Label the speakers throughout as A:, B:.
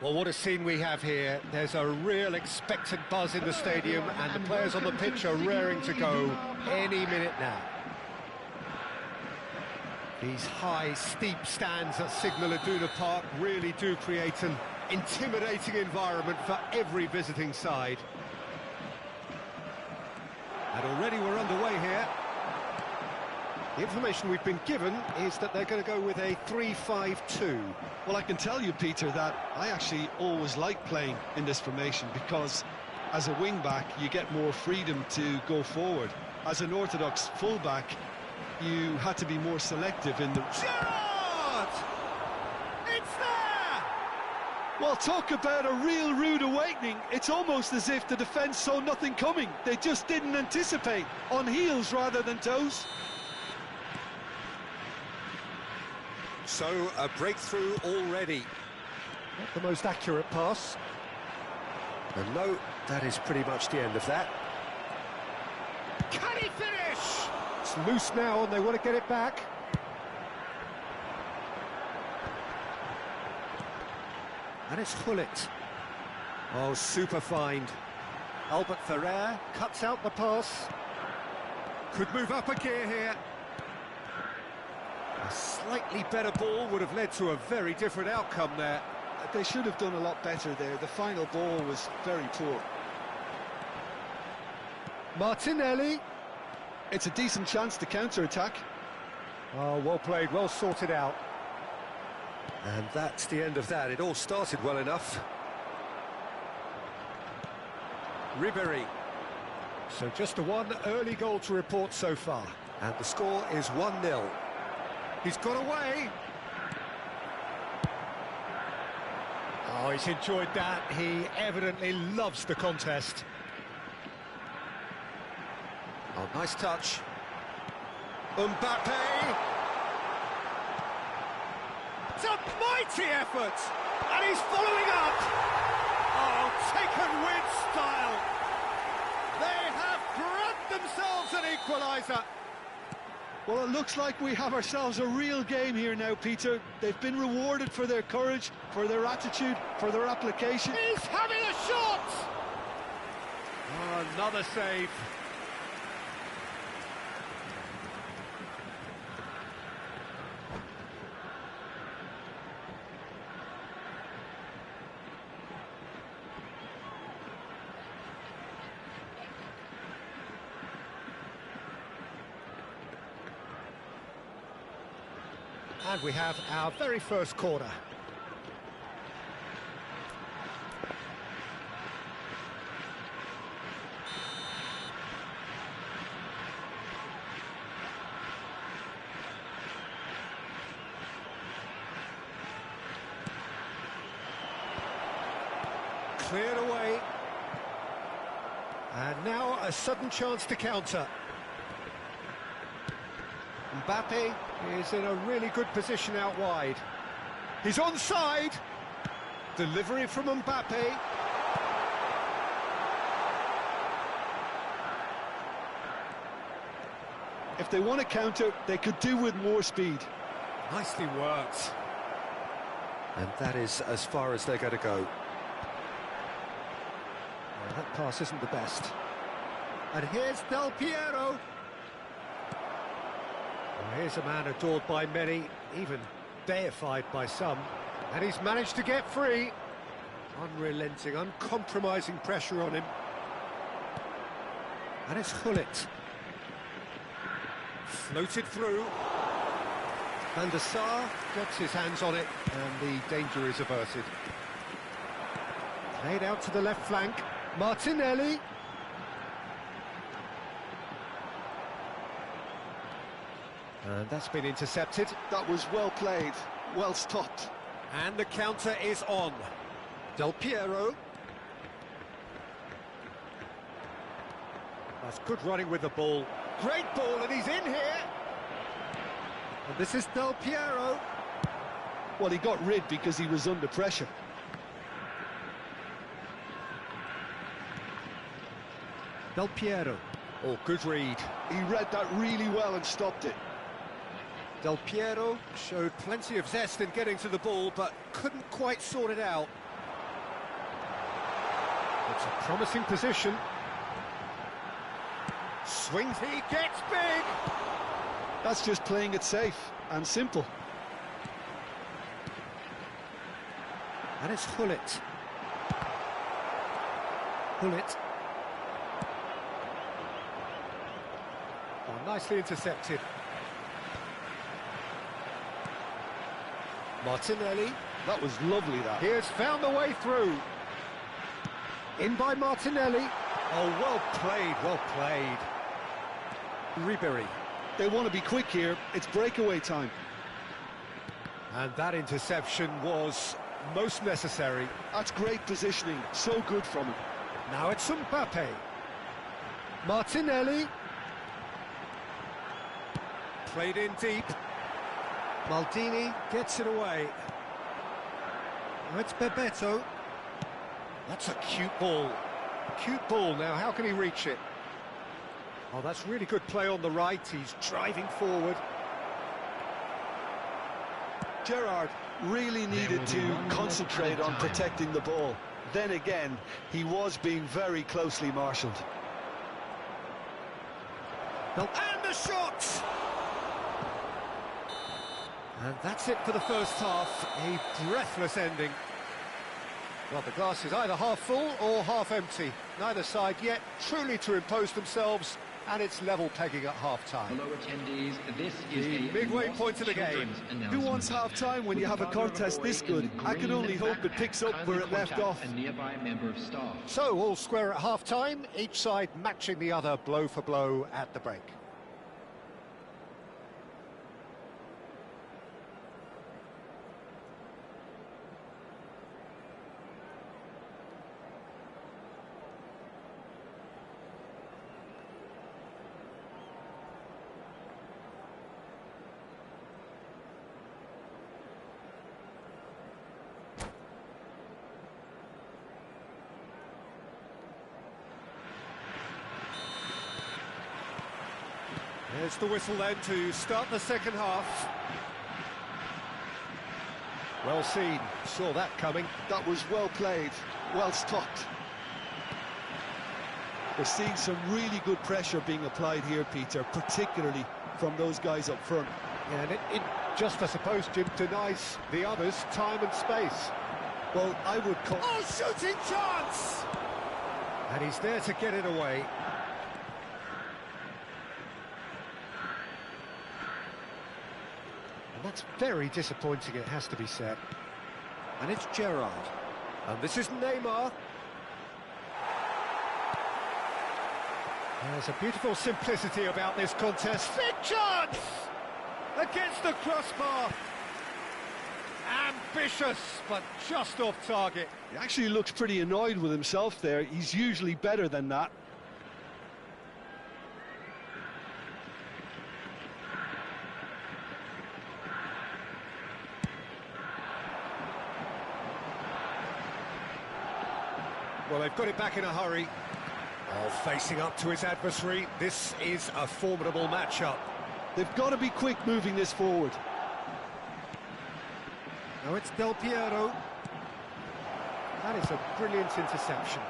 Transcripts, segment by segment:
A: Well, what a scene we have here. There's a real expectant buzz in the stadium, and the players on the pitch are raring to go any minute now. These high, steep stands at Signal Iduna Park really do create an intimidating environment for every visiting side. And already we're underway here. The information we've been given is that they're going to go with a 3-5-2.
B: Well, I can tell you, Peter, that I actually always like playing in this formation because as a wing-back, you get more freedom to go forward. As an orthodox full-back, you had to be more selective in the...
A: Gerrard! It's there!
B: Well, talk about a real rude awakening. It's almost as if the defence saw nothing coming. They just didn't anticipate, on heels rather than toes.
A: So, a breakthrough already. Not the most accurate pass. And no, that is pretty much the end of that. Can he finish? It's loose now and they want to get it back. And it's Gullit. Oh, super find. Albert Ferrer cuts out the pass. Could move up a gear here. A slightly better ball would have led to a very different outcome there.
B: They should have done a lot better there. The final ball was very poor.
A: Martinelli.
B: It's a decent chance to counter-attack.
A: Oh, well played, well sorted out. And that's the end of that. It all started well enough. Ribéry. So just the one early goal to report so far. And the score is 1-0. He's got away. Oh, he's enjoyed that. He evidently loves the contest. Oh, nice touch. Mbappe. It's a mighty effort. And he's following up. Oh, taken with style. They have grabbed themselves an equaliser.
B: Well, it looks like we have ourselves a real game here now, Peter. They've been rewarded for their courage, for their attitude, for their application.
A: He's having a shot! Oh, another save. And we have our very first corner. Cleared away. And now a sudden chance to counter. Mbappe is in a really good position out wide. He's onside. Delivery from Mbappe.
B: If they want to counter, they could do with more speed.
A: Nicely worked. And that is as far as they're going to go. Well, that pass isn't the best. And here's Del Piero. Well, here's a man adored by many, even deified by some. And he's managed to get free. Unrelenting, uncompromising pressure on him. And it's Gullit. Floated through. Van der Sar gets his hands on it, and the danger is averted. Played out to the left flank. Martinelli. And that's been intercepted.
B: That was well played, well stopped.
A: And the counter is on. Del Piero. That's good running with the ball. Great ball, and he's in here. And this is Del Piero.
B: Well, he got rid because he was under pressure.
A: Del Piero. Oh, good read.
B: He read that really well and stopped it.
A: Del Piero showed plenty of zest in getting to the ball, but couldn't quite sort it out. It's a promising position. Swings, he gets big!
B: That's just playing it safe and simple.
A: And it's Hullet. Hullet. Oh, nicely intercepted. Martinelli.
B: That was lovely, that.
A: He has found the way through. In by Martinelli. Oh, well played, well played. Ribery.
B: They want to be quick here. It's breakaway time.
A: And that interception was most necessary.
B: That's great positioning. So good from him.
A: Now it's Mbappe. Martinelli. Played in deep. Maldini gets it away. Now it's Bebeto. That's a cute ball. Cute ball. Now, how can he reach it? Oh, that's really good play on the right. He's driving forward.
B: Gerrard really needed to concentrate on protecting the ball. Then again, he was being very closely marshalled.
A: And the shot! And that's it for the first half. A breathless ending. Well, the glass is either half full or half empty. Neither side yet truly to impose themselves, and it's level pegging at half-time.
C: Hello attendees, this is
A: The midway point of the game.
B: Who wants half-time when you have a contest this good? I can only hope it picks up where it left off.
C: A nearby member of staff.
A: So, all square at half-time, each side matching the other blow for blow at the break. There's the whistle then to start the second half. Well seen, saw that coming.
B: That was well played, well stopped. We're seeing some really good pressure being applied here, Peter, particularly from those guys up front.
A: Yeah, and it just, I suppose, Jim, denies the others time and space.
B: Well, I would call...
A: Oh, shooting chance! And he's there to get it away. That's very disappointing, it has to be said. And it's Gerrard. And this is Neymar. There's a beautiful simplicity about this contest. Big chance! Against the crossbar. Ambitious, but just off target.
B: He actually looks pretty annoyed with himself there. He's usually better than that.
A: Well, they've got it back in a hurry. Oh, facing up to his adversary. This is a formidable matchup.
B: They've got to be quick moving this forward.
A: Now it's Del Piero. That is a brilliant interception.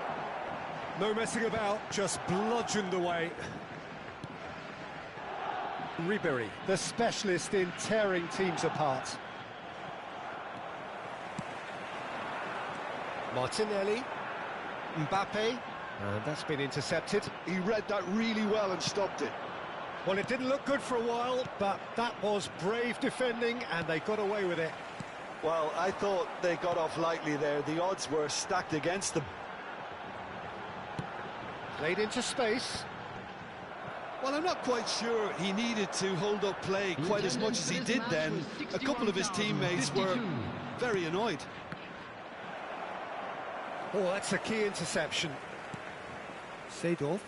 A: No messing about, just bludgeoned away. Ribery, the specialist in tearing teams apart. Martinelli. Mbappe, and that's been intercepted.
B: He read that really well and stopped it.
A: Well, it didn't look good for a while, but that was brave defending, and they got away with it.
B: Well, I thought they got off lightly there. The odds were stacked against them.
A: Played into space.
B: Well, I'm not quite sure he needed to hold up play quite as much as he did then. A couple of his teammates were very annoyed.
A: Oh, that's a key interception. Seedorf.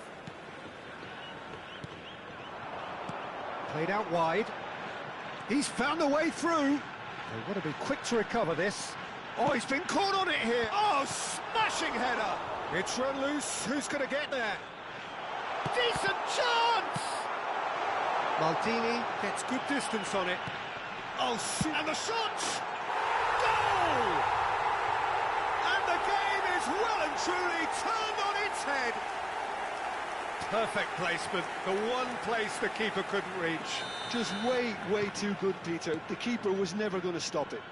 A: Played out wide. He's found a way through. They've got to be quick to recover this. Oh, he's been caught on it here. Oh, smashing header. It's run loose. Who's going to get there? Decent chance! Maldini gets good distance on it. Oh, and the shot! Goal! And the game is well and truly turned on its head. Perfect placement, the one place the keeper couldn't reach.
B: Just way too good, Peter. The keeper was never going to stop it.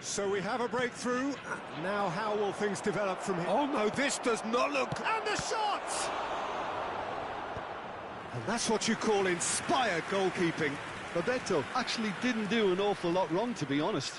A: So we have a breakthrough. Now how will things develop from here? Oh no, this does not look... And the shot! And that's what you call inspired goalkeeping.
B: Roberto actually didn't do an awful lot wrong, to be honest.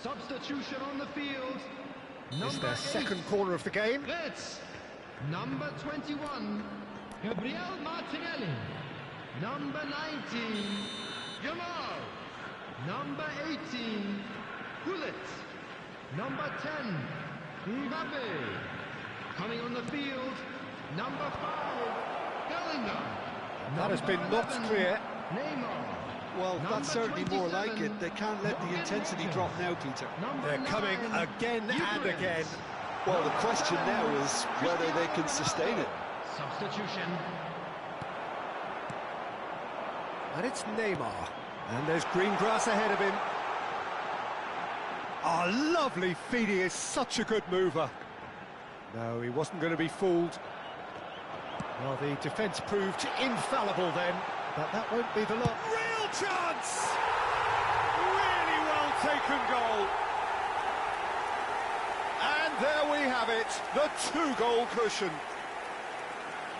C: Substitution on the field.
A: It's their second corner of the game.
C: It's number 21, Gabriel Martinelli. Number 19, Yamal. Number 18, Gullit. Number 10, Mbappe. Coming on the field, number 5, Bellingham.
A: That has been knocked clear.
C: Neymar.
B: Well, that's certainly more like it. They can't let the intensity drop now, Peter.
A: They're coming again and again.
B: Well, the question now is whether they can sustain it.
C: Substitution.
A: And it's Neymar. And there's green grass ahead of him. Oh, lovely feed. He is such a good mover. No, he wasn't going to be fooled. Well, the defence proved infallible then, but that won't be the lot. Real chance! Really well taken goal. And there we have it, the 2-goal cushion.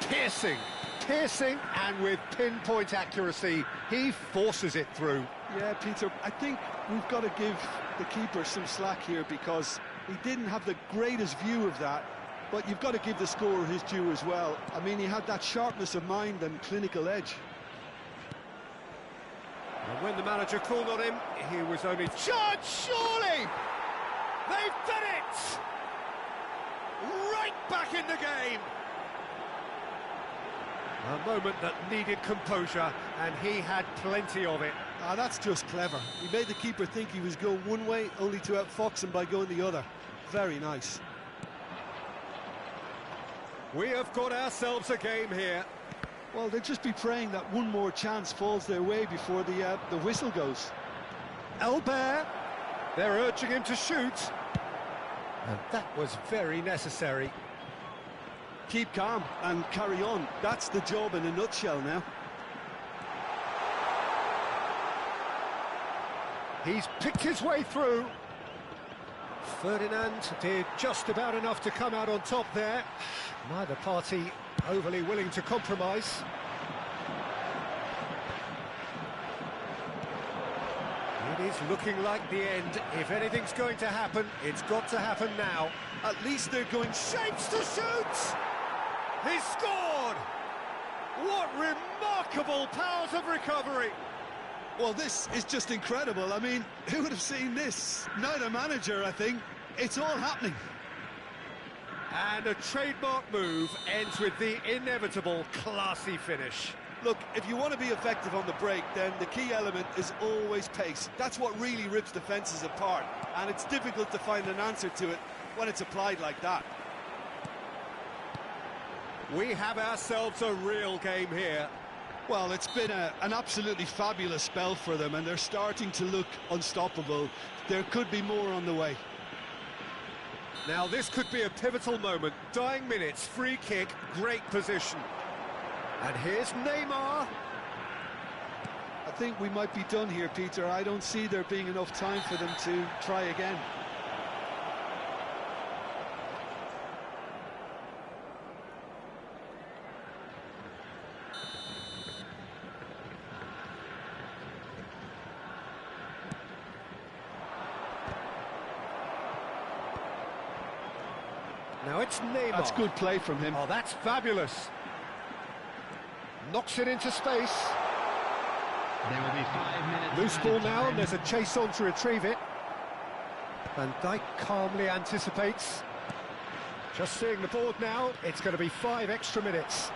A: Piercing, and with pinpoint accuracy, he forces it through.
B: Yeah, Peter, I think we've got to give the keeper some slack here because he didn't have the greatest view of that, but you've got to give the scorer his due as well. I mean, he had that sharpness of mind and clinical edge.
A: And when the manager called on him, he was only... Charge, surely! They've done it! Right back in the game! A moment that needed composure, and he had plenty of it.
B: Ah, that's just clever. He made the keeper think he was going one way, only to outfox him by going the other. Very nice.
A: We have got ourselves a game here.
B: Well, they'll just be praying that one more chance falls their way before the whistle goes.
A: Albert, they're urging him to shoot. And that was very necessary.
B: Keep calm and carry on. That's the job in a nutshell now.
A: He's picked his way through. Ferdinand did just about enough to come out on top there. Neither party overly willing to compromise. It is looking like the end. If anything's going to happen, it's got to happen now.
B: At least they're going...
A: Shapes to shoot! He scored! What remarkable powers of recovery!
B: Well, this is just incredible. I mean, who would have seen this? Neither manager, I think. It's all happening.
A: And a trademark move ends with the inevitable classy finish.
B: Look, if you want to be effective on the break, then the key element is always pace. That's what really rips defences apart, and it's difficult to find an answer to it when it's applied like that.
A: We have ourselves a real game here.
B: Well, it's been an absolutely fabulous spell for them, and they're starting to look unstoppable. There could be more on the way.
A: Now this could be a pivotal moment. Dying minutes, free kick, great position. And here's Neymar.
B: I think we might be done here, Peter. I don't see there being enough time for them to try again.
A: Now it's Neymar.
B: That's good play from him.
A: Oh, that's fabulous. Knocks it into space.
C: There will be 5 minutes.
A: Loose ball now, and there's a chase on to retrieve it. Van Dijk calmly anticipates. Just seeing the board now, it's going to be 5 extra minutes.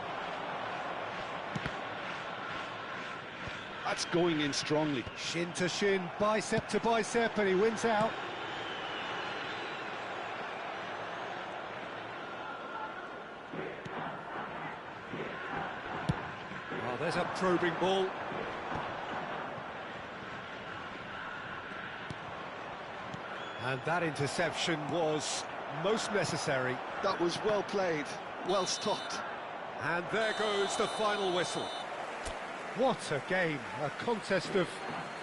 B: That's going in strongly.
A: Shin to shin, bicep to bicep, and he wins out. Oh, there's a probing ball. And that interception was most necessary.
B: That was well played, well stopped.
A: And there goes the final whistle. What a game, a contest of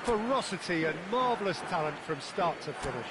A: ferocity and marvellous talent from start to finish.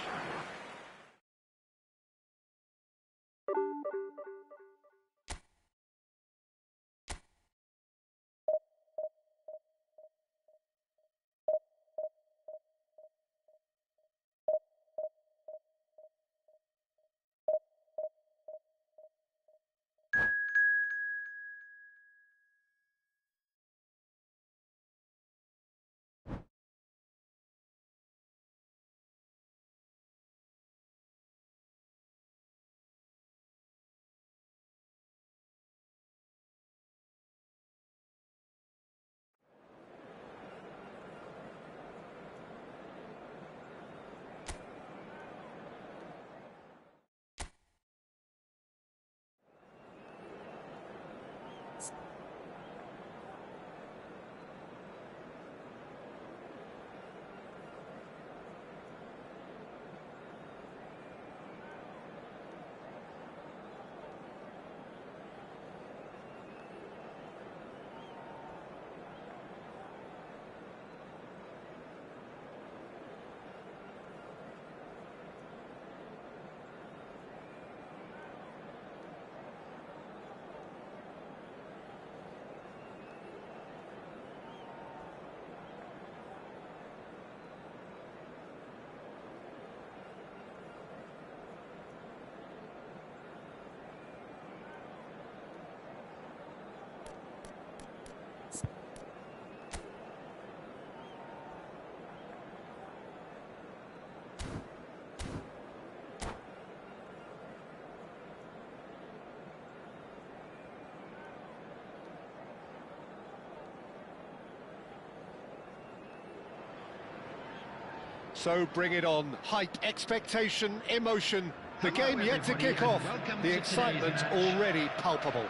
A: So bring it on. Hype, expectation, emotion. The game yet to kick off. The excitement already palpable.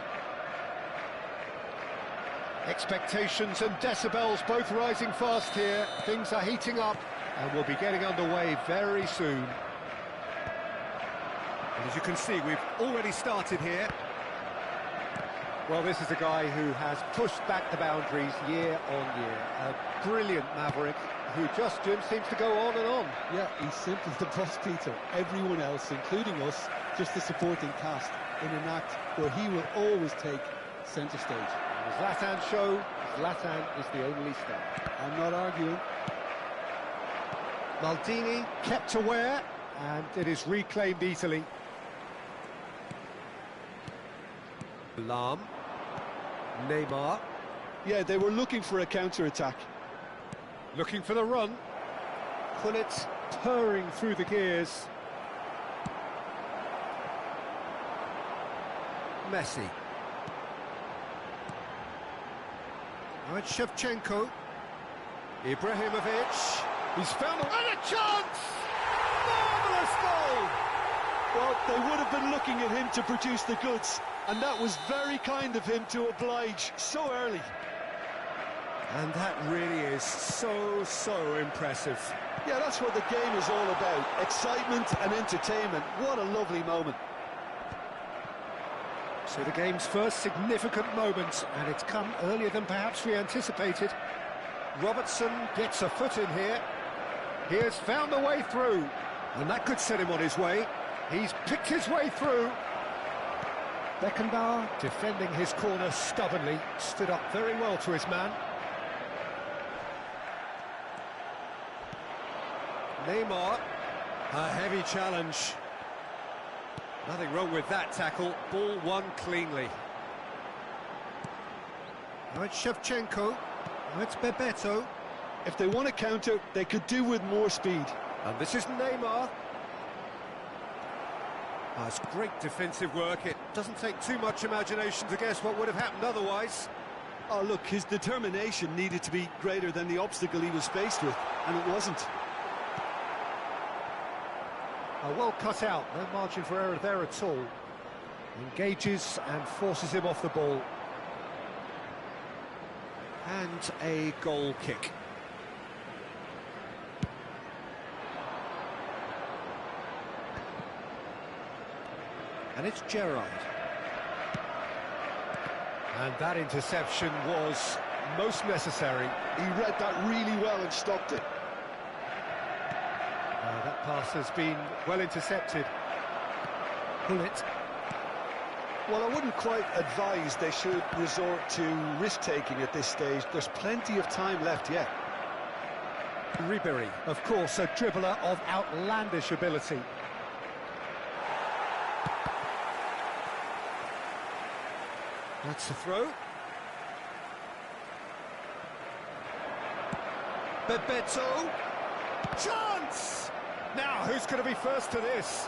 A: Expectations and decibels both rising fast here. Things are heating up and we'll be getting underway very soon. And as you can see, we've already started here. Well, this is a guy who has pushed back the boundaries year on year. A brilliant maverick who just, Jim, seems to go on and on.
B: Yeah, he's simply the boss, Peter. Everyone else, including us, just a supporting cast in an act where he will always take centre stage.
A: And the Zlatan show, Zlatan is the only star.
B: I'm not arguing.
A: Maldini kept aware, and it is reclaimed easily. Lahm. Neymar.
B: Yeah, they were looking for a counter-attack.
A: Looking for the run. Pullets purring through the gears. Messi. Now it's Shevchenko. Ibrahimovic. He's found a chance! Marvellous goal!
B: Well, they would have been looking at him to produce the goods, and that was very kind of him to oblige so early.
A: And that really is so impressive.
B: Yeah, that's what the game is all about. Excitement and entertainment. What a lovely moment.
A: So the game's first significant moment, and it's come earlier than perhaps we anticipated. Robertson gets a foot in here. He has found a way through, and that could set him on his way. He's picked his way through. Beckenbauer, defending his corner stubbornly, stood up very well to his man. Neymar, a heavy challenge. Nothing wrong with that tackle, ball won cleanly. Now it's Shevchenko, now it's Bebeto.
B: If they want to counter, they could do with more speed.
A: And this is Neymar. Oh, it's great defensive work. It doesn't take too much imagination to guess what would have happened otherwise.
B: Oh, look, his determination needed to be greater than the obstacle he was faced with, and it wasn't.
A: Well cut out, no margin for error there at all. Engages and forces him off the ball. And a goal kick. And it's Gerrard. And that interception was most necessary.
B: He read that really well and stopped it.
A: That pass has been well intercepted. Pull it.
B: Well, I wouldn't quite advise they should resort to risk-taking at this stage. There's plenty of time left yet.
A: Ribery, of course, a dribbler of outlandish ability. That's a throw. Bebeto. Chance! Now, who's going to be first to this?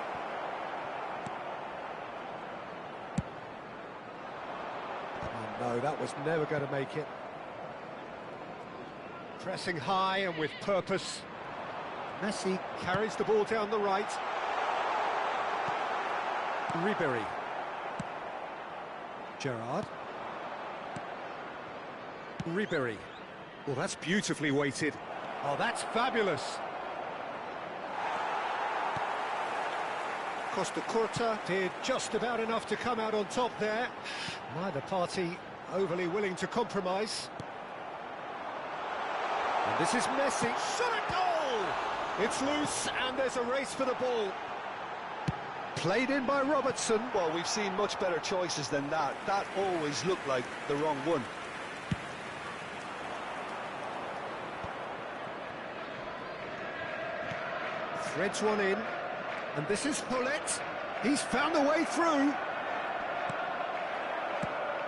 A: Oh no, that was never going to make it. Pressing high and with purpose. Messi carries the ball down the right. Ribery. Gerrard. Ribery. Well, that's beautifully weighted. Oh, that's fabulous. Costa Curta did just about enough to come out on top there. Neither party overly willing to compromise. And this is Messi. Shot at goal! It's loose and there's a race for the ball. Played in by Robertson.
B: Well, we've seen much better choices than that. That always looked like the wrong one.
A: Threads one in. And this is Hullet. He's found a way through.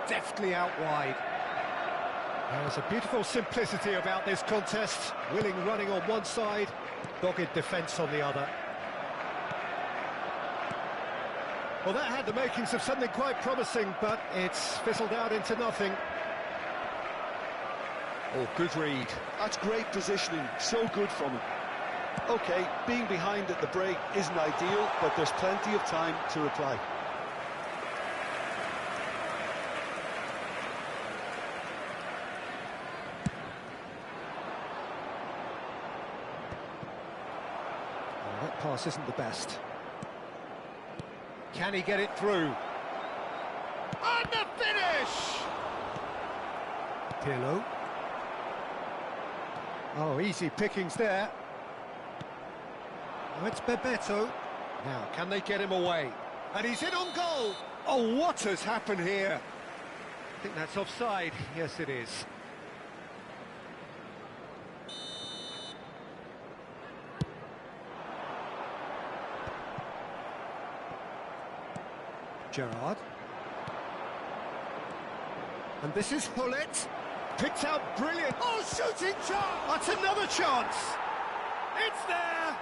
A: Deftly out wide. There's a beautiful simplicity about this contest. Willing running on one side, dogged defence on the other. Well, that had the makings of something quite promising, but it's fizzled out into nothing. Oh, good read.
B: That's great positioning, so good from him. OK, being behind at the break isn't ideal, but there's plenty of time to reply.
A: Oh, that pass isn't the best. Can he get it through? And the finish! Pirlo. Oh, easy pickings there. Oh, it's Bebeto. Now, can they get him away? And he's in on goal! Oh, what has happened here? I think that's offside. Yes, it is. Gerrard. And this is Hullet. Picked out brilliant. Oh, shooting chance! That's another chance! It's there!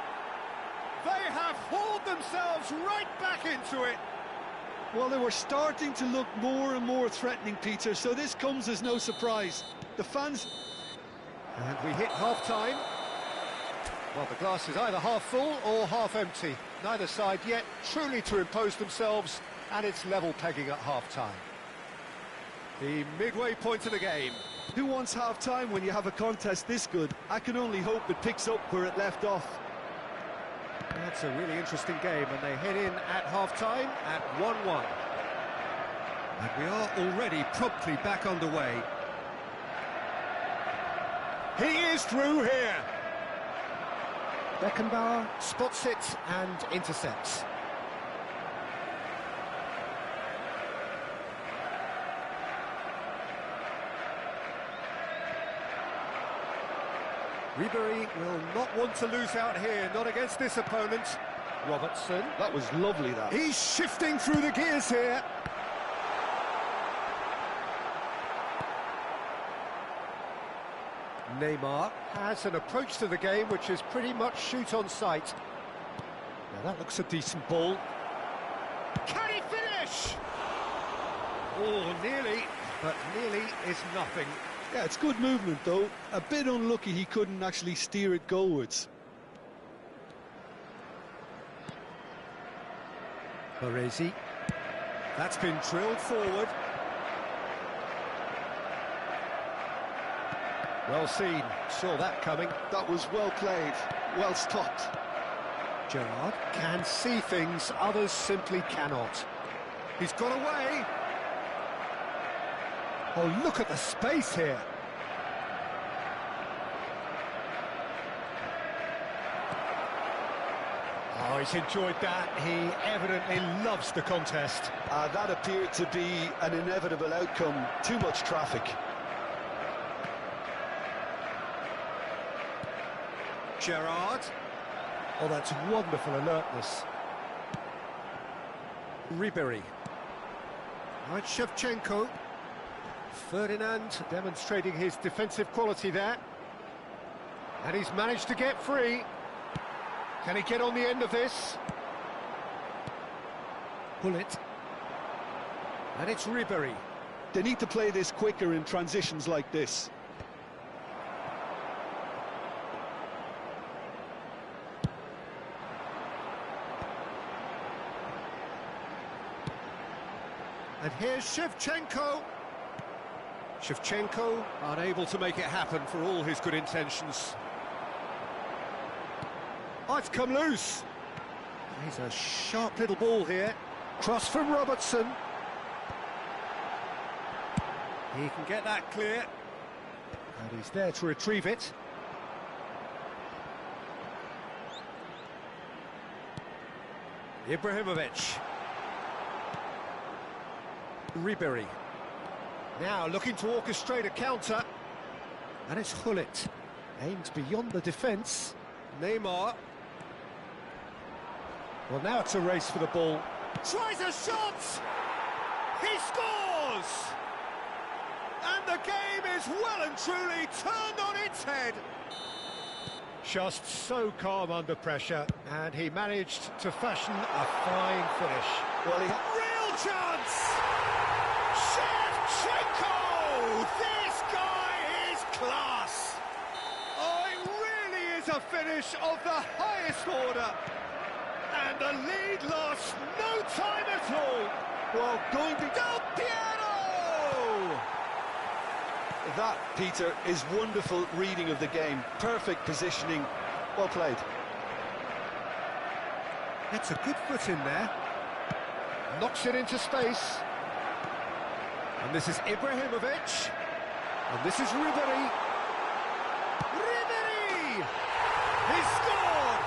A: They have hauled themselves right back into it.
B: Well, they were starting to look more and more threatening, Peter, so this comes as no surprise. The fans...
A: And we hit half-time. Well, the glass is either half full or half empty. Neither side yet truly to impose themselves, and it's level pegging at half-time. The midway point of the game.
B: Who wants half-time when you have a contest this good? I can only hope it picks up where it left off.
A: That's a really interesting game, and they head in at half-time at 1-1. And we are already promptly back underway. He is through here. Beckenbauer spots it and intercepts. Ribery will not want to lose out here, not against this opponent. Robertson.
B: That was lovely, that.
A: He's shifting through the gears here. Neymar has an approach to the game which is pretty much shoot on sight. Now that looks a decent ball. Can he finish? Oh, nearly, but nearly is nothing.
B: Yeah, it's good movement, though. A bit unlucky he couldn't actually steer it goalwards.
A: Baresi. That's been drilled forward. Well seen, saw that coming.
B: That was well played, well stopped.
A: Gerrard can see things others simply cannot. He's got away. Oh, look at the space here. Oh, he's enjoyed that. He evidently loves the contest.
B: That appeared to be an inevitable outcome. Too much traffic.
A: Gerrard. Oh, that's wonderful alertness. Ribery. Right, Shevchenko. Ferdinand demonstrating his defensive quality there. And he's managed to get free. Can he get on the end of this? Pull it. And it's Ribery.
B: They need to play this quicker in transitions like this.
A: And here's Shevchenko. Shevchenko unable to make it happen for all his good intentions. Oh, it's come loose. He's a sharp little ball here. Cross from Robertson. He can get that clear. And he's there to retrieve it. Ibrahimovic. Ribery. Now looking to orchestrate a counter. And it's Hullet. Aims beyond the defence. Neymar. Well, now it's a race for the ball. Tries a shot! He scores! And the game is well and truly turned on its head. Just so calm under pressure, and he managed to fashion a fine finish.
B: Well, he
A: real chance! Shevchenko! This guy is class! Oh, it really is a finish of the highest order. And the lead lost no time at all.
B: Well, going to...
A: Del Piero!
B: That, Peter, is wonderful reading of the game. Perfect positioning. Well played.
A: That's a good foot in there. Knocks it into space. And this is Ibrahimovic. And this is Ribery. Ribery! He scored!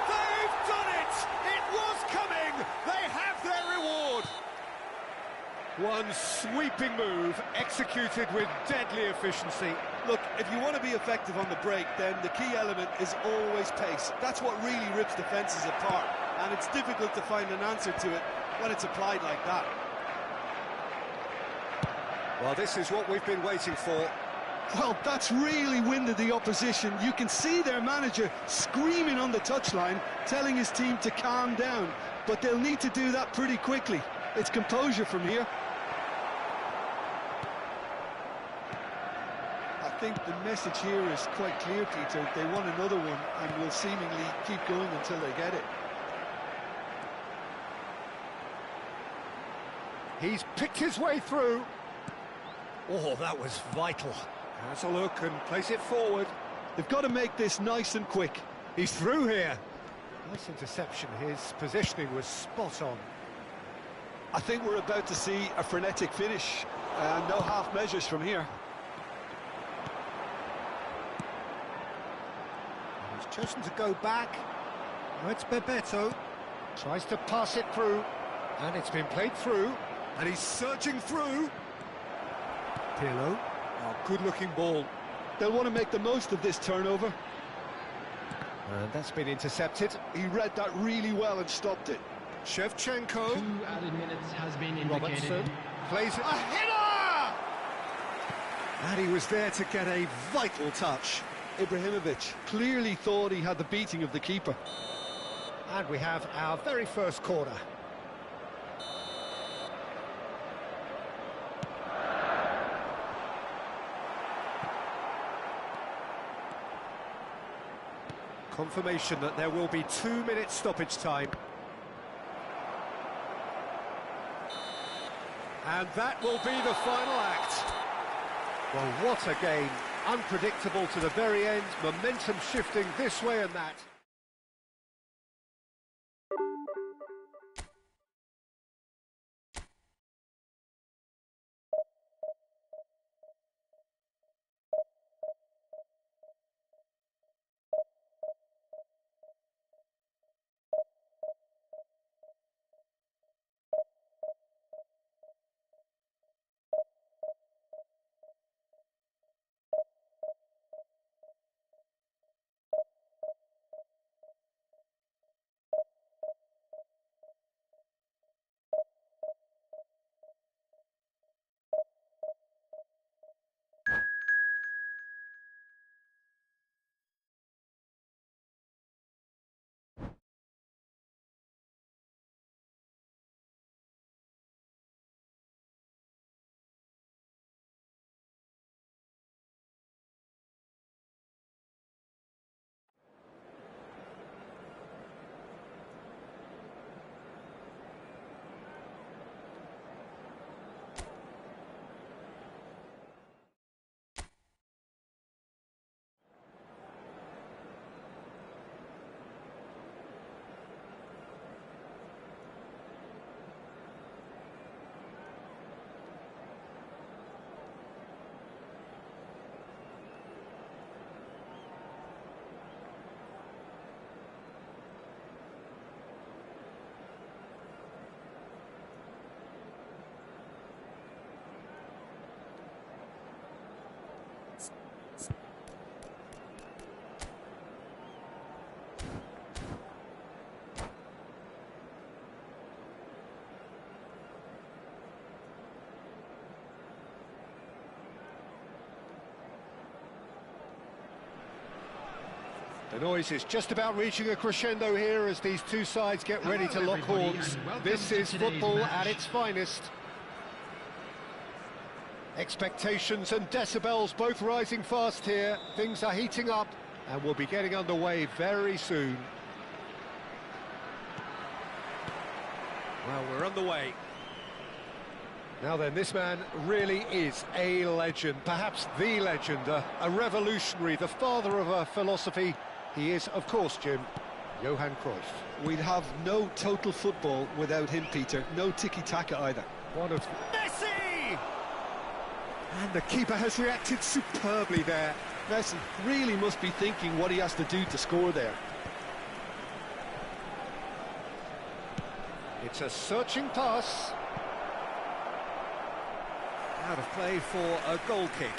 A: They've done it! It was coming! They have their reward! One sweeping move, executed with deadly efficiency.
B: Look, if you want to be effective on the break, then the key element is always pace. That's what really rips defences apart, and it's difficult to find an answer to it when it's applied like that.
A: Well, this is what we've been waiting for.
B: Well, that's really winded the opposition. You can see their manager screaming on the touchline, telling his team to calm down. but they'll need to do that pretty quickly. It's composure from here. I think the message here is quite clear, Peter. They want another one and will seemingly keep going until they get it.
A: He's picked his way through. Oh, that was vital. Has a look and plays it forward.
B: They've got to make this nice and quick.
A: He's through here. Nice interception. His positioning was spot on.
B: I think we're about to see a frenetic finish. No half measures from here.
A: And he's chosen to go back. Now it's Bebeto. Tries to pass it through. And it's been played through. And he's surging through. Pirlo. Oh, good-looking ball.
B: They'll want to make the most of this turnover.
A: And that's been intercepted.
B: He read that really well and stopped it.
A: Shevchenko.
C: 2 added minutes has been indicated.
A: Robertson plays it. A header! And he was there to get a vital touch.
B: Ibrahimovic clearly thought he had the beating of the keeper.
A: And we have our very first corner. Confirmation that there will be 2 minutes stoppage time. And that will be the final act. Well, what a game. Unpredictable to the very end, momentum shifting this way and that. The noise is just about reaching a crescendo here as these two sides get ready to lock horns. This is football at its finest. Expectations and decibels both rising fast here. Things are heating up and we'll be getting underway very soon. Well, we're underway. Now then, this man really is a legend, perhaps the legend, a revolutionary, the father of a philosophy. He is, of course, Jim, Johan Cruyff.
B: We'd have no total football without him, Peter. No tiki-taka either.
A: One of Messi! And the keeper has reacted superbly there.
B: Messi really must be thinking what he has to do to score there.
A: It's a searching pass. Out of play for a goal kick.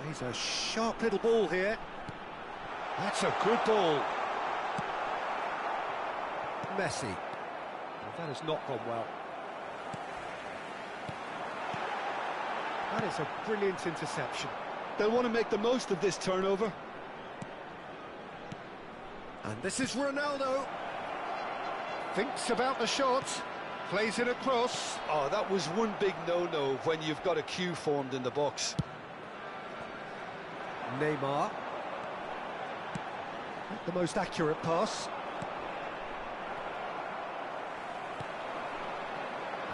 A: He's a sharp little ball here. That's a good ball. Messi. Well, that has not gone well. That is a brilliant interception.
B: They'll want to make the most of this turnover.
A: And this is Ronaldo. Thinks about the shot. Plays it across.
B: Oh, that was one big no-no when you've got a queue formed in the box.
A: Neymar. Not the most accurate pass.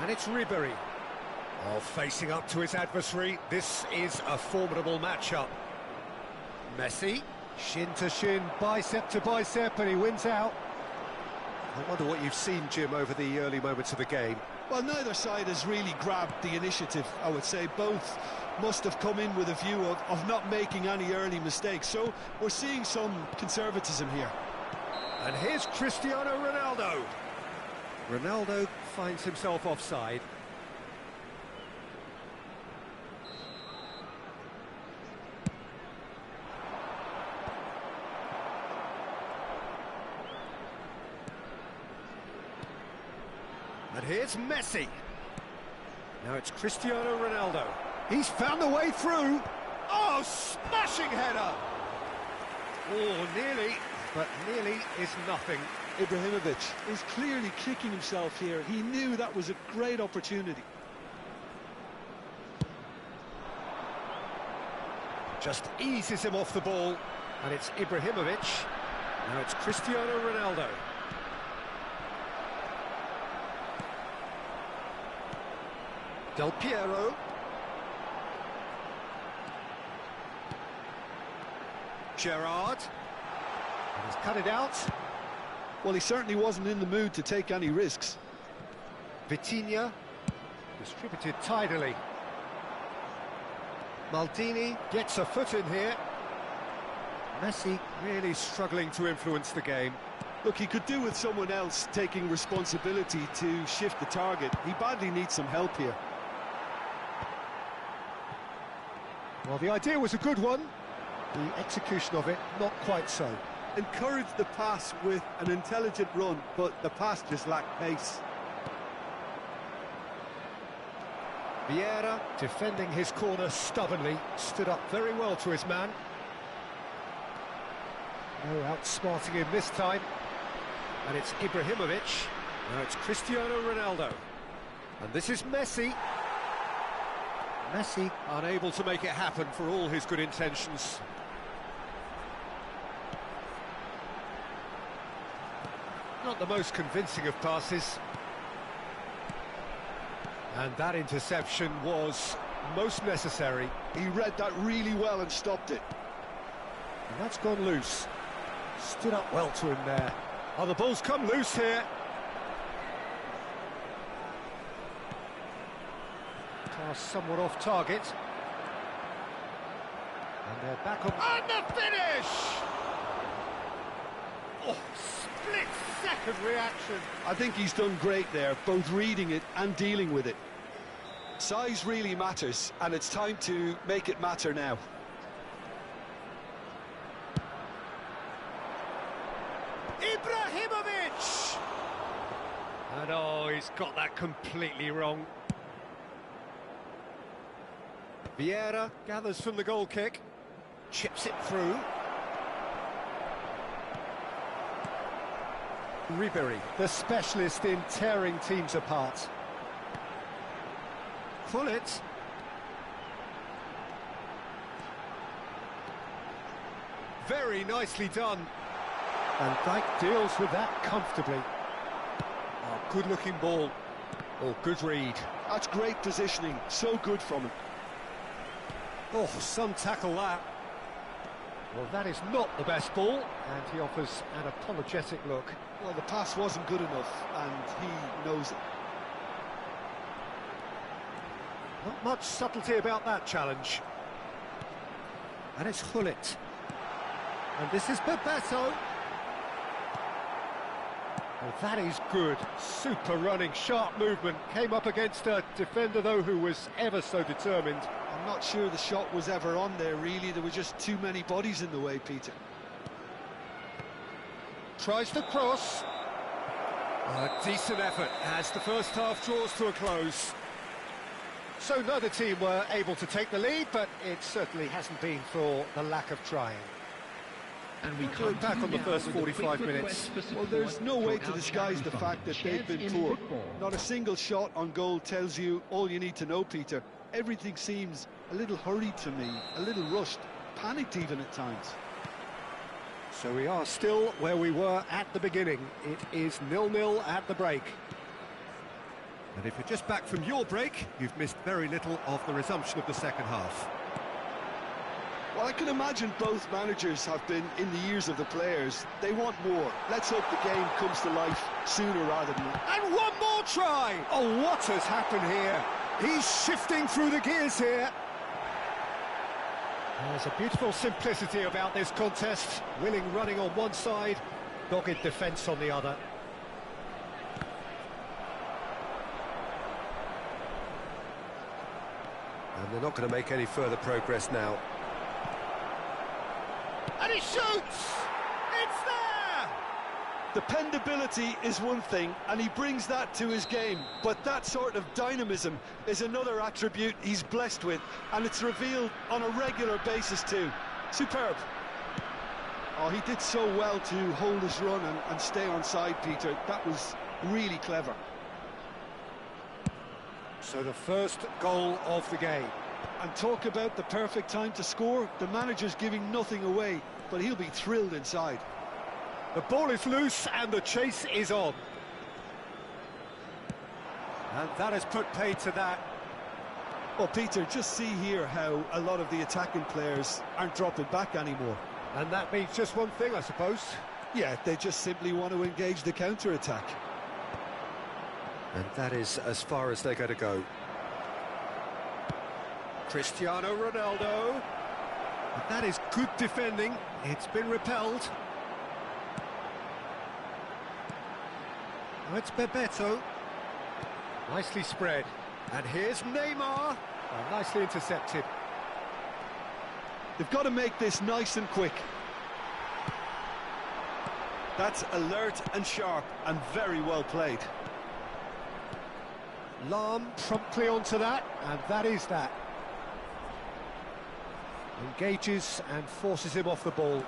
A: And it's Ribery. Oh, facing up to his adversary. This is a formidable matchup. Messi. Shin to shin, bicep to bicep, and he wins out. I wonder what you've seen, Jim, over the early moments of the game.
B: Well, neither side has really grabbed the initiative, I would say. Both must have come in with a view of not making any early mistakes. So we're seeing some conservatism here.
A: And here's Cristiano Ronaldo. Ronaldo finds himself offside. And here's Messi. Now it's Cristiano Ronaldo. He's found the way through. Oh, smashing header. Oh, nearly, but nearly is nothing.
B: Ibrahimovic is clearly kicking himself here. He knew that was a great opportunity.
A: Just eases him off the ball. And it's Ibrahimovic. Now it's Cristiano Ronaldo. Del Piero. Gerrard. And he's cut it out.
B: Well, he certainly wasn't in the mood to take any risks.
A: Vitinha. Distributed tidily. Maldini gets a foot in here. Messi really struggling to influence the game.
B: Look, he could do with someone else taking responsibility to shift the target. He badly needs some help here.
A: Well, the idea was a good one. The execution of it, not quite so.
B: Encouraged the pass with an intelligent run, but the pass just lacked pace.
A: Vieira, defending his corner stubbornly, stood up very well to his man. No outsmarting him this time. And it's Ibrahimovic. Now it's Cristiano Ronaldo. And this is Messi. Messi unable to make it happen for all his good intentions. Not the most convincing of passes. And that interception was most necessary.
B: He read that really well and stopped it.
A: And that's gone loose. Stood up well to him there. Oh, the ball's come loose here. Pass somewhat off target. And they're back on. And the finish! Oh, split-second reaction.
B: I think he's done great there, both reading it and dealing with it. Size really matters, and it's time to make it matter now.
A: Ibrahimovic! And oh, he's got that completely wrong. Vieira gathers from the goal kick, chips it through. Ribery, the specialist in tearing teams apart. Gullit. Very nicely done. And Dijk deals with that comfortably. Oh, good-looking ball. Oh, good read.
B: That's great positioning, so good from him.
A: Oh, some tackle that. Well, that is not the best ball, and he offers an apologetic look.
B: Well, the pass wasn't good enough, and he knows it.
A: Not much subtlety about that challenge. And it's Gullit. And this is Bebeto. Oh, that is good. Super running, sharp movement. Came up against a defender, though, who was ever so determined.
B: I'm not sure the shot was ever on there, really. There were just too many bodies in the way, Peter.
A: Tries to cross. A decent effort as the first half draws to a close. So neither team were able to take the lead, but it certainly hasn't been for the lack of trying.
C: And we
A: Look back on the first 45 minutes.
B: Well, there's no way to disguise the fact that they've been poor. Not a single shot on goal tells you all you need to know, Peter. Everything seems a little hurried to me, a little rushed, panicked even at times.
A: So we are still where we were at the beginning. It is 0-0 at the break. And if you're just back from your break, you've missed very little of the resumption of the second half.
B: Well, I can imagine both managers have been in the ears of the players. They want more. Let's hope the game comes to life sooner rather than...
A: And one more try! Oh, what has happened here? He's shifting through the gears here. There's a beautiful simplicity about this contest. Willing running on one side, dogged defence on the other. And they're not going to make any further progress now. And he shoots! It's there!
B: Dependability is one thing, and he brings that to his game, but that sort of dynamism is another attribute he's blessed with, and it's revealed on a regular basis too. Superb. Oh, he did so well to hold his run and stay on side, Peter. That was really clever.
A: So the first goal of the game.
B: And talk about the perfect time to score. The manager's giving nothing away, but he'll be thrilled inside.
A: The ball is loose and the chase is on. And that has put paid to that.
B: Well, Peter, just see here how a lot of the attacking players aren't dropping back anymore.
A: And that means just one thing, I suppose.
B: Yeah, they just simply want to engage the counter-attack.
A: And that is as far as they're going to go. Cristiano Ronaldo. But that is good defending. It's been repelled. Oh, it's Bebeto. Nicely spread. And here's Neymar. Oh, nicely intercepted.
B: They've got to make this nice and quick. That's alert and sharp and very well played.
A: Lam promptly onto that, and that is that. Engages and forces him off the ball.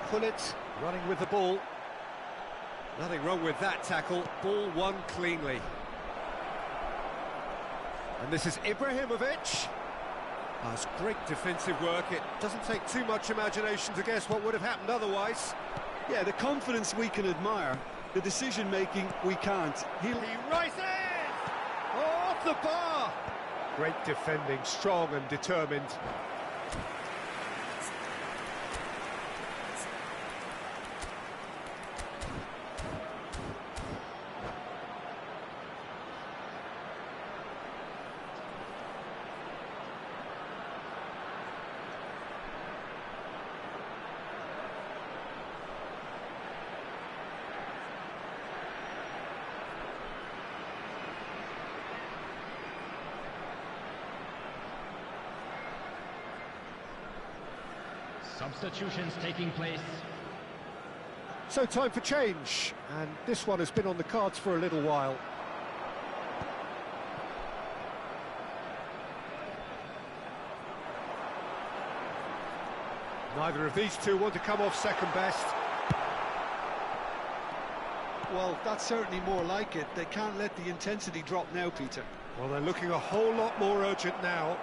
A: Pullet running with the ball. Nothing wrong with that tackle. Ball won cleanly. And this is Ibrahimovic. That's great defensive work. It doesn't take too much imagination to guess what would have happened otherwise.
B: Yeah, the confidence we can admire, the decision-making we can't.
A: He rises! Off the bar! Great defending, strong and determined.
C: Substitutions taking place.
A: So time for change, and this one has been on the cards for a little while. Neither of these two want to come off second best.
B: Well, that's certainly more like it. They can't let the intensity drop now, Peter.
A: Well, they're looking a whole lot more urgent now.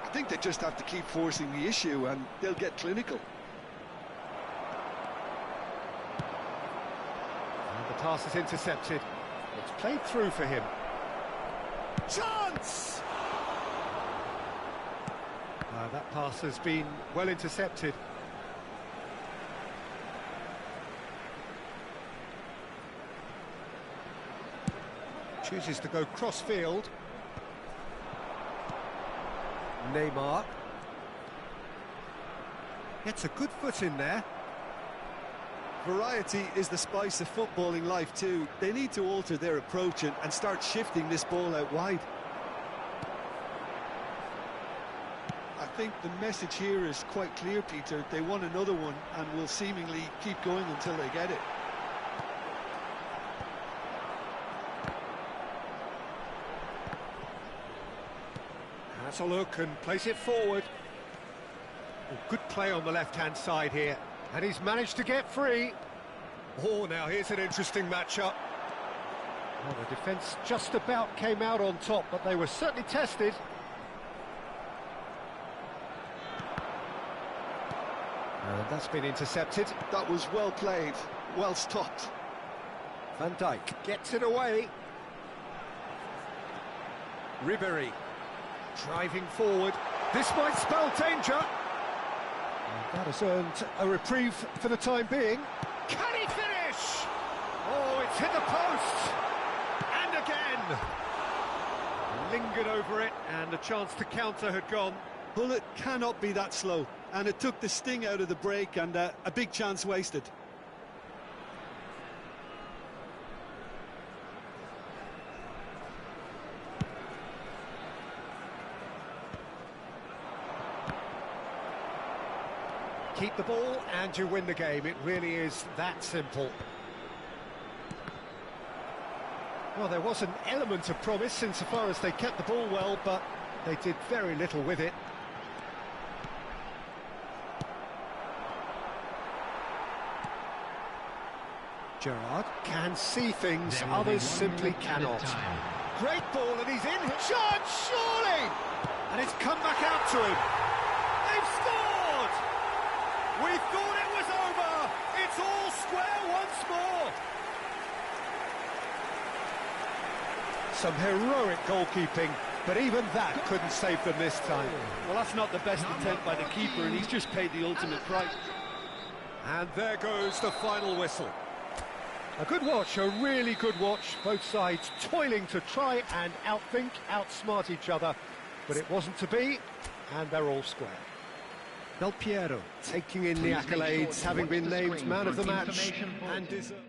B: I think they just have to keep forcing the issue and they'll get clinical.
A: And the pass is intercepted. It's played through for him. Chance! That pass has been well intercepted. Chooses to go cross-field. Neymar. Gets a good foot in there.
B: Variety is the spice of footballing life too. They need to alter their approach and start shifting this ball out wide. I think the message here is quite clear, Peter. They want another one and will seemingly keep going until they get it.
A: Has a look and plays it forward. Oh, good play on the left-hand side here. And he's managed to get free. Oh, now here's an interesting matchup. Well, the defence just about came out on top, but they were certainly tested. And that's been intercepted.
B: That was well played, well stopped.
A: Van Dijk gets it away. Ribéry driving forward. This might spell danger. And that has earned a reprieve for the time being. Can he finish? Oh, it's hit the post. And again. Lingered over it, and the chance to counter had gone.
B: Bullet cannot be that slow, and it took the sting out of the break, and a big chance wasted.
A: Keep the ball and you win the game. It really is that simple. Well, there was an element of promise insofar as they kept the ball well, but they did very little with it. Gerrard can see things others simply cannot. Great ball, and he's in. Shot, surely! And it's come back out to him. They've scored! We thought it was over. It's all square once more. Some heroic goalkeeping, but even that couldn't save them this time.
D: Well, that's not the best attempt by the keeper, and he's just paid the ultimate price.
A: And there goes the final whistle. A good watch, a really good watch. Both sides toiling to try and outthink, outsmart each other. But it wasn't to be, and they're all square. Del Piero taking in the accolades, having been named man of the match, and deserved.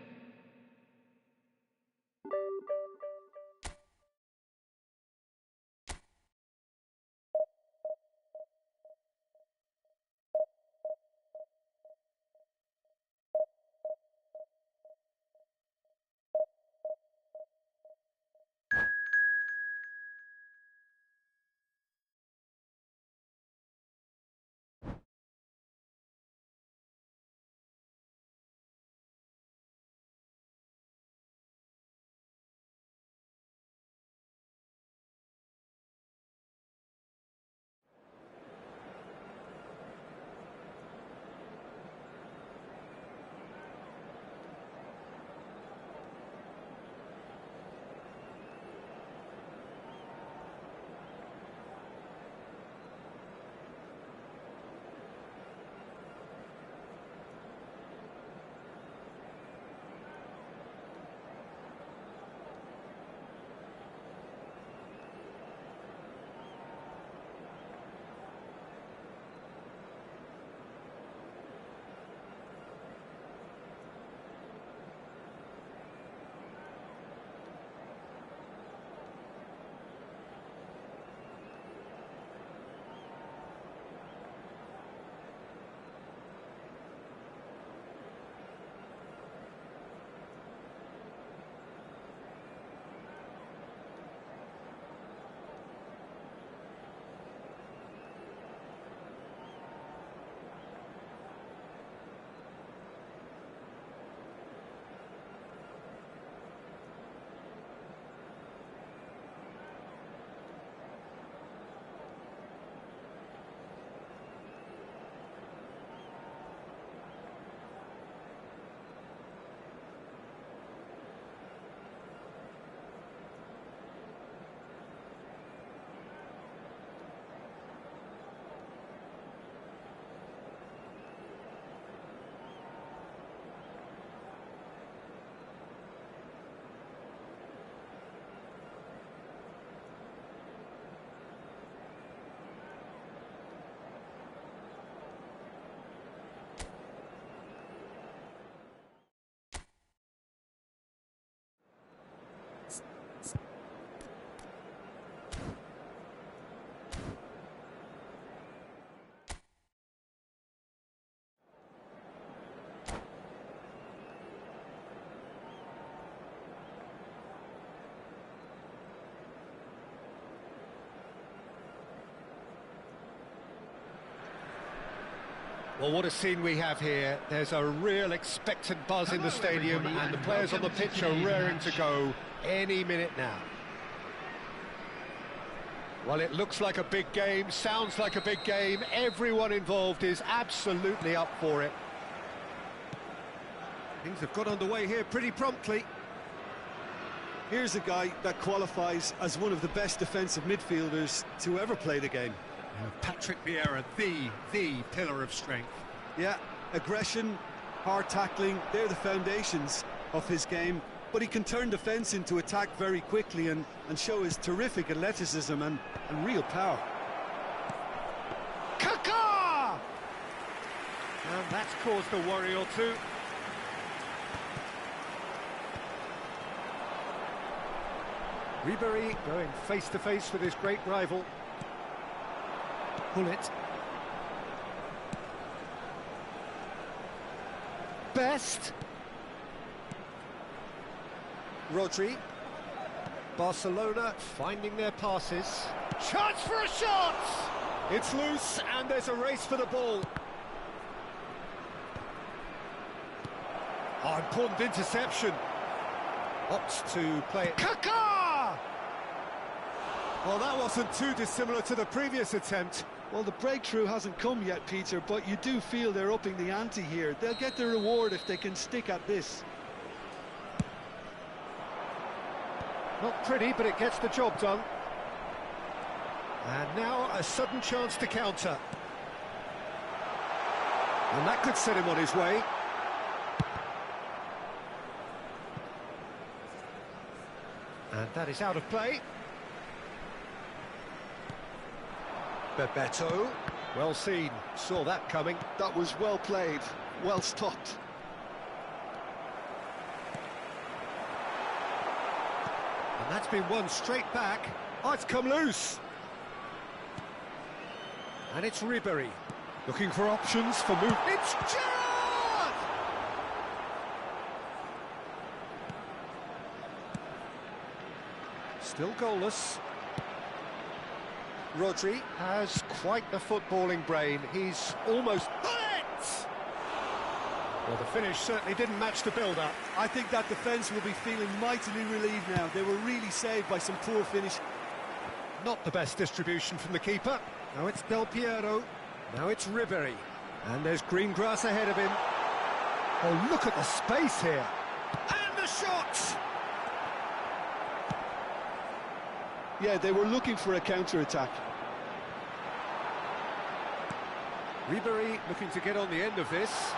A: Well, what a scene we have here. There's a real expectant buzz in the stadium, and the players on the pitch are raring to go any minute now. Well, it looks like a big game, sounds like a big game. Everyone involved is absolutely up for it. Things have got underway here pretty promptly.
B: Here's a guy that qualifies as one of the best defensive midfielders to ever play the game.
A: Patrick Vieira, the pillar of strength.
B: Yeah, aggression, hard tackling, they're the foundations of his game. But he can turn defence into attack very quickly and show his terrific athleticism and real power.
A: Kaká! And that's caused a worry or two. Ribery going face-to-face with his great rival. Pull it. Best. Rodri. Barcelona finding their passes. Chance for a shot! It's loose and there's a race for the ball. Oh, important interception. Opts to play it. Kaká! Well, that wasn't too dissimilar to the previous attempt.
B: Well, the breakthrough hasn't come yet, Peter, but you do feel they're upping the ante here. They'll get the reward if they can stick at this.
A: Not pretty, but it gets the job done. And now a sudden chance to counter. And that could set him on his way. And that is out of play. Bebeto. Well seen. Saw that coming.
B: That was well played, well stopped.
A: And that's been won straight back. Oh, it's come loose. And it's Ribery. Looking for options for move. It's Gerrard! Still goalless. Rodri has quite the footballing brain. He's almost... Bullet! Well, the finish certainly didn't match the build-up.
B: I think that defence will be feeling mightily relieved now. They were really saved by some poor finish.
A: Not the best distribution from the keeper. Now it's Del Piero. Now it's Ribery. And there's green grass ahead of him. Oh, look at the space here. And the shot!
B: Yeah, they were looking for a counter-attack.
A: Ribery looking to get on the end of this.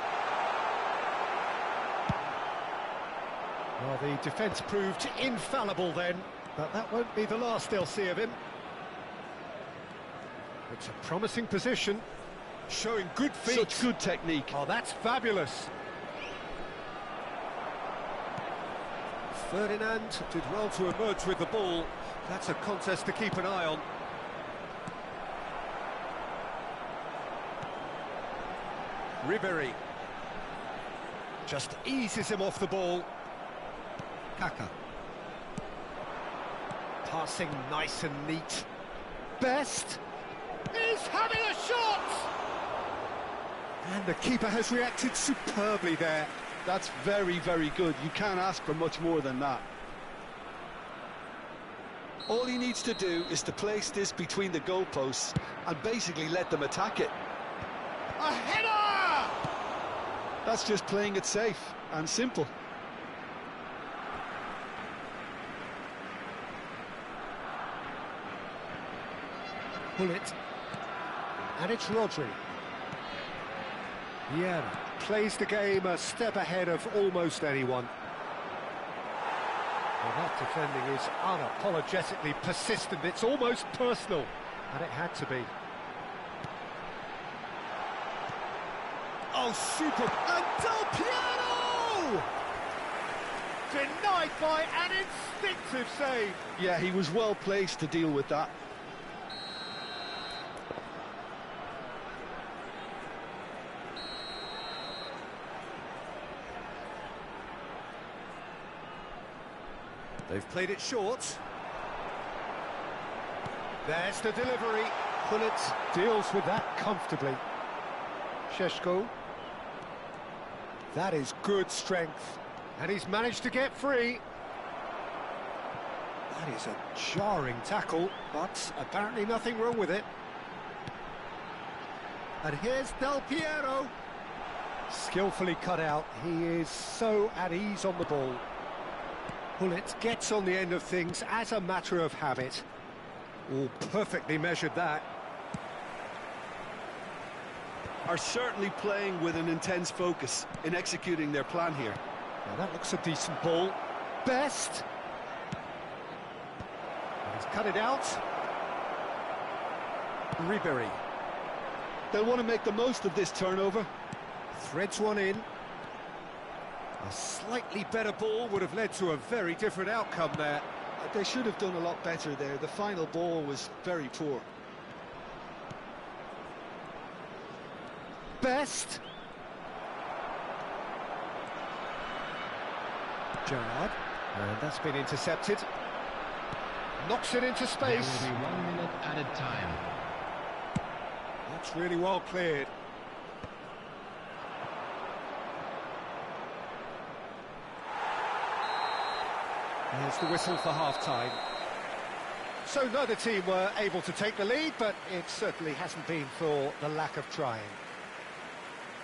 A: Well, the defence proved infallible then, but that won't be the last they'll see of him. It's a promising position, showing good feet.
B: Such good technique.
A: Oh, that's fabulous. Ferdinand did well to emerge with the ball. That's a contest to keep an eye on. Ribery just eases him off the ball. Kaká. Passing nice and neat. Best. He's having a shot! And the keeper has reacted superbly there.
B: That's very, very good. You can't ask for much more than that. All he needs to do is to place this between the goalposts and basically let them attack it.
A: A header!
B: That's just playing it safe and simple.
A: Pull it. And it's Rodri. Vieira plays the game a step ahead of almost anyone. Well, that defending is unapologetically persistent. It's almost personal, and it had to be. Oh, super! And Del Piero! Denied by an instinctive save.
B: Yeah, he was well placed to deal with that.
A: They've played it short. There's the delivery. Pullet deals with that comfortably. Sheshko. That is good strength. And he's managed to get free. That is a jarring tackle, but apparently nothing wrong with it. And here's Del Piero. Skillfully cut out. He is so at ease on the ball. Bullet gets on the end of things as a matter of habit. All perfectly measured that.
B: Are certainly playing with an intense focus in executing their plan here.
A: Now that looks a decent ball. Best. And he's cut it out. Ribery.
B: They'll want to make the most of this turnover.
A: Threads one in. A slightly better ball would have led to a very different outcome there.
B: They should have done a lot better there. The final ball was very poor.
A: Best. Gerrard. And that's been intercepted. Knocks it into space.
C: There will be 1 minute added time.
A: That's really well cleared. There's the whistle for half-time. So neither team were able to take the lead, but it certainly hasn't been for the lack of trying.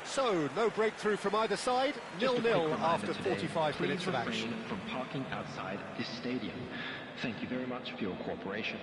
A: So, no breakthrough from either side, 0-0 after 45 minutes of action.
C: Please refrain from parking outside this stadium. Thank you very much for your cooperation.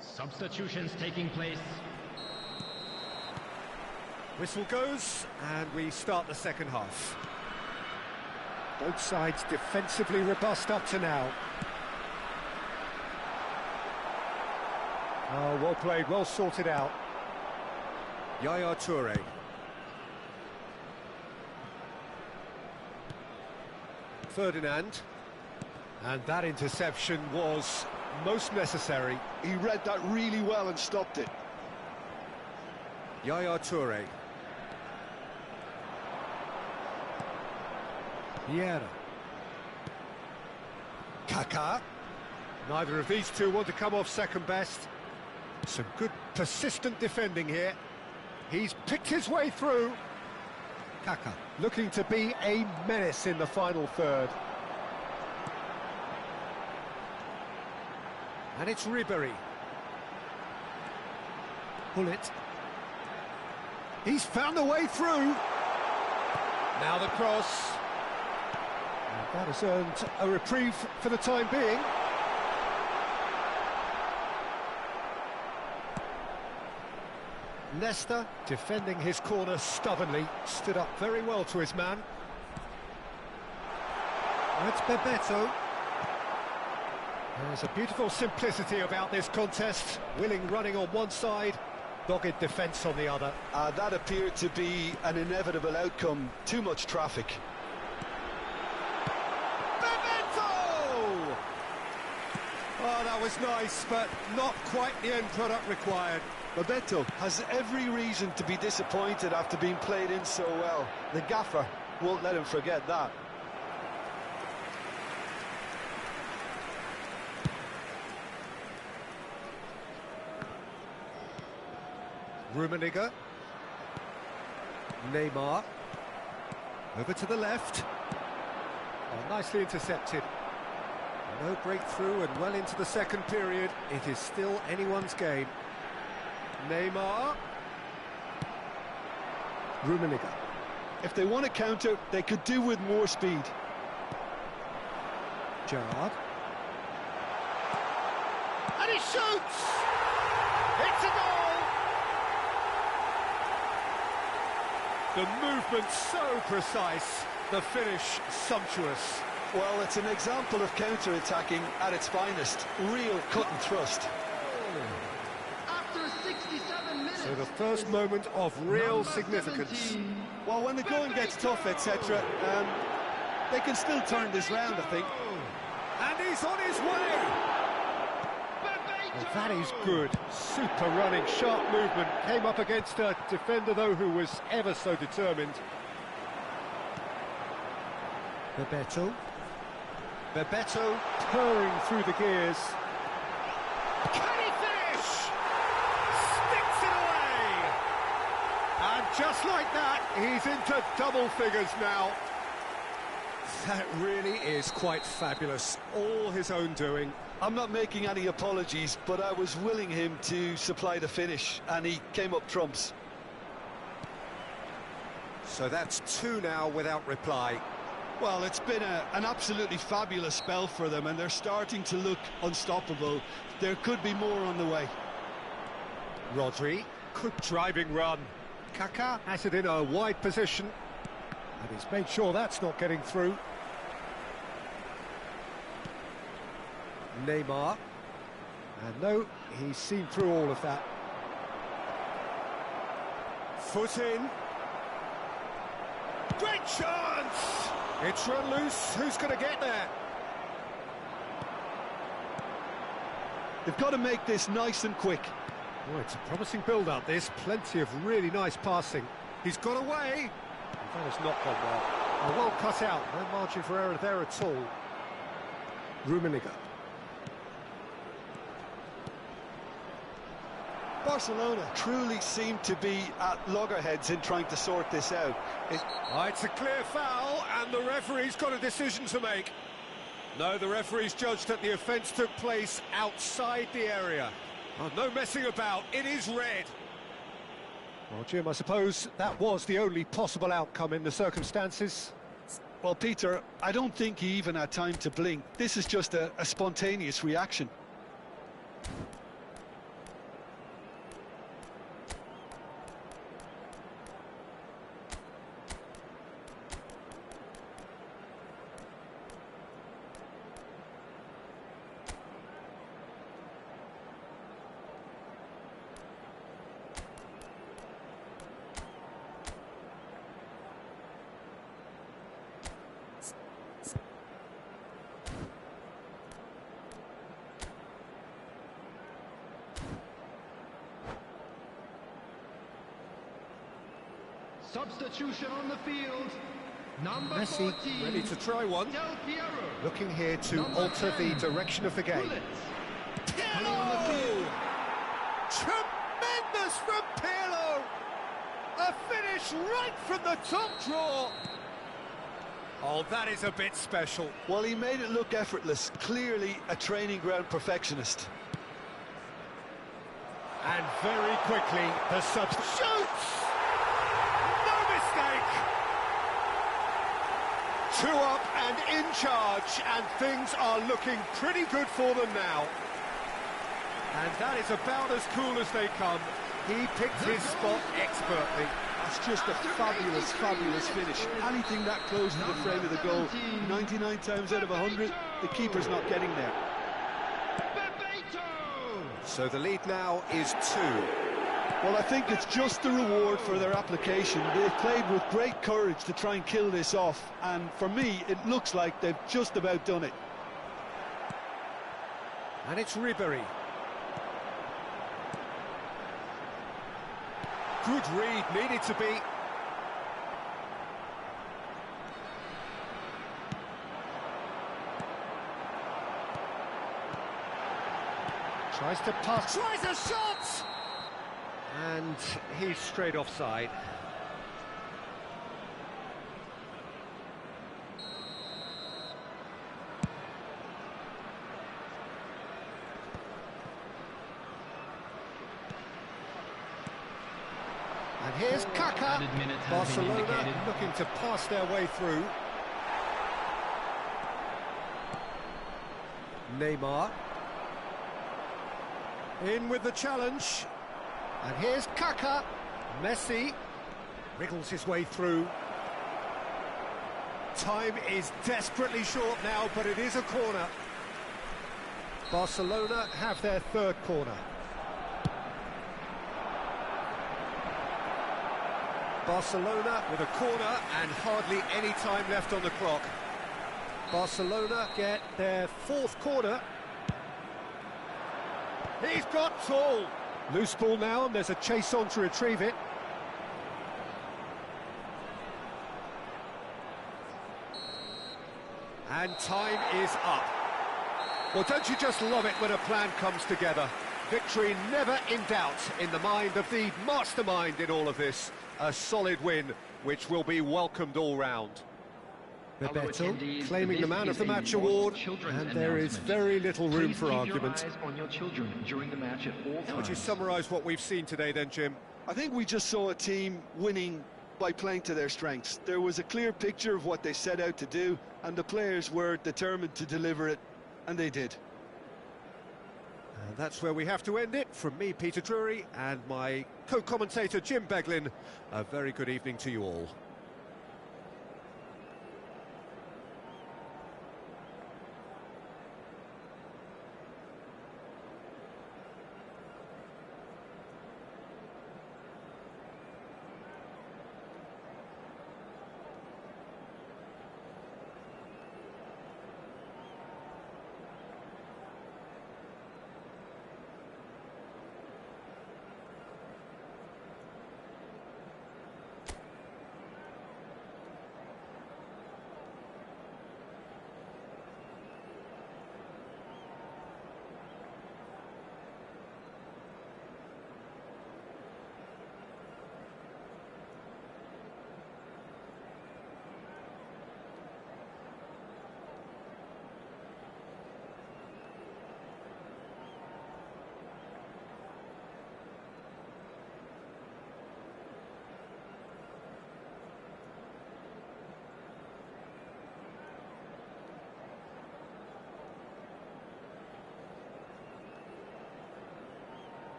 C: Substitutions taking place.
A: Whistle goes, and we start the second half. Both sides defensively robust up to now. Oh, well played, well sorted out. Yaya Toure. Ferdinand. And that interception was most necessary.
B: He read that really well and stopped it.
A: Yaya Toure. Vieira. Kaká. Neither of these two want to come off second best. Some good persistent defending here. He's picked his way through. Kaká looking to be a menace in the final third. And it's Ribery. Bullet. He's found the way through. Now the cross. And that has earned a reprieve for the time being. Nesta, defending his corner stubbornly, stood up very well to his man. That's Bebeto. There's a beautiful simplicity about this contest. Willing running on one side, dogged defence on the other.
B: That appeared to be an inevitable outcome. Too much traffic.
A: Bebeto! Oh, that was nice, but not quite the end product required.
B: Bebeto has every reason to be disappointed after being played in so well. The gaffer won't let him forget that.
A: Rummenigge. Neymar. Over to the left. Oh, nicely intercepted. No breakthrough and well into the second period. It is still anyone's game. Neymar. Rummenigge.
B: If they want to counter, they could do with more speed.
A: Gerrard. And he shoots! It's a goal! The movement so precise, the finish sumptuous.
B: Well, it's an example of counter-attacking at its finest. Real cut and thrust.
E: After 67 minutes.
A: So the first moment of real significance.
E: 17.
B: Well, when the going gets tough, etc., they can still turn this round, I think.
A: And he's on his way! Well, that is good. Super running, sharp movement. Came up against a defender, though, who was ever so determined. Bebeto purring through the gears. Can he finish? Sticks it away! And just like that, he's into double figures now. That really is quite fabulous. All his own doing.
B: I'm not making any apologies, but I was willing him to supply the finish, and he came up trumps.
A: So that's two now without reply.
B: Well, it's been an absolutely fabulous spell for them, and they're starting to look unstoppable. There could be more on the way.
A: Rodri, good driving run. Kaká has it in a wide position, and he's made sure that's not getting through. Neymar, and no, he's seen through all of that. Foot in. Great chance! It's run loose, who's going to get there?
B: They've got to make this nice and quick.
A: Oh, it's a promising build-up, this. Plenty of really nice passing. He's got away. That has not gone well. Oh, well cut out, no margin for error there at all. Rummenigge.
B: Barcelona truly seem to be at loggerheads in trying to sort this out.
A: It's a clear foul, and the referee's got a decision to make. No, the referee's judged that the offence took place outside the area. Oh, no messing about, it is red. Well, Jim, I suppose that was the only possible outcome in the circumstances.
B: Well, Peter, I don't think he even had time to blink. This is just a spontaneous reaction.
E: Substitution on the field. Number
A: Messi
E: 14.
A: ready to try one.
E: Del Piero.
A: Looking here to
E: Number
A: alter
E: 10.
A: the direction of the game.
E: Bullets.
A: Pirlo!
E: On the field.
A: Tremendous from Pirlo! A finish right from the top draw. Oh, that is a bit special.
B: Well, he made it look effortless. Clearly a training ground perfectionist.
A: And very quickly, the sub shoots! No mistake! 2 up and in charge, and things are looking pretty good for them now. And that is about as cool as they come. He picked his spot expertly.
B: That's just a fabulous, fabulous finish. Anything that close to the frame of the goal, 99 times out of 100, the keeper's not getting there.
A: So the lead now is 2.
B: Well, I think it's just the reward for their application. They've played with great courage to try and kill this off, and for me, it looks like they've just about done it.
A: And it's Ribéry. Good read, needed to be. Tries to pass, tries a shot! And he's straight offside. And here's Kaká. Barcelona looking to pass their way through. Neymar. In with the challenge. And here's Kaká. Messi. Wriggles his way through. Time is desperately short now, but it is a corner. Barcelona have their third corner. Barcelona with a corner and hardly any time left on the clock. Barcelona get their fourth corner. He's got tall. Loose ball now, and there's a chase on to retrieve it. And time is up. Well, don't you just love it when a plan comes together? Victory never in doubt in the mind of the mastermind in all of this. A solid win, which will be welcomed all round. Bebeto claiming the Man of the Match award, and there is very little room for argument.
C: Please keep your eyes on your children during the match at all times.
A: Would you summarise what we've seen today then, Jim?
B: I think we just saw a team winning by playing to their strengths. There was a clear picture of what they set out to do, and the players were determined to deliver it, and they did.
A: And that's where we have to end it. From me, Peter Drury, and my co-commentator, Jim Beglin, a very good evening to you all.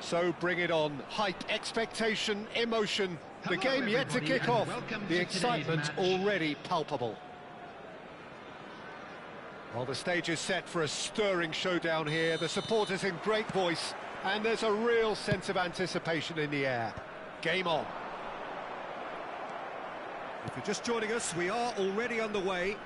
A: So bring it on. Hype, expectation, emotion. The game yet to kick off. The excitement already palpable. Well, the stage is set for a stirring showdown here. The supporters in great voice, and there's a real sense of anticipation in the air. Game on. If you're just joining us, we are already underway.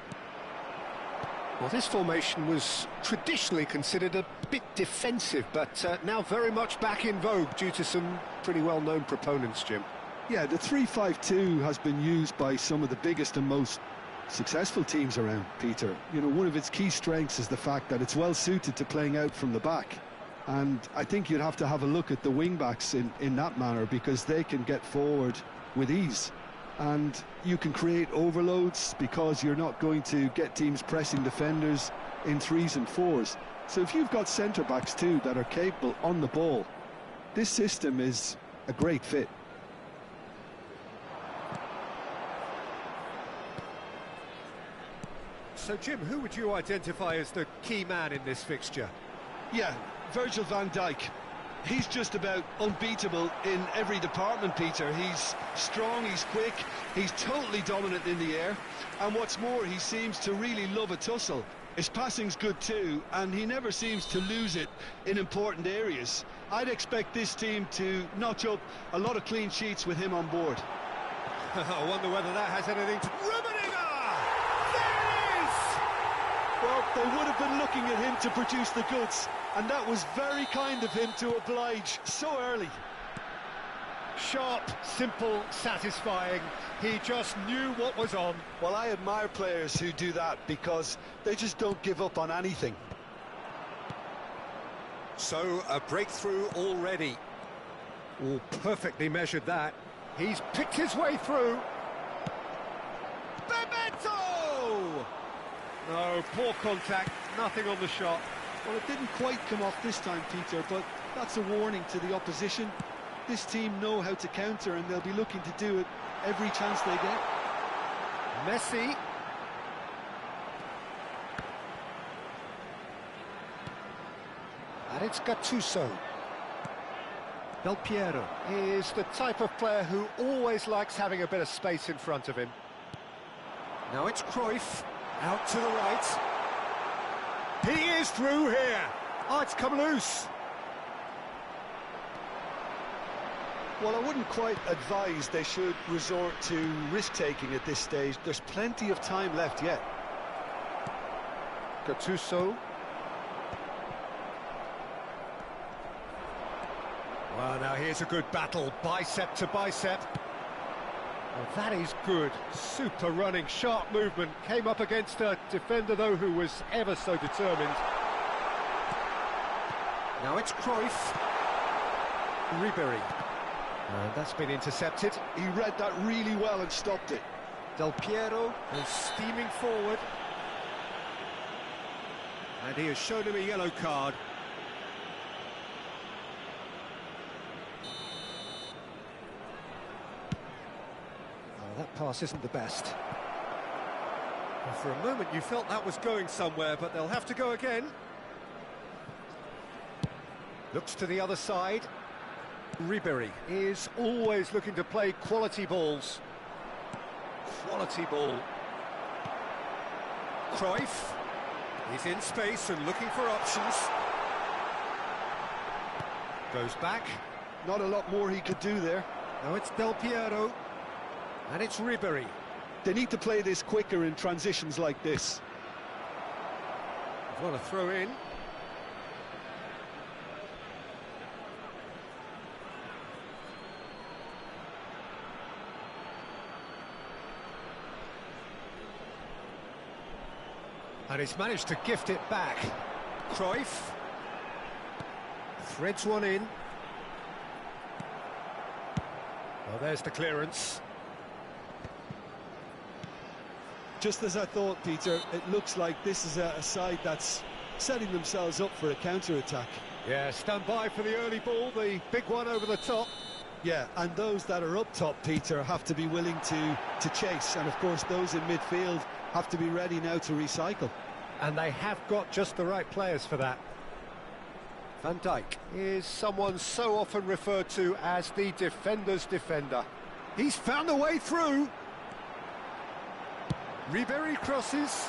A: Well, this formation was traditionally considered a bit defensive, but now very much back in vogue due to some pretty well-known proponents, Jim.
B: Yeah, the 3-5-2 has been used by some of the biggest and most successful teams around, Peter. You know, one of its key strengths is the fact that it's well suited to playing out from the back. And I think you'd have to have a look at the wing-backs in that manner, because they can get forward with ease. And you can create overloads because you're not going to get teams pressing defenders in 3s and 4s. So if you've got centre-backs too that are capable on the ball, this system is a great fit.
A: So, Jim, who would you identify as the key man in this fixture?
B: Yeah, Virgil van Dijk. He's just about unbeatable in every department, Peter. He's strong, he's quick, he's totally dominant in the air. And what's more, he seems to really love a tussle. His passing's good too, and he never seems to lose it in important areas. I'd expect this team to notch up a lot of clean sheets with him on board.
A: I wonder whether that has anything to...
B: Well, they would have been looking at him to produce the goods, and that was very kind of him to oblige so early.
A: Sharp, simple, satisfying. He just knew what was on.
B: Well, I admire players who do that, because they just don't give up on anything.
A: So, a breakthrough already. Oh, perfectly measured that. He's picked his way through. Bebeto! No, poor contact, nothing on the shot.
B: Well, it didn't quite come off this time, Peter, but that's a warning to the opposition. This team know how to counter, and they'll be looking to do it every chance they get.
A: Messi. And it's Gattuso. Del Piero is the type of player who always likes having a bit of space in front of him. Now it's Cruyff. Out to the right. He is through here. Oh, it's come loose.
B: Well, I wouldn't quite advise they should resort to risk-taking at this stage. There's plenty of time left yet.
A: Gattuso. Well, now here's a good battle, bicep to bicep. Well, that is good. Super running, sharp movement. Came up against a defender, though, who was ever so determined. Now it's Cruyff. Ribery. And that's been intercepted.
B: He read that really well and stopped it.
A: Del Piero is steaming forward. And he has shown him a yellow card. That pass isn't the best. Well, for a moment you felt that was going somewhere, but they'll have to go again. Looks to the other side. Ribery is always looking to play quality balls. Quality ball. Cruyff. He's in space and looking for options. Goes back.
B: Not a lot more he could do there.
A: Now it's Del Piero. And it's Ribery.
B: They need to play this quicker in transitions like this.
A: Want to throw in. And he's managed to gift it back. Cruyff. Threads one in. Well, there's the clearance.
B: Just as I thought, Peter, it looks like this is a side that's setting themselves up for a counter-attack.
A: Yeah, stand by for the early ball, the big one over the top.
B: Yeah, and those that are up top, Peter, have to be willing to chase. And, of course, those in midfield have to be ready now to recycle.
A: And they have got just the right players for that. Van Dijk is someone so often referred to as the defender's defender. He's found a way through. Ribéry crosses.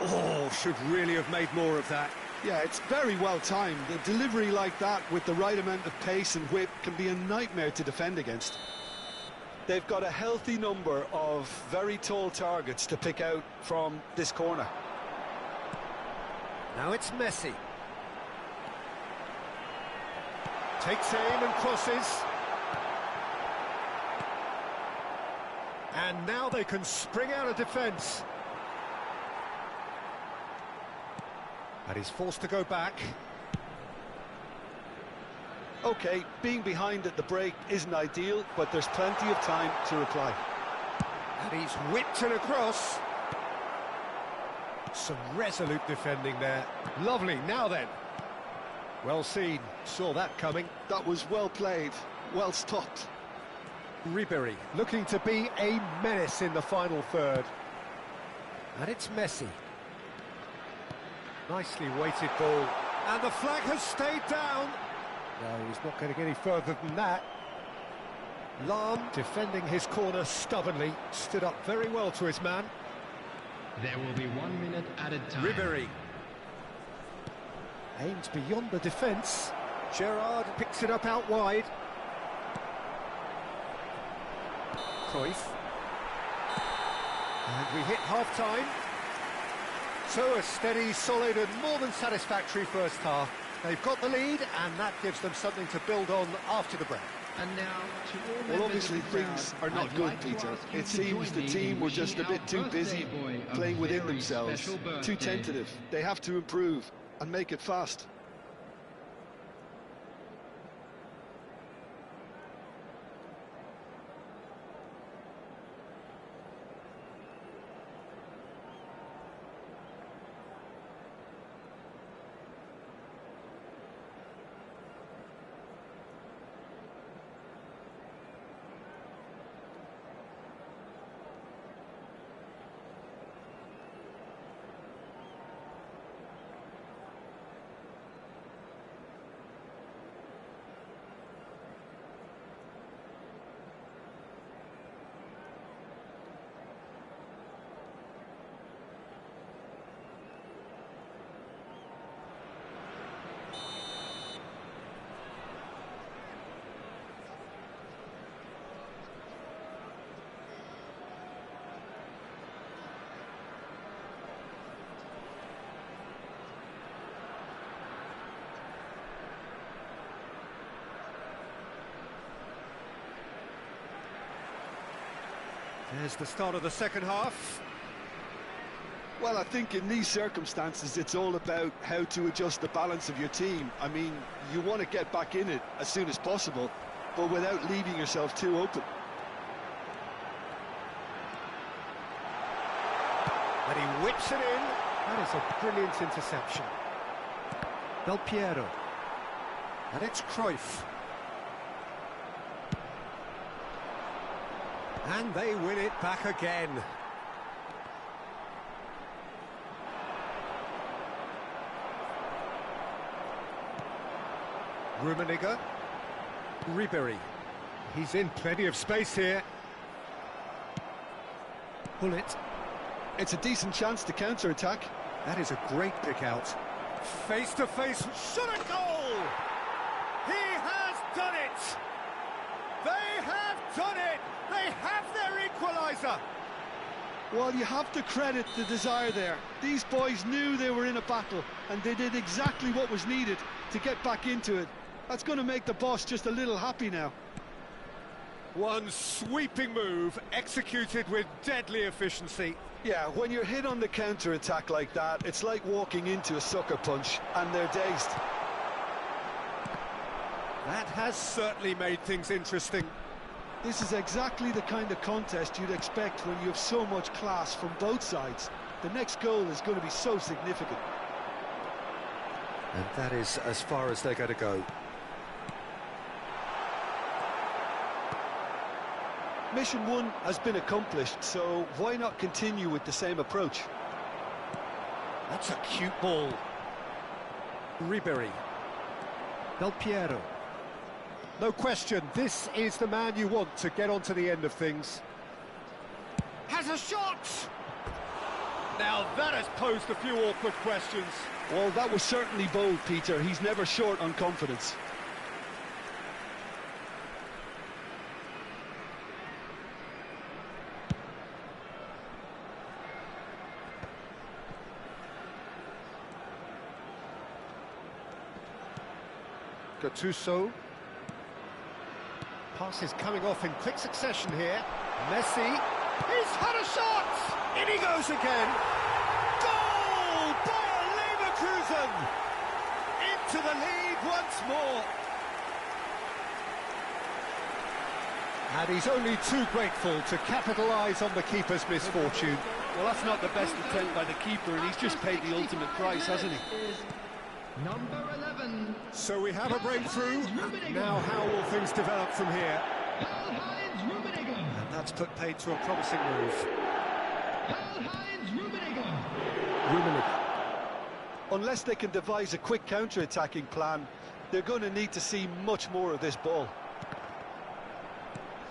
A: Oh, should really have made more of that.
B: Yeah, it's very well timed. The delivery like that with the right amount of pace and whip can be a nightmare to defend against. They've got a healthy number of very tall targets to pick out from this corner.
A: Now it's Messi. Takes aim and crosses. And now they can spring out of defence. And he's forced to go back.
B: OK, being behind at the break isn't ideal, but there's plenty of time to reply.
A: And he's whipped it across. Some resolute defending there. Lovely, now then. Well seen, saw that coming.
B: That was well played, well stopped.
A: Ribéry looking to be a menace in the final third. And it's Messi. Nicely weighted ball. And the flag has stayed down. No, he's not going to get any further than that. Lahm defending his corner stubbornly. Stood up very well to his man.
E: There will be 1 minute added time.
A: Ribéry. Aimed beyond the defence. Gerrard picks it up out wide. Cruyff. And we hit half-time. So a steady, solid and more than satisfactory first half. They've got the lead and that gives them something to build on after the break.
E: And now, to all
B: Well,
E: members
B: obviously
E: of the crowd,
B: things are not
E: I'd
B: good,
E: like to
B: Peter.
E: ask you
B: It
E: to
B: seems
E: join
B: the
E: me
B: team
E: in
B: were just a
E: wishing
B: bit
E: our
B: too busy
E: birthday boy a
B: playing within
E: very
B: themselves,
E: special
B: too
E: birthday.
B: tentative. They have to improve and make it fast.
A: There's the start of the second half.
B: Well, I think in these circumstances, it's all about how to adjust the balance of your team. I mean, you want to get back in it as soon as possible, but without leaving yourself too open.
A: And he whips it in. That is a brilliant interception. Del Piero. And it's Cruyff. And they win it back again. Rummenigge. Ribéry. He's in plenty of space here. Bullet.
B: It's a decent chance to counter-attack.
A: That is a great pick out. Face to face, shot a goal! He has done it! They have done it! They have their equaliser!
B: Well, you have to credit the desire there. These boys knew they were in a battle, and they did exactly what was needed to get back into it. That's going to make the boss just a little happy now.
A: One sweeping move, executed with deadly efficiency.
B: Yeah, when you're hit on the counter-attack like that, it's like walking into a sucker punch, and they're dazed.
A: That has certainly made things interesting.
B: This is exactly the kind of contest you'd expect when you have so much class from both sides. The next goal is going to be so significant.
A: And that is as far as they're going to go.
B: Mission 1 has been accomplished, so why not continue with the same approach?
A: That's a cute ball. Ribéry. Del Piero. No question, this is the man you want to get onto the end of things. Has a shot! Now that has posed a few awkward questions.
B: Well, that was certainly bold, Peter. He's never short on confidence.
A: Gattuso. Passes coming off in quick succession here. Messi. He's had a shot! In he goes again. Goal! Bayer Leverkusen! Into the lead once more. And he's only too grateful to capitalise on the keeper's misfortune.
D: Well, that's not the best attempt by the keeper, and he's just paid the ultimate price, hasn't he?
E: Number 11.
A: So we have a breakthrough. Now how will things develop from here? And that's put paid to a promising move.
E: Rummenigge.
B: Unless they can devise a quick counter-attacking plan, they're going to need to see much more of this ball.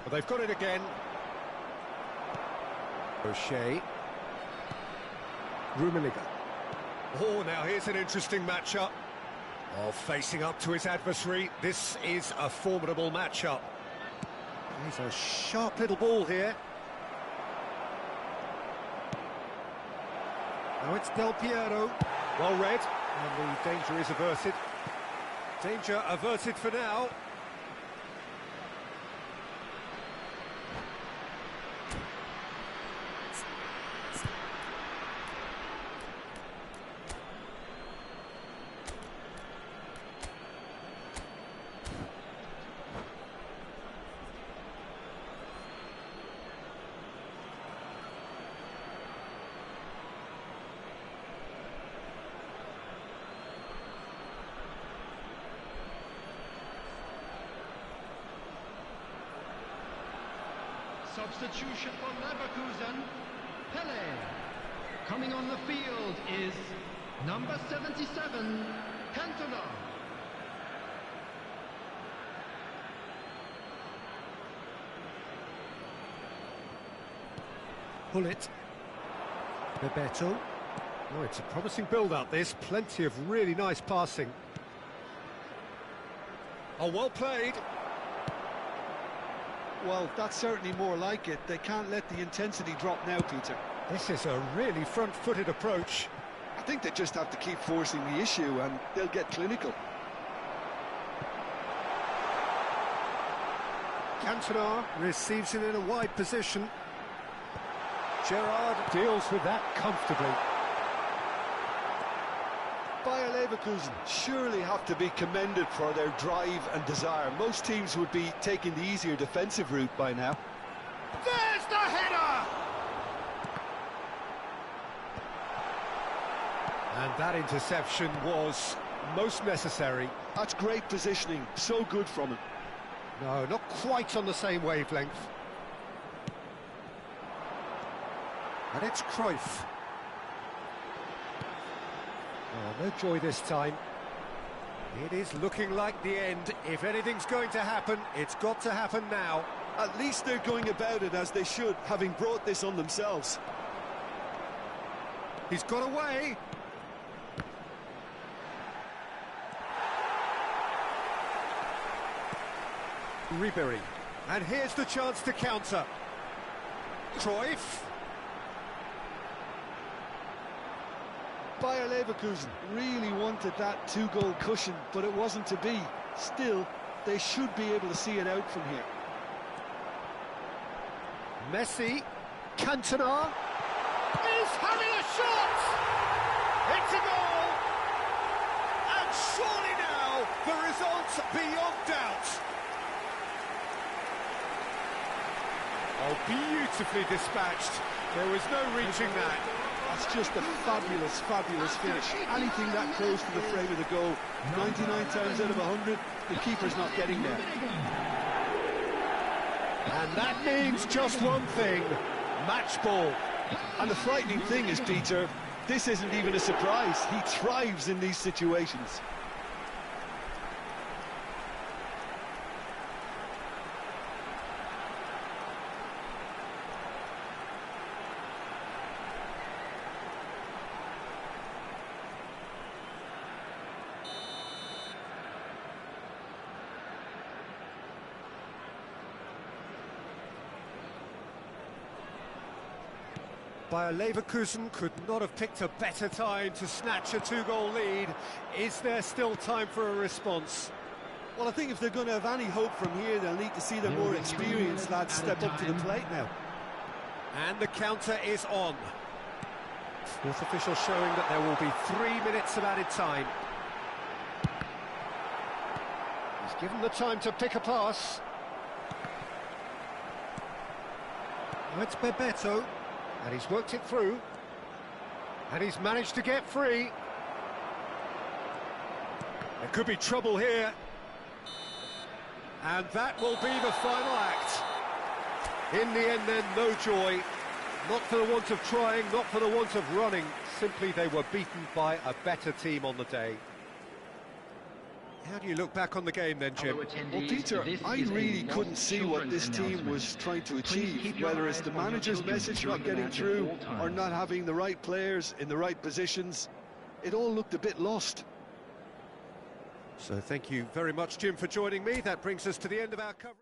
A: But they've got it again. O'Shea. Rummenigge. Oh, now here's an interesting matchup. Oh, facing up to his adversary, this is a formidable matchup. He's a sharp little ball here. Now it's Del Piero. Well read, and the danger is averted. Danger averted for now.
E: Substitution for Leverkusen, Pele. Coming on the field is number 77, Cantona.
A: Bullet. Bebeto. Oh, it's a promising build-up, this. Plenty of really nice passing. Oh, well played.
B: Well, that's certainly more like it. They can't let the intensity drop now, Peter.
A: This is a really front-footed approach.
B: I think they just have to keep forcing the issue and they'll get clinical.
A: Cantona receives it in a wide position. Gerrard deals with that comfortably.
B: Bayer Leverkusen surely have to be commended for their drive and desire. Most teams would be taking the easier defensive route by now.
A: There's the header! And that interception was most necessary.
B: That's great positioning, so good from him.
A: No, not quite on the same wavelength. And it's Cruyff. Oh, no joy this time. It is looking like the end. If anything's going to happen, it's got to happen now.
B: At least they're going about it as they should, having brought this on themselves.
A: He's got away. Ribéry. And here's the chance to counter. Cruyff.
B: Bayer Leverkusen really wanted that two-goal cushion, but it wasn't to be. Still, they should be able to see it out from here.
A: Messi. Cantona. He's having a shot! It's a goal! And surely now, the result's beyond doubt. Oh, beautifully dispatched. There was no reaching that.
B: That's just a fabulous, fabulous finish. Anything that close to the frame of the goal, 99 times out of 100, the keeper's not getting there.
A: And that means just one thing, match ball.
B: And the frightening thing is, Peter, this isn't even a surprise. He thrives in these situations.
A: Bayer Leverkusen could not have picked a better time to snatch a two-goal lead. Is there still time for a response?
D: Well, I think if they're going to have any hope from here, they'll need to see their more experienced lads step up to the plate now.
A: And the counter is on. Fourth official showing that there will be 3 minutes of added time. He's given the time to pick a pass. Now it's Bebeto, and he's worked it through. And he's managed to get free. There could be trouble here. And that will be the final act. In the end then, no joy. Not for the want of trying, not for the want of running. Simply they were beaten by a better team on the day. How do you look back on the game then, Jim?
B: Well, Peter, I really couldn't see what this team was trying to achieve, whether it's the manager's message not getting through or not having the right players in the right positions. It all looked a bit lost.
A: So thank you very much, Jim, for joining me. That brings us to the end of our coverage.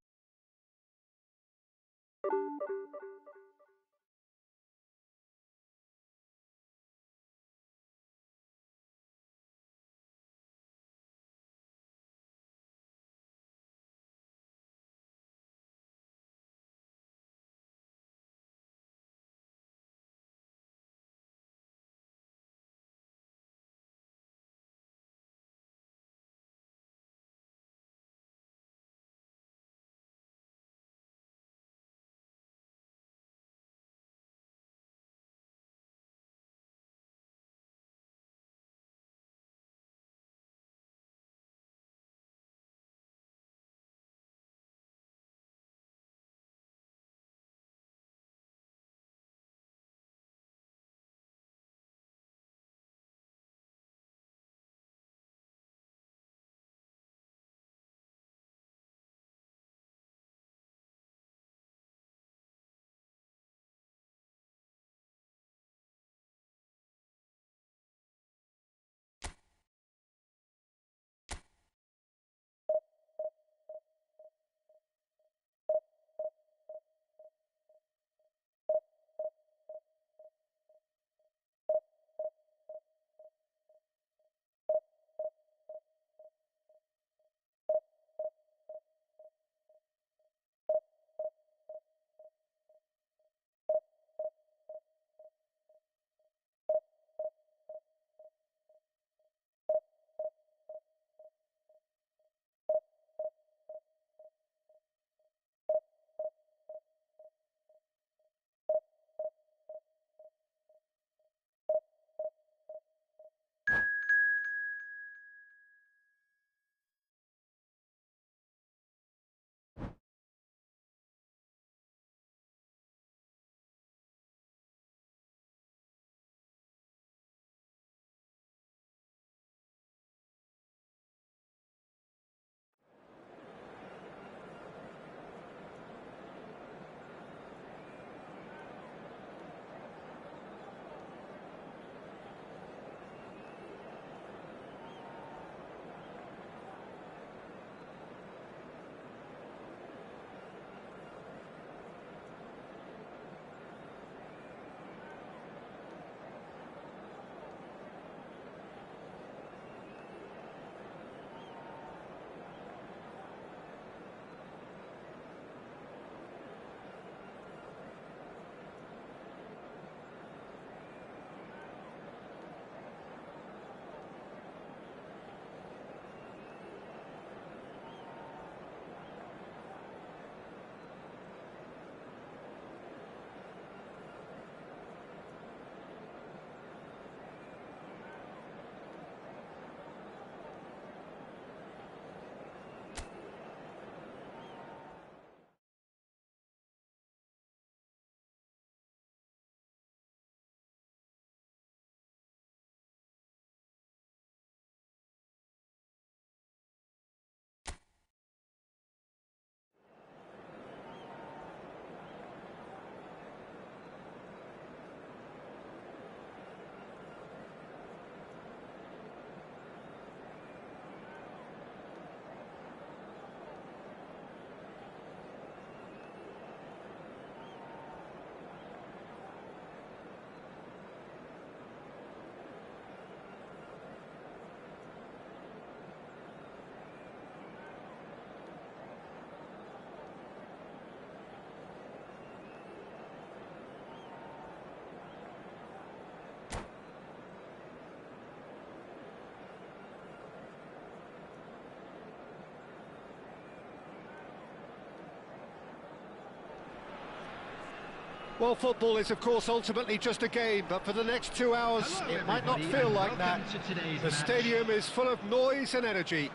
A: Well, football is, of course, ultimately just a game, but for the next 2 hours,
E: Hello,
A: it might not
E: everybody,
A: feel
E: and
A: like that.
E: welcome to today's
A: The
E: match.
A: stadium is full of noise and energy.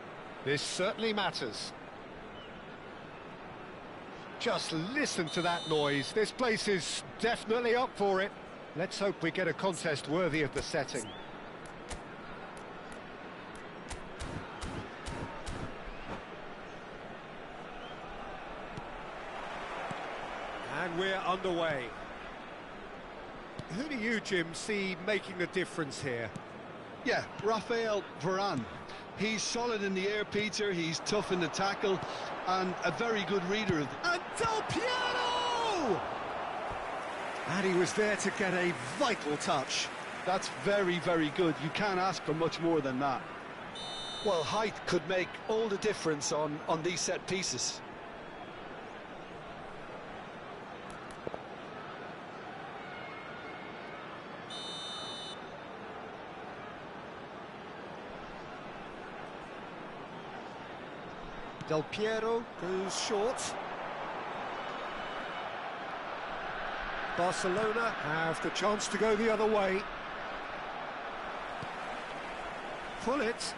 A: This certainly matters. Just listen to that noise. This place is definitely up for it. Let's hope we get a contest worthy of the setting. And we're underway. Who do you, Jim, see making the difference here?
B: Yeah, Rafael Varane. He's solid in the air, Peter. He's tough in the tackle and a very good reader of...
A: And Del Piero! And he was there to get a vital touch.
B: That's very, very good. You can't ask for much more than that. Well, height could make all the difference on these set pieces.
A: Del Piero goes short. Barcelona have the chance to go the other way. Pull it.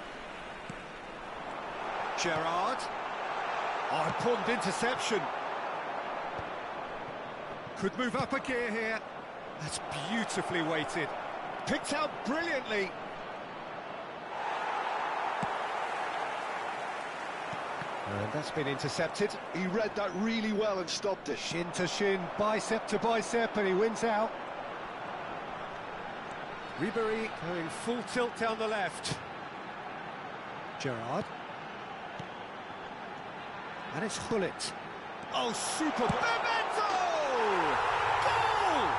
A: Gerrard. Oh, important interception. Could move up a gear here. That's beautifully weighted. Picked out brilliantly. And that's been intercepted.
B: He read that really well and stopped it.
A: Shin to shin, bicep to bicep, and he wins out. Ribery going full tilt down the left. Gerrard. And it's Hullet. Oh, super! Memento! Goal!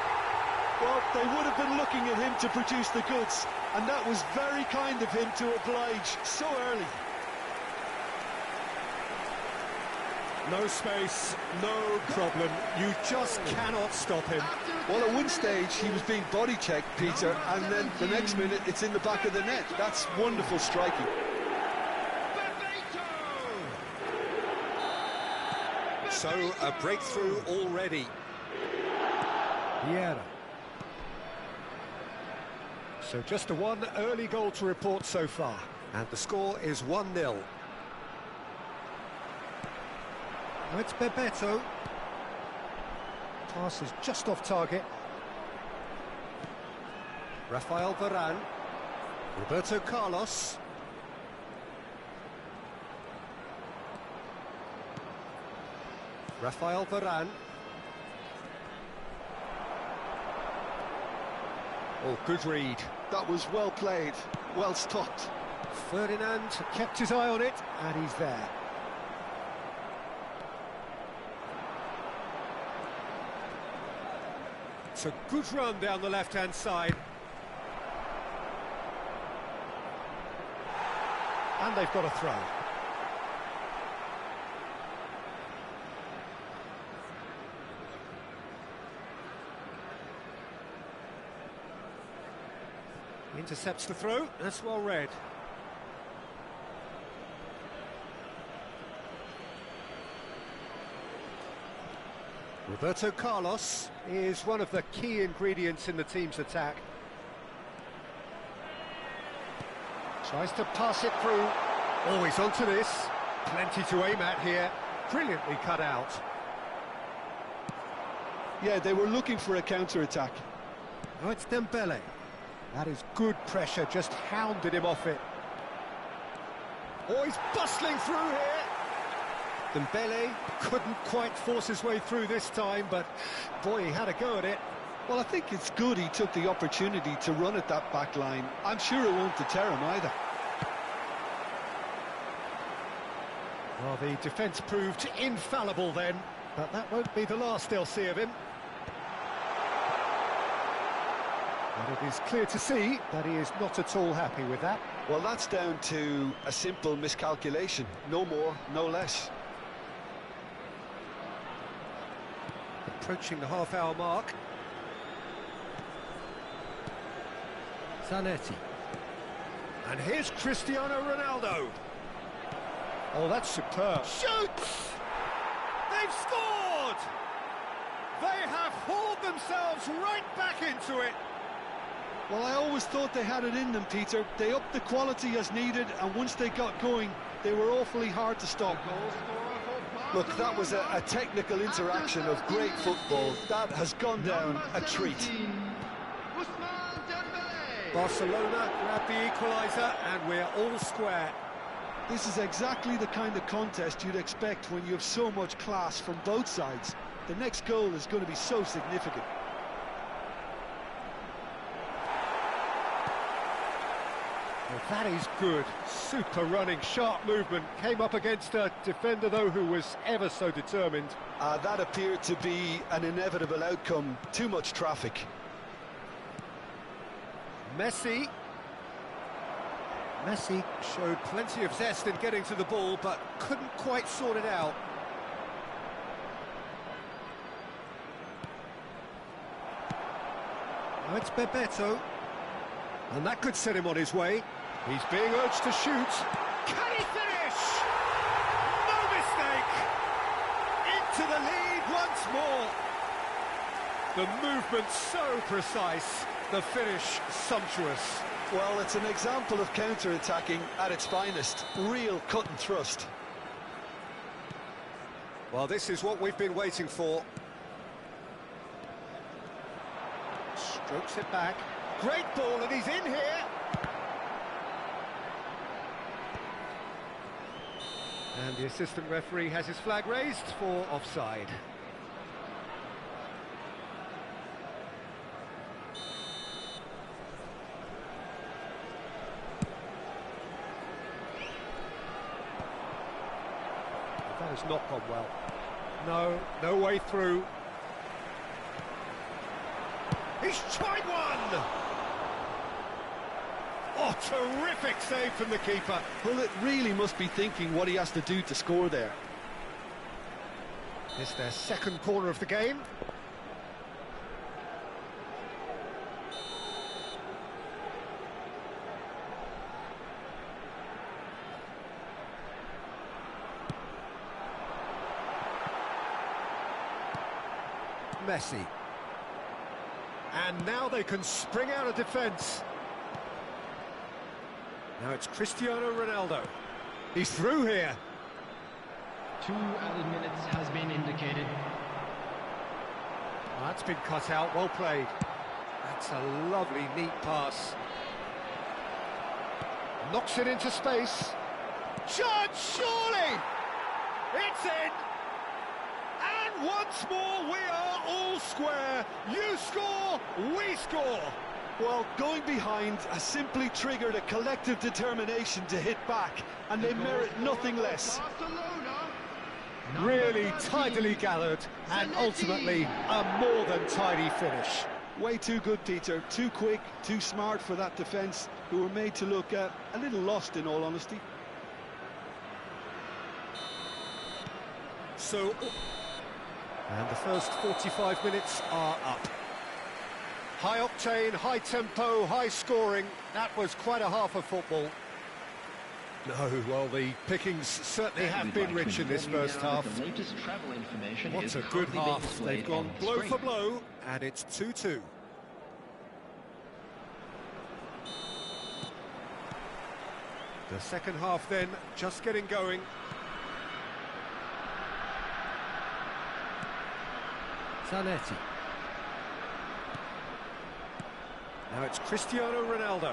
B: Well, they would have been looking at him to produce the goods, and that was very kind of him to oblige so early.
A: No space, no problem. You just cannot stop him.
B: Well, at one stage, he was being body checked, Peter, and then the next minute, it's in the back of the net. That's wonderful striking.
A: So, a breakthrough already. Vieira. So just a one early goal to report so far. And the score is 1-0. Now it's Bebeto. Pass is just off target. Rafael Varane. Roberto Carlos. Rafael Varane. Oh, good read.
B: That was well played, well stopped.
A: Ferdinand kept his eye on it, and he's there. It's a good run down the left-hand side. And they've got a throw. Intercepts the throw, that's well read. Roberto Carlos is one of the key ingredients in the team's attack. Tries to pass it through. Always onto this. Plenty to aim at here. Brilliantly cut out.
B: Yeah, they were looking for a counter-attack.
A: Oh, it's Dembele. That is good pressure, just hounded him off it. Oh, he's bustling through here. Dembele couldn't quite force his way through this time, but boy, he had a go at it.
B: Well, I think it's good he took the opportunity to run at that back line. I'm sure it won't deter him either.
A: Well, the defence proved infallible then, but that won't be the last they'll see of him. But it is clear to see that he is not at all happy with that.
B: Well, that's down to a simple miscalculation. No more, no less.
A: Approaching the half-hour mark. Zanetti. And here's Cristiano Ronaldo. Oh, that's superb. Shoots! They've scored! They have hauled themselves right back into it.
B: Well, I always thought they had it in them, Peter. They upped the quality as needed, and once they got going, they were awfully hard to stop.
D: Look, that was a technical interaction of great football. That has gone down a treat.
A: Barcelona grab the equaliser, and we're all square.
B: This is exactly the kind of contest you'd expect when you have so much class from both sides. The next goal is going to be so significant.
A: Well, that is good. Super running, sharp movement. Came up against a defender, though, who was ever so determined.
D: That appeared to be an inevitable outcome. Too much traffic.
A: Messi showed plenty of zest in getting to the ball, but couldn't quite sort it out. Now it's Bebeto, and that could set him on his way. He's being urged to shoot. Can he finish? No mistake! Into the lead once more. The movement so precise, the finish sumptuous.
D: Well, it's an example of counter-attacking at its finest. Real cut and thrust.
A: Well, this is what we've been waiting for. Strokes it back. Great ball, and he's in here. And the assistant referee has his flag raised for offside. That has not gone well. No way through. He's tried one! Oh, terrific save from the keeper.
B: Well, it really must be thinking what he has to do to score there.
A: It's their second corner of the game. Messi. And now they can spring out of defence. Now it's Cristiano Ronaldo. He's through here.
E: 2 added minutes has been indicated.
A: That's been cut out, well played. That's a lovely, neat pass. Knocks it into space. Shot, surely! It's in! And once more, we are all square. You score, we score.
D: Well, going behind has simply triggered a collective determination to hit back, and they merit nothing less.
A: Really tidily gathered, and ultimately a more than tidy finish.
B: Way too good, Peter. Too quick, too smart for that defence, who were made to look a little lost, in all honesty.
A: So, and the first 45 minutes are up. High octane, high tempo, high scoring. That was quite a half of football. No, well, the pickings certainly have been rich in this first half. What a good half. They've gone blow for blow, and it's 2-2. The second half then, just getting going. Zanetti. Now it's Cristiano Ronaldo.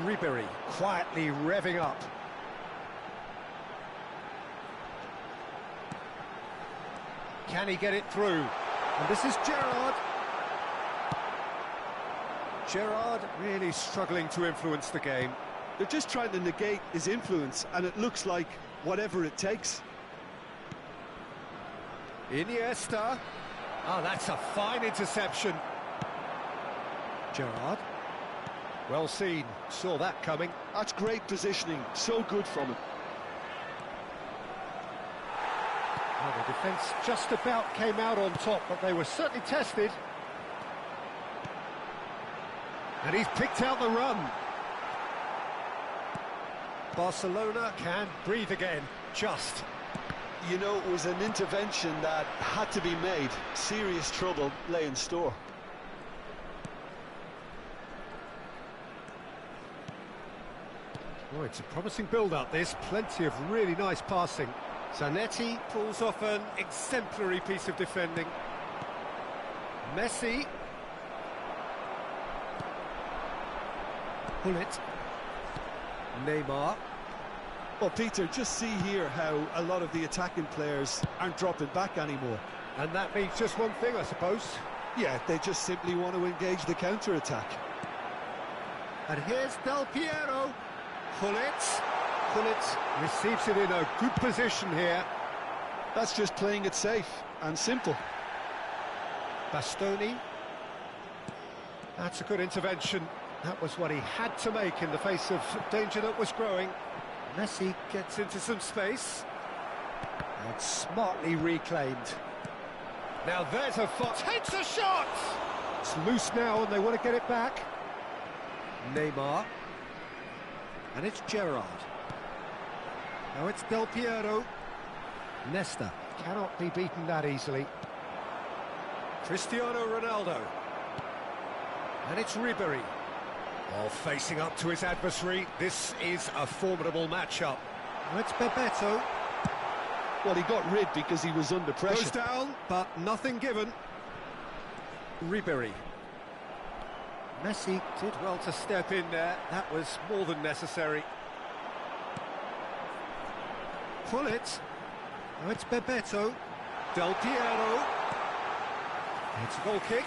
A: Ribery quietly revving up. Can he get it through? And this is Gerrard. Gerrard really struggling to influence the game.
B: They're just trying to negate his influence, and it looks like whatever it takes.
A: Iniesta. Oh, that's a fine interception. Gerrard. Well seen, saw that coming.
B: That's great positioning, so good from him.
A: Well, the defence just about came out on top, but they were certainly tested. And he's picked out the run. Barcelona can breathe again, just.
D: You know, it was an intervention that had to be made. Serious trouble lay in store.
A: Oh, it's a promising build-up, this. Plenty of really nice passing. Zanetti pulls off an exemplary piece of defending. Messi. Bullet. Neymar.
D: Well, Peter, just see here how a lot of the attacking players aren't dropping back anymore.
A: And that means just one thing, I suppose.
D: Yeah, they just simply want to engage the counter-attack.
A: And here's Del Piero. Bullet. Bullet receives it in a good position here.
D: That's just playing it safe and simple.
A: Bastoni. That's a good intervention. That was what he had to make in the face of danger that was growing. Messi gets into some space. And smartly reclaimed. Now there's a foot. Takes a shot! It's loose now and they want to get it back. Neymar. And it's Gerrard. Now it's Del Piero. Nesta cannot be beaten that easily. Cristiano Ronaldo. And it's Ribery. All facing up to his adversary. This is a formidable matchup. Now it's Bebeto.
D: Well, he got rid because he was under pressure.
A: Goes down, but nothing given. Ribery. Messi did well to step in there. That was more than necessary. Pull it. Now it's Bebeto. Del Piero. It's a goal kick.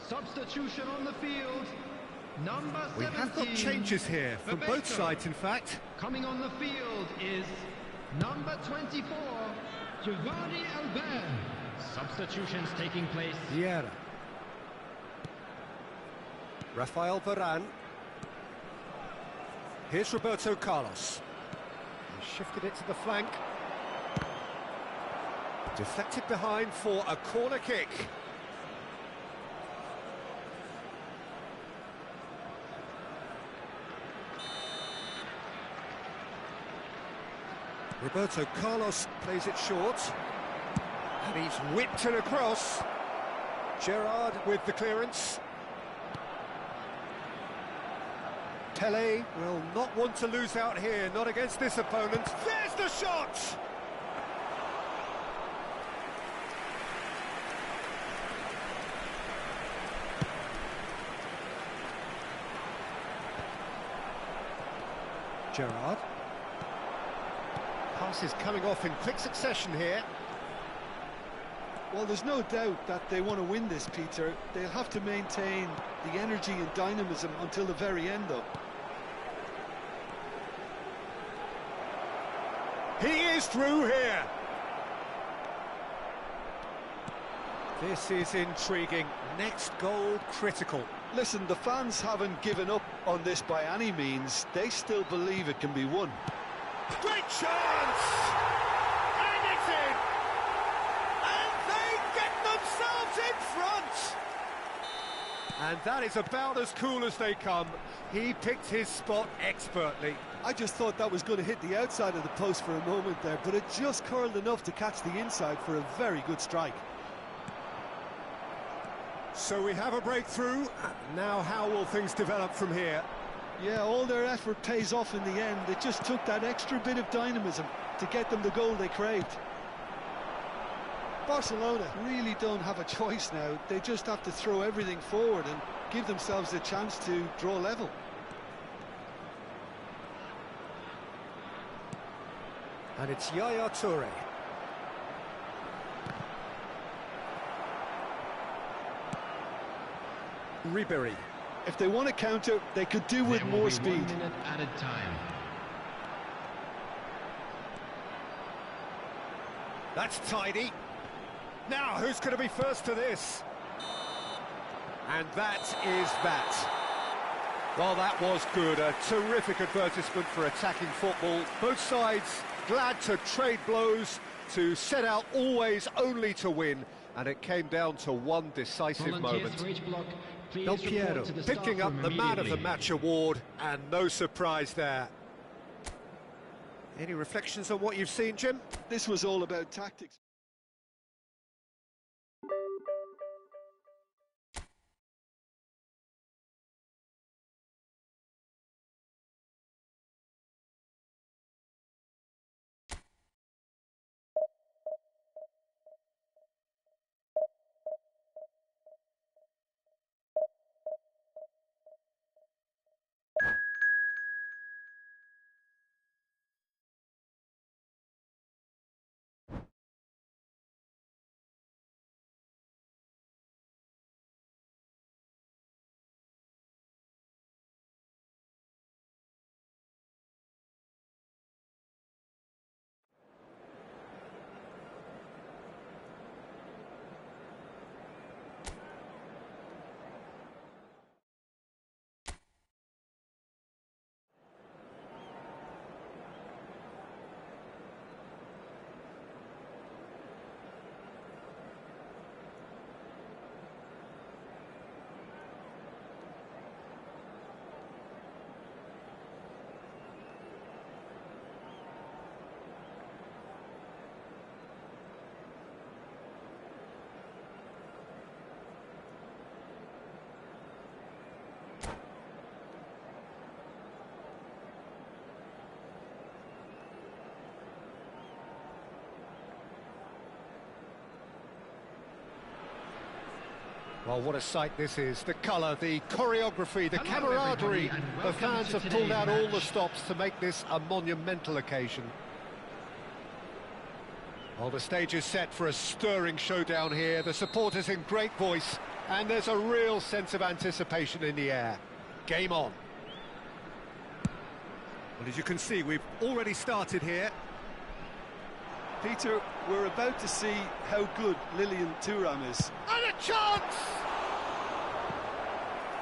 E: Substitution on the field. Number 17.
A: We have got changes here from both sides, in fact.
E: Coming on the field is number 24, Giovanni Albert. Substitutions taking place.
A: Vieira. Rafael Varane. Here's Roberto Carlos. He shifted it to the flank. Deflected behind for a corner kick. Roberto Carlos plays it short. And he's whipped it across. Gerrard with the clearance. Pele will not want to lose out here, not against this opponent. There's the shot! Gerrard. Passes coming off in quick succession here.
D: Well, there's no doubt that they want to win this, Peter. They'll have to maintain the energy and dynamism until the very end, though.
A: He is through here. This is intriguing. Next goal critical.
D: Listen, the fans haven't given up on this by any means. They still believe it can be won.
A: Great chance! And it's in! And they get themselves in front! And that is about as cool as they come. He picked his spot expertly.
D: I just thought that was going to hit the outside of the post for a moment there, but it just curled enough to catch the inside for a very good strike.
A: So we have a breakthrough. Now how will things develop from here?
D: Yeah, all their effort pays off in the end. It just took that extra bit of dynamism to get them the goal they craved. Barcelona really don't have a choice now. They just have to throw everything forward and give themselves a chance to draw level.
A: And it's Yaya Toure. Ribéry.
D: If they want to counter, they could do with more speed.
E: 1 minute added time.
A: That's tidy. Now, who's going to be first to this? And that is that. Well, that was good. A terrific advertisement for attacking football. Both sides glad to trade blows, to set out always only to win. And it came down to one decisive moment. Del Piero picking up the Man of the Match award, and no surprise there. Any reflections on what you've seen, Jim?
D: This was all about tactics.
A: Well, what a sight this is. The colour, the choreography, the camaraderie. The fans have pulled out all the stops to make this a monumental occasion. Well, the stage is set for a stirring showdown here. The supporters in great voice, and there's a real sense of anticipation in the air. Game on. Well, as you can see, we've already started here.
D: Peter, we're about to see how good Lilian Thuram is.
A: And a chance!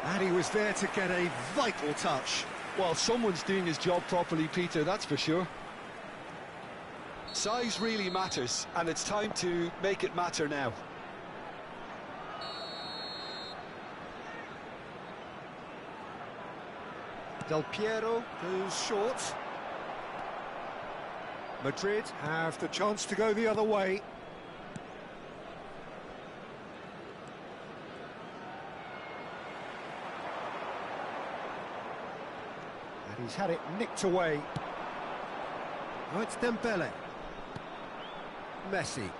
A: And he was there to get a vital touch.
D: Well, someone's doing his job properly, Peter, that's for sure. Size really matters, and it's time to make it matter now.
A: Del Piero goes short. Madrid have the chance to go the other way. And he's had it nicked away. Now it's Dembele. Messi.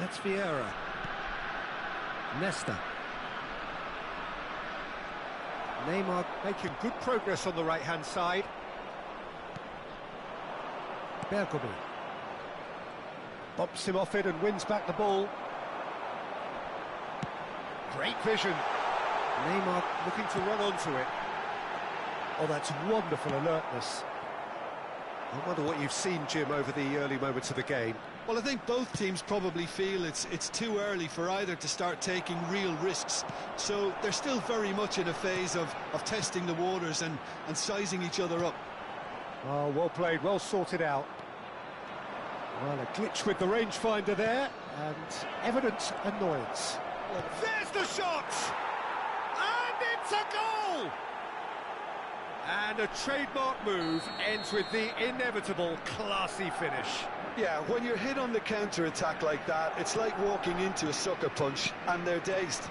A: That's Vieira. Nesta. Neymar making good progress on the right-hand side. Bergomi bumps him off it and wins back the ball. Great vision. Neymar looking to run onto it. Oh, that's wonderful alertness. I wonder what you've seen, Jim, over the early moments of the game.
D: Well, I think both teams probably feel it's too early for either to start taking real risks. So they're still very much in a phase of testing the waters and sizing each other up.
A: Oh, well played, well sorted out. Well, a glitch with the rangefinder there, and evident annoyance. Well, there's the shot! And it's a goal! And a trademark move ends with the inevitable classy finish.
D: Yeah, when you're hit on the counter-attack like that, it's like walking into a sucker punch, and they're dazed.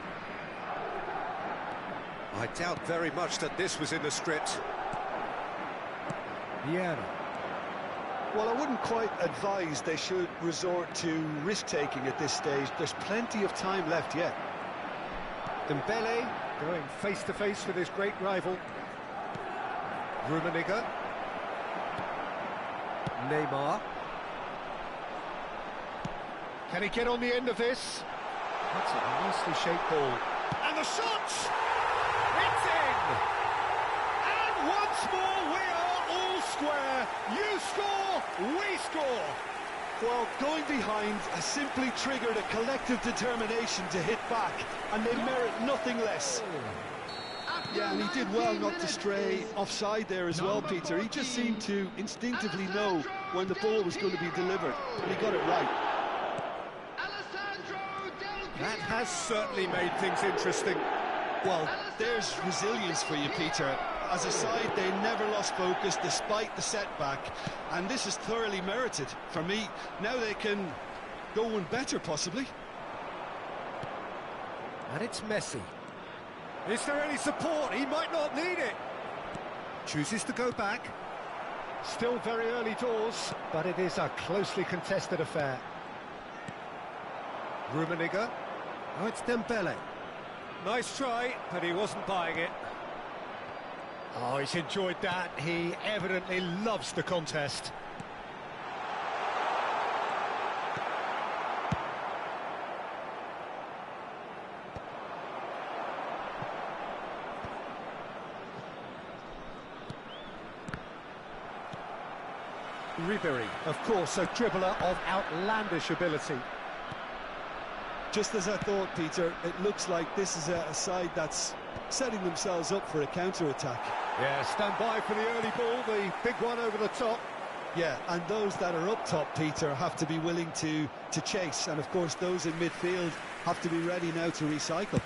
A: I doubt very much that this was in the script. Vieira.
B: Well, I wouldn't quite advise they should resort to risk-taking at this stage. There's plenty of time left yet.
A: Dembele going face-to-face with his great rival. Rummenigge. Neymar. Can he get on the end of this? That's a nicely shaped ball. And the shot! It's in! And once more we are all square. You score, we score.
B: Well, going behind has simply triggered a collective determination to hit back, and they merit nothing less. Yeah, and he did well not to stray offside there as well, Peter. He just seemed to instinctively know when the ball was going to be delivered, and he got it right.
A: That has certainly made things interesting.
B: Well, there's resilience for you, Peter. As a side, they never lost focus despite the setback, and this is thoroughly merited for me. Now they can go one better, possibly.
A: And it's Messi. Is there any support? He might not need it. Chooses to go back. Still very early doors, but it is a closely contested affair. Rummenigge. Oh, it's Dembele. Nice try, but he wasn't buying it. Oh, he's enjoyed that. He evidently loves the contest. Ribery, of course, a dribbler of outlandish ability.
B: Just as I thought, Peter, it looks like this is a side that's setting themselves up for a counter-attack.
A: Yeah, stand by for the early ball, the big one over the top.
B: Yeah, and those that are up top, Peter, have to be willing to chase. And, of course, those in midfield have to be ready now to recycle.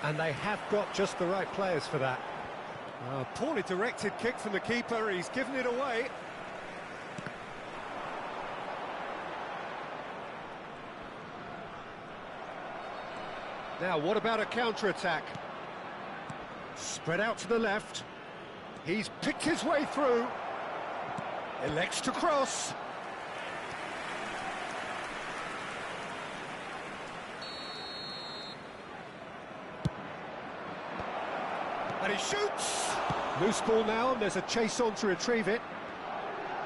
A: And they have got just the right players for that. Poorly directed kick from the keeper, he's given it away. Now, what about a counter-attack? Spread out to the left. He's picked his way through. Elects to cross. And he shoots! Loose ball now, and there's a chase on to retrieve it.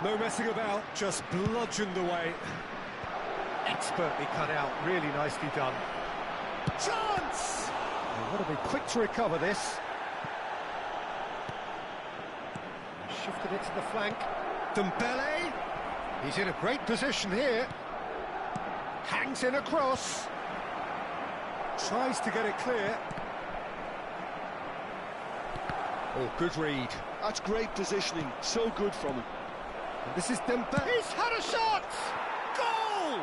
A: No messing about, just bludgeoned away. Expertly cut out, really nicely done. Chance! They've got to be quick to recover this. Shifted it to the flank. Dembele! He's in a great position here. Hangs in across. Tries to get it clear. Oh, good read.
B: That's great positioning, so good from him.
A: And this is Dembele. He's had a shot! Goal!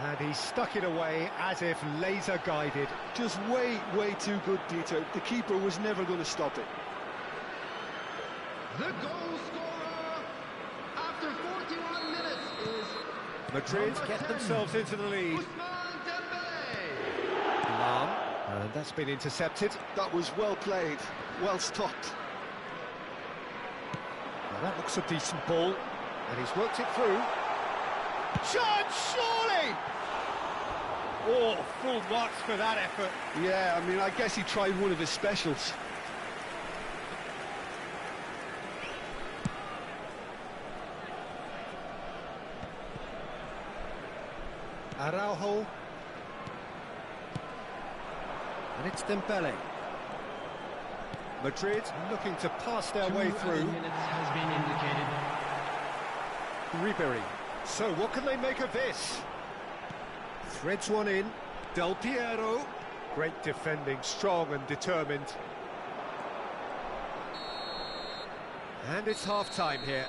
A: And he stuck it away as if laser-guided.
B: Just way too good, Peter. The keeper was never going to stop it.
E: The goal scorer after 41 minutes is
A: Madrid get themselves into the lead.
E: Ousmane Dembele.
A: Lam, and that's been intercepted.
B: That was well played, well stopped.
A: Now that looks a decent ball, and he's worked it through. Chance, surely! Oh, full marks for that effort.
B: Yeah, I mean, I guess he tried one of his specials.
A: Araujo. And it's Dembele. Madrid looking to pass their way through.
C: Minutes has been indicated.
A: Ribery. So what can they make of this? Threads one in. Del Piero. Great defending, strong and determined. And it's half-time here.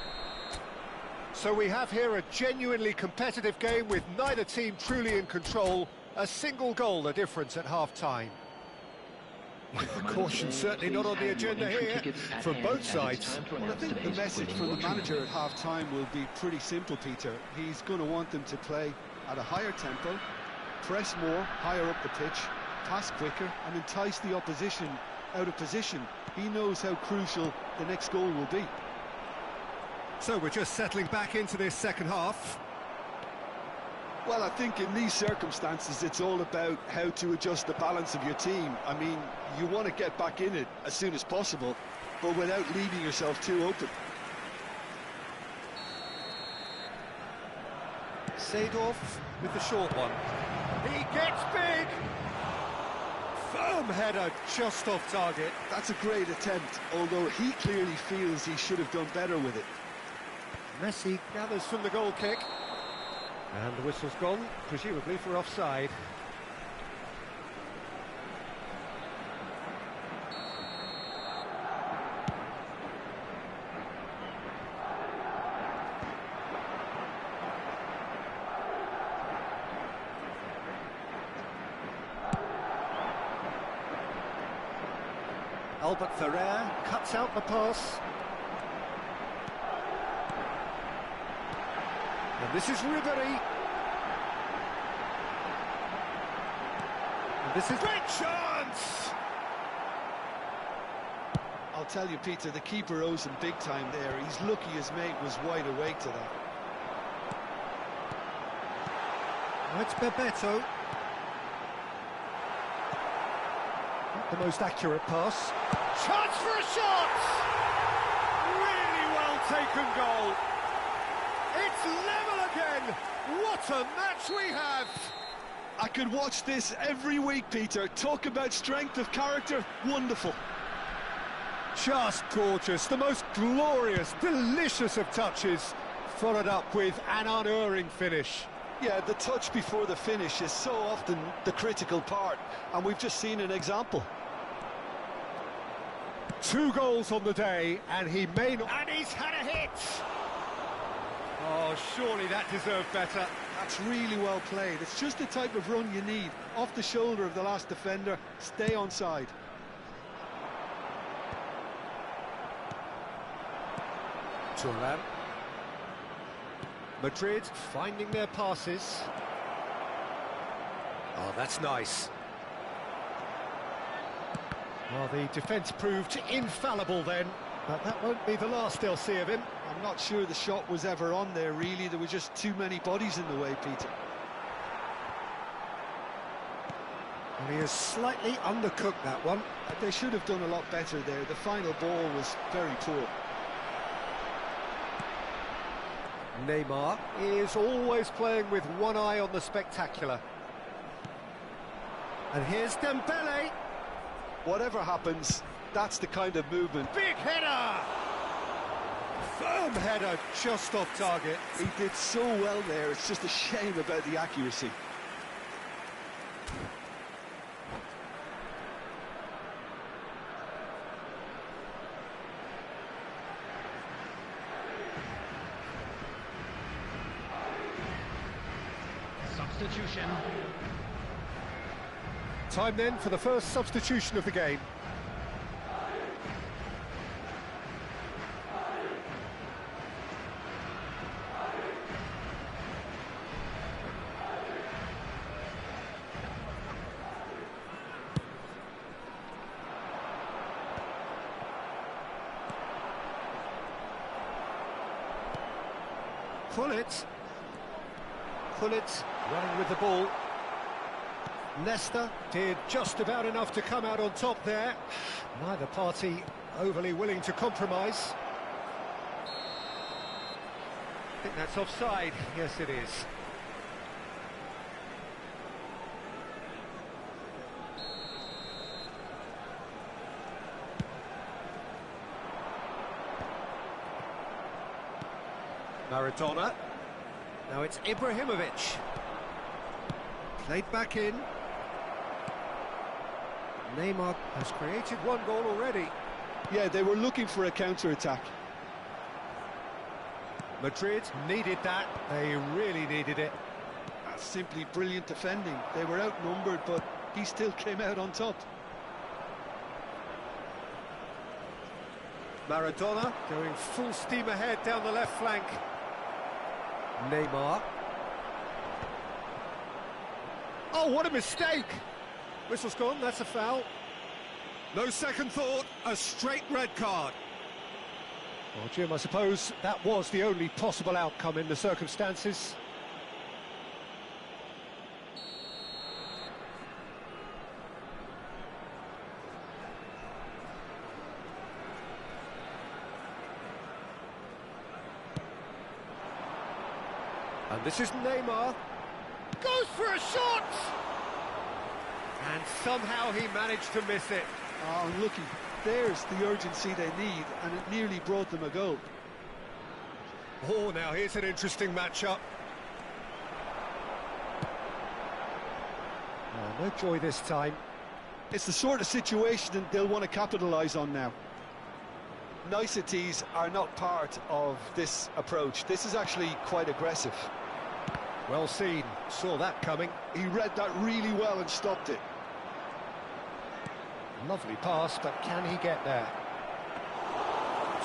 A: So we have here a genuinely competitive game with neither team truly in control. A single goal the difference at half-time. Caution certainly not on the agenda here from both sides.
B: Well, I think the message from the manager at half-time will be pretty simple, Peter. He's going to want them to play at a higher tempo, press more, higher up the pitch, pass quicker, and entice the opposition out of position. He knows how crucial the next goal will be.
A: So we're just settling back into this second half.
B: Well, I think in these circumstances, it's all about how to adjust the balance of your team. I mean, you want to get back in it as soon as possible, but without leaving yourself too open.
A: Seedorf with the short one. He gets big! Firm header, just off target.
B: That's a great attempt, although he clearly feels he should have done better with it.
A: Messi gathers from the goal kick. And the whistle's gone, presumably for offside. Albert Ferrer cuts out the pass. And this is Ribery. And this is great chance!
B: I'll tell you, Peter, the keeper owes him big time there. He's lucky his mate was wide awake to that.
A: That's Bebeto. Not the most accurate pass. Chance for a shot! Really well taken goal. It's level again! What a match we have!
B: I could watch this every week, Peter. Talk about strength of character. Wonderful.
A: Just gorgeous. The most glorious, delicious of touches, followed up with an unerring finish.
B: Yeah, the touch before the finish is so often the critical part, and we've just seen an example.
A: 2 goals on the day, and he may not... And he's had a hit! Oh, surely that deserved better.
B: That's really well played. It's just the type of run you need. Off the shoulder of the last defender, stay onside.
A: Thuram. Madrid finding their passes. Oh, that's nice. Well, the defence proved infallible then, but that won't be the last they'll see of him.
B: I'm not sure the shot was ever on there, really. There were just too many bodies in the way, Peter.
A: And he has slightly undercooked that one.
B: They should have done a lot better there. The final ball was very poor.
A: Neymar is always playing with one eye on the spectacular. And here's Dembele.
B: Whatever happens, that's the kind of movement.
A: Big header! Firm header, just off target.
B: He did so well there, it's just a shame about the accuracy.
E: Substitution.
A: Time then for the first substitution of the game. Pullet running with the ball. Leicester did just about enough to come out on top there. Neither party overly willing to compromise. I think that's offside. Yes, it is. Maradona. Now it's Ibrahimovic. Played back in. Neymar has created one goal already.
B: Yeah, they were looking for a counter-attack.
A: Madrid needed that. They really needed it.
B: That's simply brilliant defending. They were outnumbered, but he still came out on top.
A: Maradona going full steam ahead down the left flank. Neymar. Oh, what a mistake! Whistle's gone, that's a foul. No second thought, a straight red card. Well, Jim, I suppose that was the only possible outcome in the circumstances. And this is Neymar. Goes for a shot! And somehow he managed to miss it.
D: Oh, unlucky. There's the urgency they need, and it nearly brought them a goal.
A: Oh, now here's an interesting matchup. Oh, no joy this time.
D: It's the sort of situation that they'll want to capitalise on now. Niceties are not part of this approach. This is actually quite aggressive.
A: Well seen, saw that coming.
D: He read that really well and stopped it.
A: Lovely pass, but can he get there?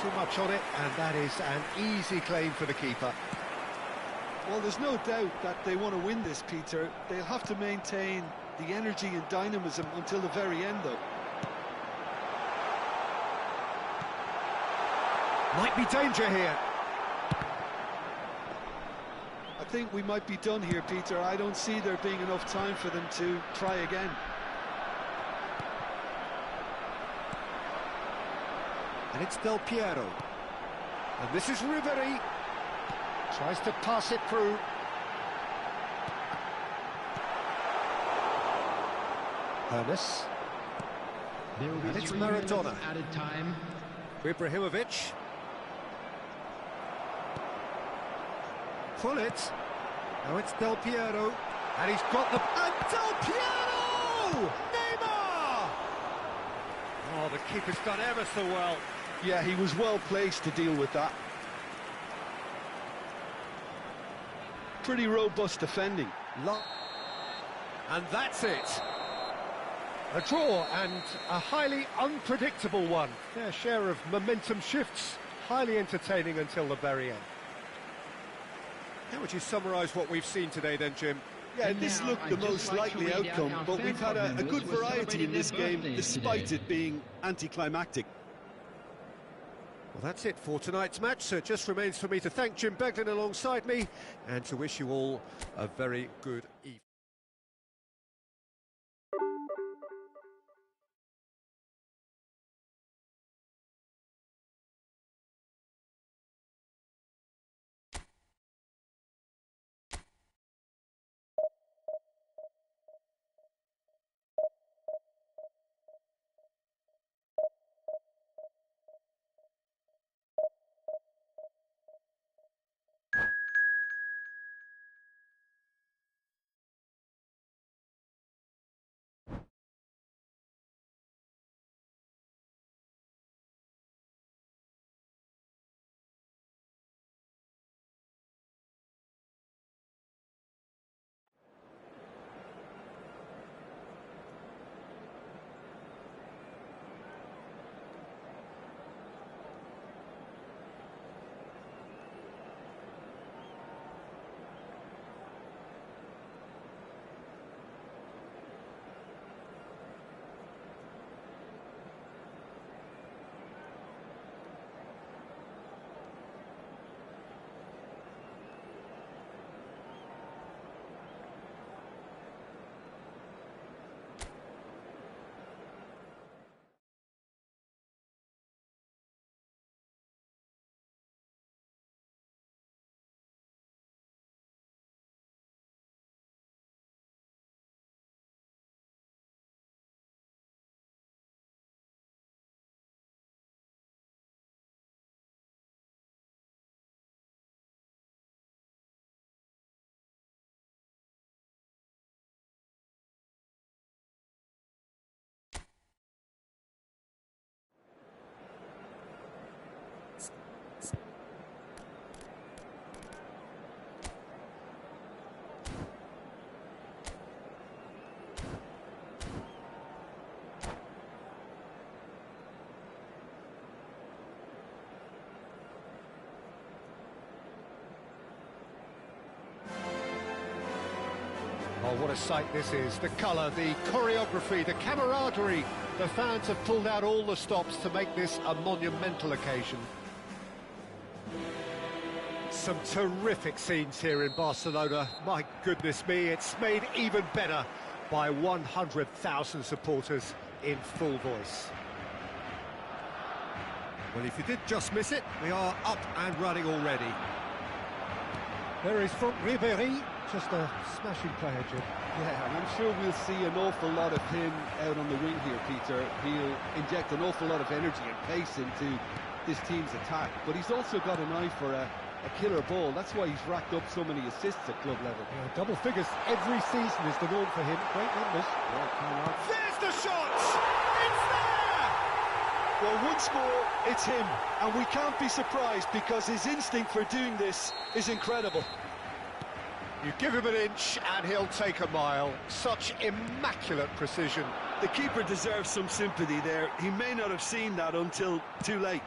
A: Too much on it, and that is an easy claim for the keeper.
D: Well, there's no doubt that they want to win this, Peter. They'll have to maintain the energy and dynamism until the very end, though.
A: Might be danger here.
D: I think we might be done here, Peter. I don't see there being enough time for them to try again.
A: And it's Del Piero. And this is Ribery. Tries to pass it through. Hermes. And it's Maradona.
E: Added time.
A: Ibrahimovic. Pull it. Now it's Del Piero. And he's got the... And Del Piero! Neymar! Oh, the keeper's done ever so well.
D: Yeah, he was well placed to deal with that. Pretty robust defending.
A: And that's it. A draw and a highly unpredictable one. Their share of momentum shifts. Highly entertaining until the very end. How would you summarise what we've seen today then, Jim?
D: Yeah, this looked the most likely outcome, but we've had a good variety in this game, despite it being anticlimactic.
A: Well, that's it for tonight's match, so it just remains for me to thank Jim Beglin alongside me and to wish you all a very good evening. Oh, what a sight this is. The colour, the choreography, the camaraderie. The fans have pulled out all the stops to make this a monumental occasion. some terrific scenes here in Barcelona. My goodness me, it's made even better by 100,000 supporters in full voice. Well, if you did just miss it, we are up and running already. There is from Ribéry, just a smashing player, Jim.
D: Yeah, and I'm sure we'll see an awful lot of him out on the wing here, Peter. He'll inject an awful lot of energy and pace into this team's attack, but he's also got an eye for a killer ball. That's why he's racked up so many assists at club level.
A: Yeah, double figures every season is the norm for him. Great numbers.
D: Yeah,
A: there's the shot! It's there!
B: Well, once more, it's him, and we can't be surprised because his instinct for doing this is incredible.
A: You give him an inch and he'll take a mile. Such immaculate precision.
B: The keeper deserves some sympathy there. He may not have seen that until too late.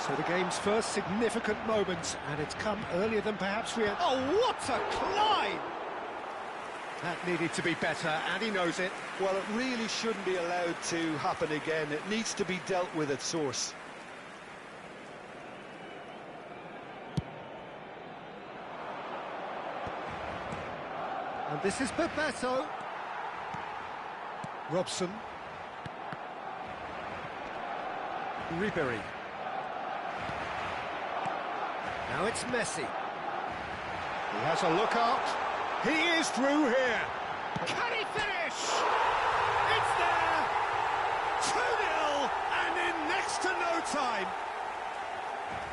A: So the game's first significant moment, and it's come earlier than perhaps we had. Oh, what a climb! That needed to be better, and he knows it.
B: Well, it really shouldn't be allowed to happen again. It needs to be dealt with at source.
A: And this is Bebeto. Robson. Ribéry. Now it's Messi. He has a look out. He is through here. Can he finish? It's there. 2-0 and in next to no time.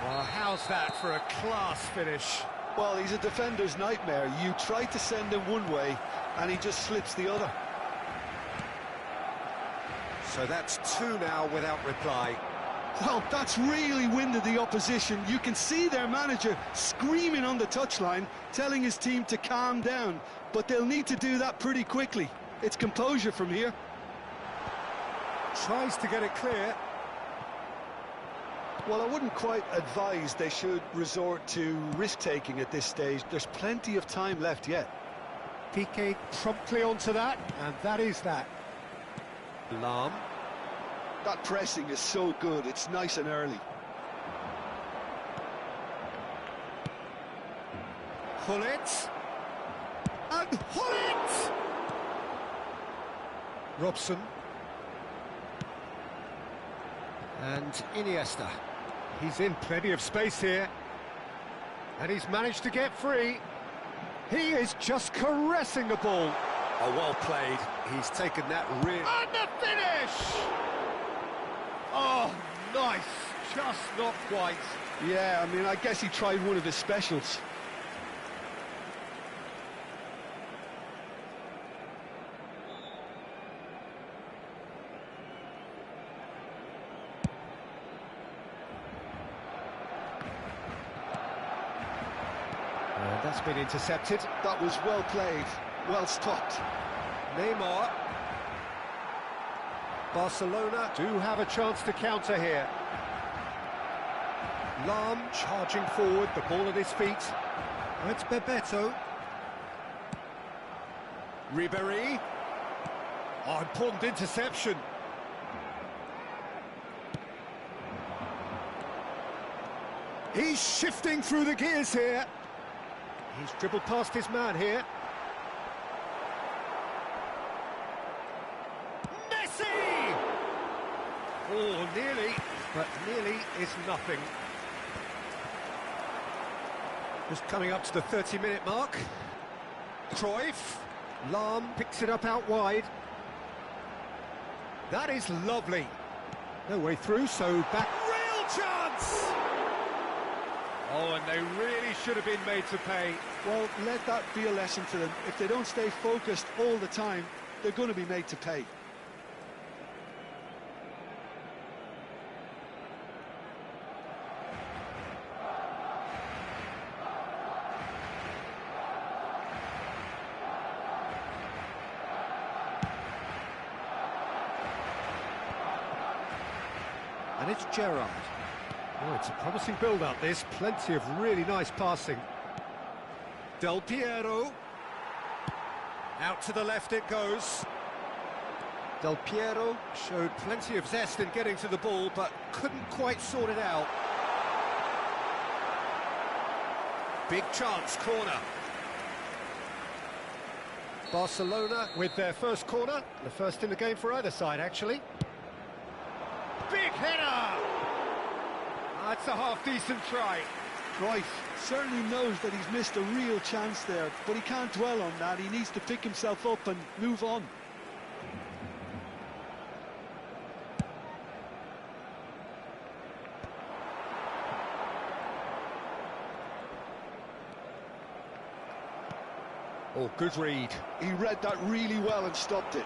A: Well, how's that for a class finish?
B: Well, he's a defender's nightmare. You try to send him one way and he just slips the other.
A: So that's 2 now without reply.
B: Well, that's really winded the opposition. You can see their manager screaming on the touchline, telling his team to calm down, but they'll need to do that pretty quickly. It's composure from here.
A: Tries to get it clear.
B: Well, I wouldn't quite advise they should resort to risk-taking at this stage. There's plenty of time left yet.
A: Piqué promptly onto that, and that is that. Lahm.
B: That pressing is so good, it's nice and early.
A: Gullit. And Gullit! Robson. And Iniesta. He's in plenty of space here. And he's managed to get free. He is just caressing the ball. Oh, well played. He's taken that really... And the finish! Oh, nice. Just not quite.
B: Yeah, I mean, I guess he tried one of his specials.
A: That's been intercepted.
B: That was well played, well stopped.
A: Neymar. Barcelona do have a chance to counter here. Lahm charging forward, the ball at his feet. Oh, it's Bebeto. Ribéry. Oh, important interception. He's shifting through the gears here. He's dribbled past his man here. Messi! Oh, nearly, but nearly is nothing. Just coming up to the 30-minute mark. Cruyff. Lahm picks it up out wide. That is lovely. No way through, so back. Real chance! Oh, and they really should have been made to pay.
B: Well, let that be a lesson to them. If they don't stay focused all the time, they're going to be made to pay.
A: And it's Gerrard. Oh, it's a promising build-up, this. Plenty of really nice passing. Del Piero. Out to the left it goes. Del Piero showed plenty of zest in getting to the ball, but couldn't quite sort it out. Big chance, corner. Barcelona with their first corner, the first in the game for either side, actually. Big header! That's a half-decent try.
D: Right, certainly knows that he's missed a real chance there, but he can't dwell on that. He needs to pick himself up and move on.
A: Oh, good read.
D: He read that really well and stopped it.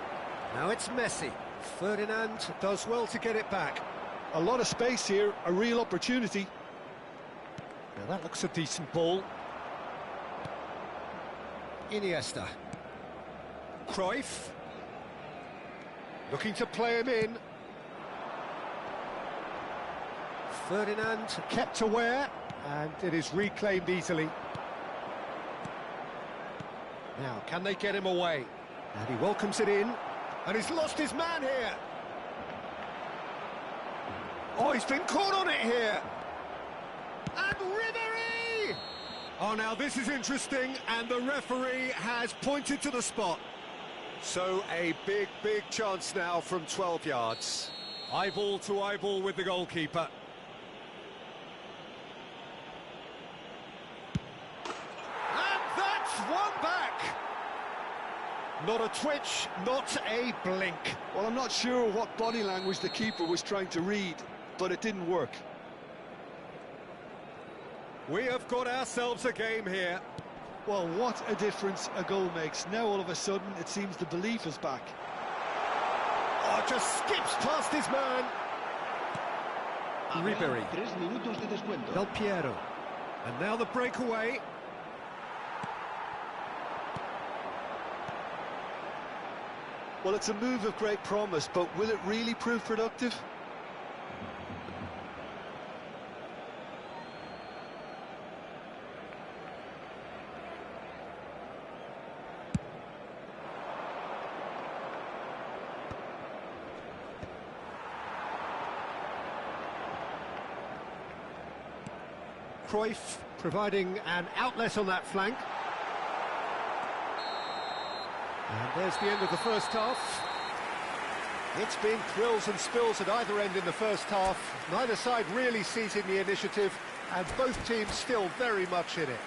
A: Now it's Messi. Ferdinand does well to get it back.
D: A lot of space here, a real opportunity.
A: Now that looks a decent ball. Iniesta. Cruyff. Looking to play him in. Ferdinand kept aware, and it is reclaimed easily. Now, can they get him away? And he welcomes it in, and he's lost his man here. Oh, he's been caught on it here. And Ribery! Oh, now this is interesting, and the referee has pointed to the spot. So a big, big chance now from 12 yards. Eyeball to eyeball with the goalkeeper. And that's one back. Not a twitch, not a blink.
D: Well, I'm not sure what body language the keeper was trying to read, but it didn't work.
A: We have got ourselves a game here.
D: Well, what a difference a goal makes. Now all of a sudden it seems the belief is back.
A: Oh, just skips past his man. Ribery. Del Piero. And now the breakaway.
D: Well, it's a move of great promise, but will it really prove productive?
A: Cruyff providing an outlet on that flank. And there's the end of the first half. It's been thrills and spills at either end in the first half. Neither side really seizing the initiative, and both teams still very much in it.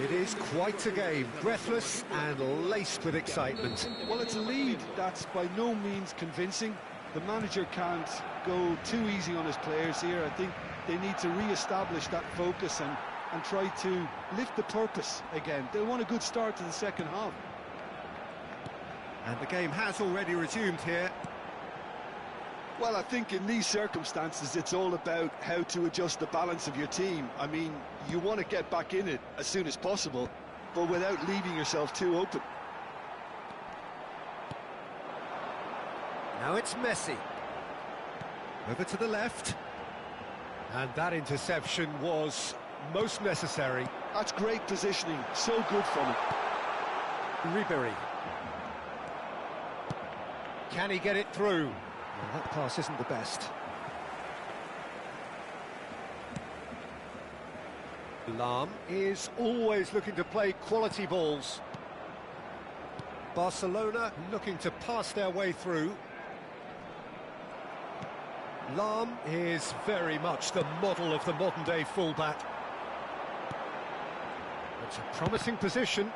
A: It is quite a game, breathless and laced with excitement.
D: Well, it's a lead that's by no means convincing. The manager can't go too easy on his players here. I think they need to re-establish that focus and try to lift the purpose again. They'll want a good start to the second half.
A: And the game has already resumed here.
D: Well, I think in these circumstances, it's all about how to adjust the balance of your team. I mean, you want to get back in it as soon as possible, but without leaving yourself too open.
A: Now it's Messi. Over to the left. And that interception was most necessary.
D: That's great positioning, so good from him.
A: Ribery. Can he get it through? Well, that pass isn't the best. Lam is always looking to play quality balls. Barcelona looking to pass their way through. Lam is very much the model of the modern-day fullback. It's a promising position.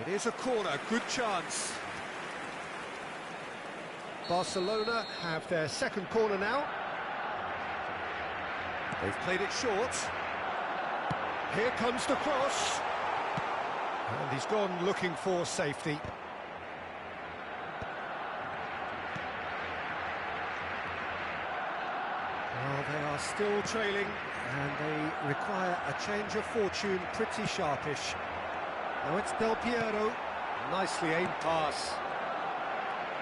A: It is a corner, good chance. Barcelona have their second corner now. They've played it short. Here comes the cross. And he's gone looking for safety. Well, they are still trailing, and they require a change of fortune, pretty sharpish. Now it's Del Piero. Nicely aimed pass.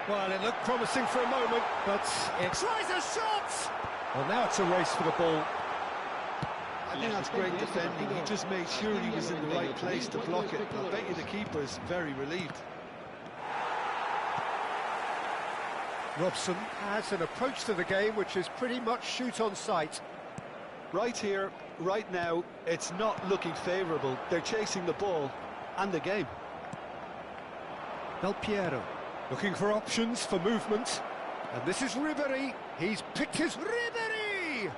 A: Well, it looked promising for a moment, but it tries a shot! Well, now it's a race for the ball.
D: I think that's great defending. He just made sure he was in the right place to block it. I bet you the keeper's very relieved.
A: Robson has an approach to the game which is pretty much shoot on sight.
D: Right here, right now, it's not looking favourable. They're chasing the ball and the game.
A: Del Piero looking for options for movement. And this is Ribery. He's picked his Ribery!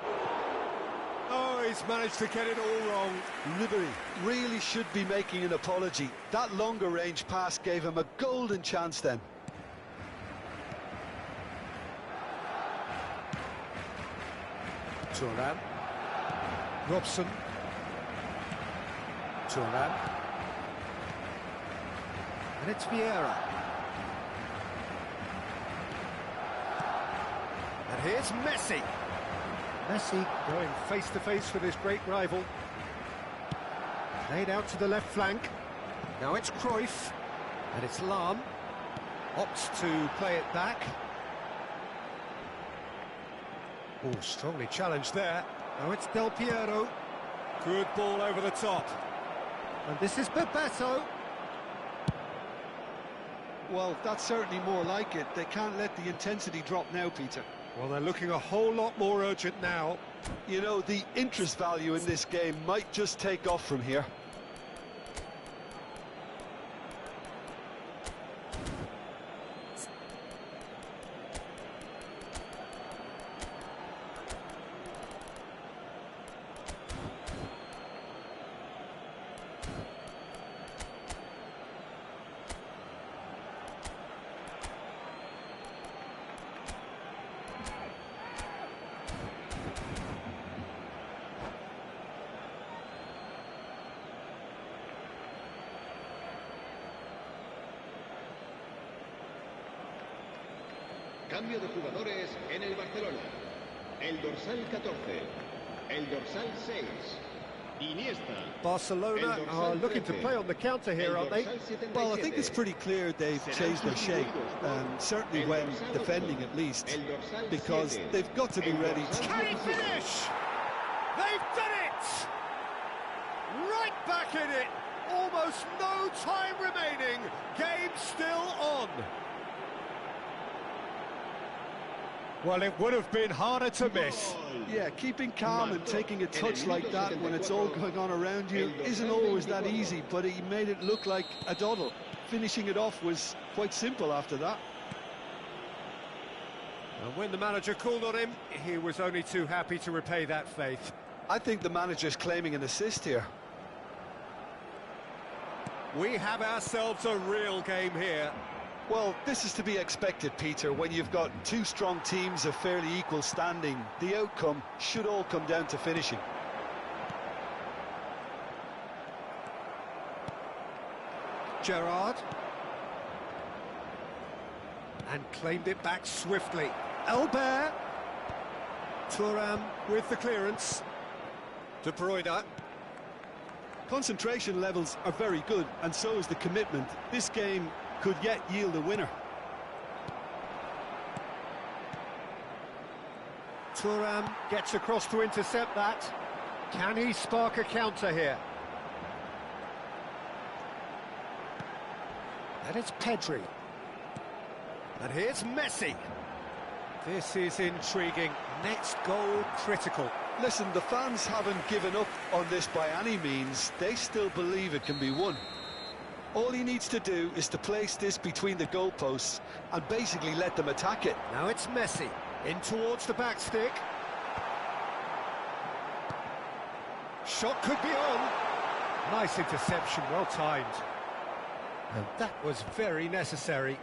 A: Oh, he's managed to get it all wrong.
D: Ribery really should be making an apology. That longer range pass gave him a golden chance then.
A: Thuram. Robson. Thuram. And it's Vieira. And here's Messi. Messi going face-to-face with his great rival. Played out to the left flank. Now it's Cruyff. And it's Lahm. Opts to play it back. Oh, strongly challenged there. Now it's Del Piero. Good ball over the top. And this is Bebeto.
D: Well, that's certainly more like it. They can't let the intensity drop now, Peter.
A: Well, they're looking a whole lot more urgent now.
D: You know, the interest value in this game might just take off from here.
F: Cambio de jugadores en el Barcelona. El dorsal 14, el dorsal 6, Iniesta.
A: Barcelona are looking to play on the counter here, aren't they?
D: Well, I think it's pretty clear they've changed their shape, certainly when defending at least, because they've got to be ready to...
A: Can he finish? They've done it! Right back in it! Almost no time remaining. Game still on. Well, it would have been harder to miss.
D: Yeah, keeping calm and taking a touch like that when it's all going on around you isn't always that easy, but he made it look like a doddle. Finishing it off was quite simple after that.
A: And when the manager called on him, he was only too happy to repay that faith.
D: I think the manager's claiming an assist here.
A: We have ourselves a real game here.
D: Well, this is to be expected, Peter. When you've got two strong teams of fairly equal standing, the outcome should all come down to finishing.
A: Gerrard. And claimed it back swiftly. Albert. Thuram with the clearance. De Bruyne.
D: Concentration levels are very good, and so is the commitment. This game could yet yield a winner.
A: Thuram gets across to intercept that. Can he spark a counter here? And it's Pedri. And here's Messi. This is intriguing. Next goal critical.
D: Listen, the fans haven't given up on this by any means. They still believe it can be won. All he needs to do is to place this between the goalposts and basically let them attack it.
A: Now it's Messi, in towards the back stick. Shot could be on. Nice interception, well timed. And that was very necessary.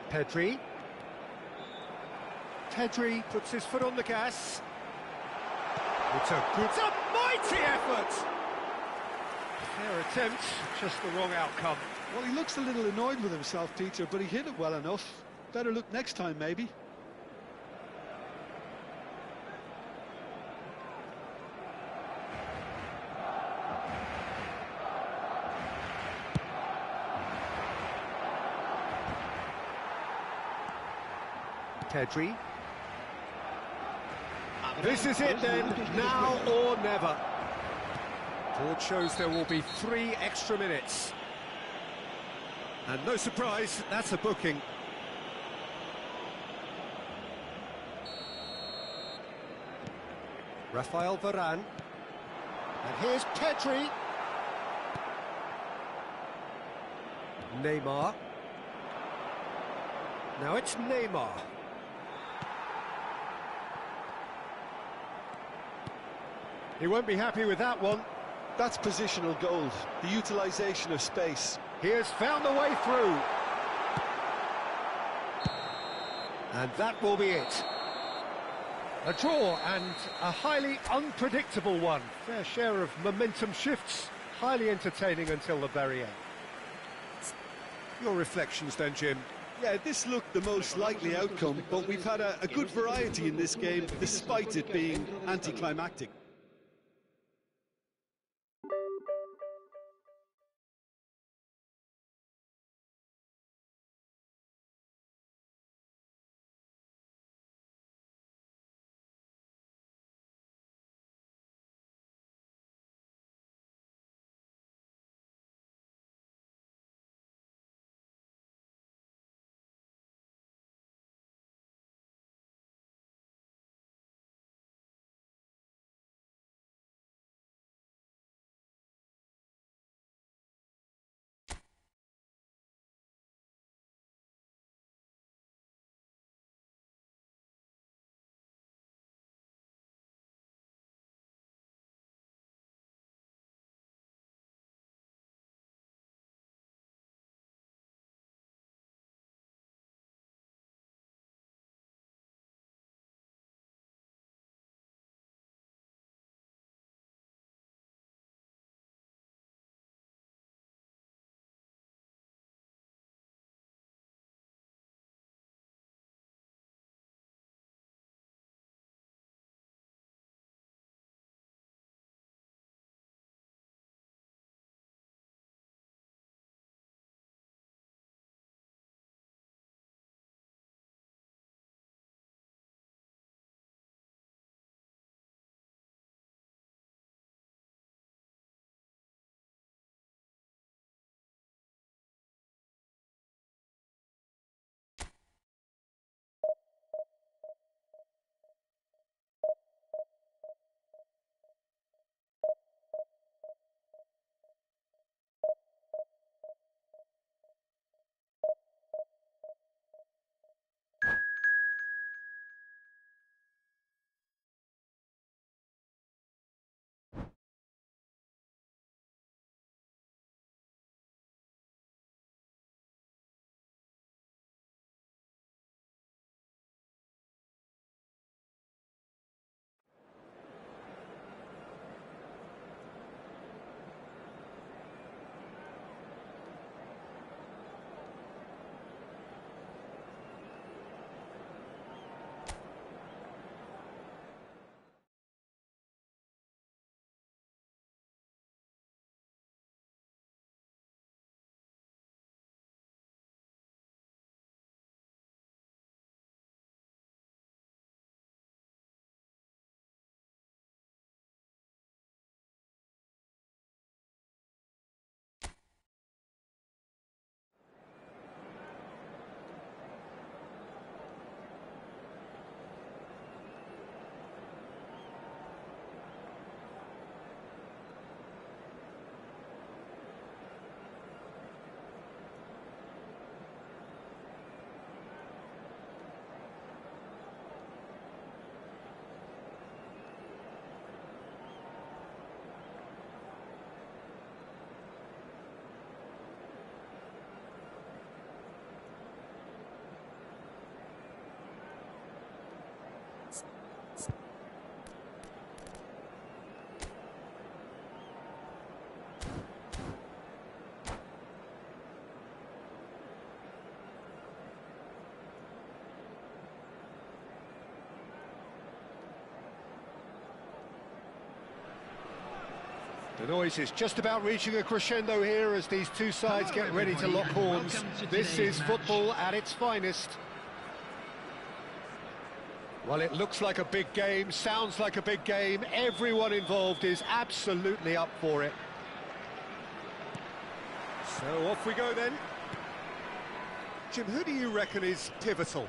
A: Pedri. Pedri puts his foot on the gas. It's a mighty effort! Fair attempt, just the wrong outcome.
D: Well, he looks a little annoyed with himself, Peter, but he hit it well enough. Better look next time, maybe.
A: Pedri. This is it then, now or never. Board shows there will be 3 extra minutes. And no surprise, that's a booking. Rafael Varane. And here's Pedri. Neymar. Now it's Neymar. He won't be happy with that one.
B: That's positional gold, the utilisation of space.
A: He has found a way through. And that will be it. A draw, and a highly unpredictable one. Fair share of momentum shifts, highly entertaining until the very end. Your reflections then, Jim?
B: Yeah, this looked the most likely outcome, but we've had a good variety in this game, despite it being anticlimactic.
A: The noise is just about reaching a crescendo here as these two sides get ready to lock horns. This is football at its finest. Well, it looks like a big game, sounds like a big game. Everyone involved is absolutely up for it. So off we go then. Jim, who do you reckon is pivotal?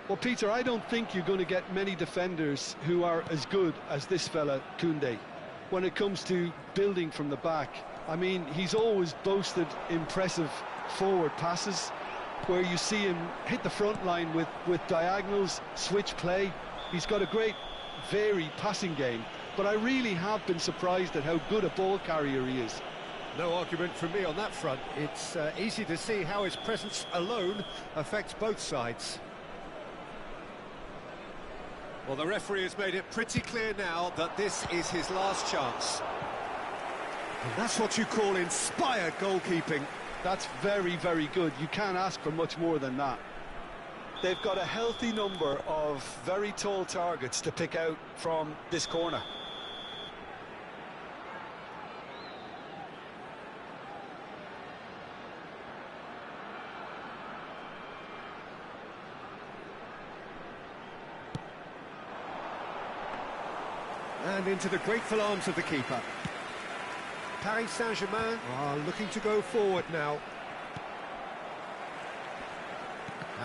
B: Well, Peter, I don't think you're going to get many defenders who are as good as this fella, Koundé, when it comes to building from the back. I mean, he's always boasted impressive forward passes, where you see him hit the front line with diagonals, switch play. He's got a great, varied passing game, but I really have been surprised at how good a ball carrier he is.
A: No argument from me on that front. It's easy to see how his presence alone affects both sides. Well, the referee has made it pretty clear now that this is his last chance. And that's what you call inspired goalkeeping.
B: That's very, very good. You can't ask for much more than that. They've got a healthy number of very tall targets to pick out from this corner.
A: And into the grateful arms of the keeper. Paris Saint-Germain are looking to go forward now.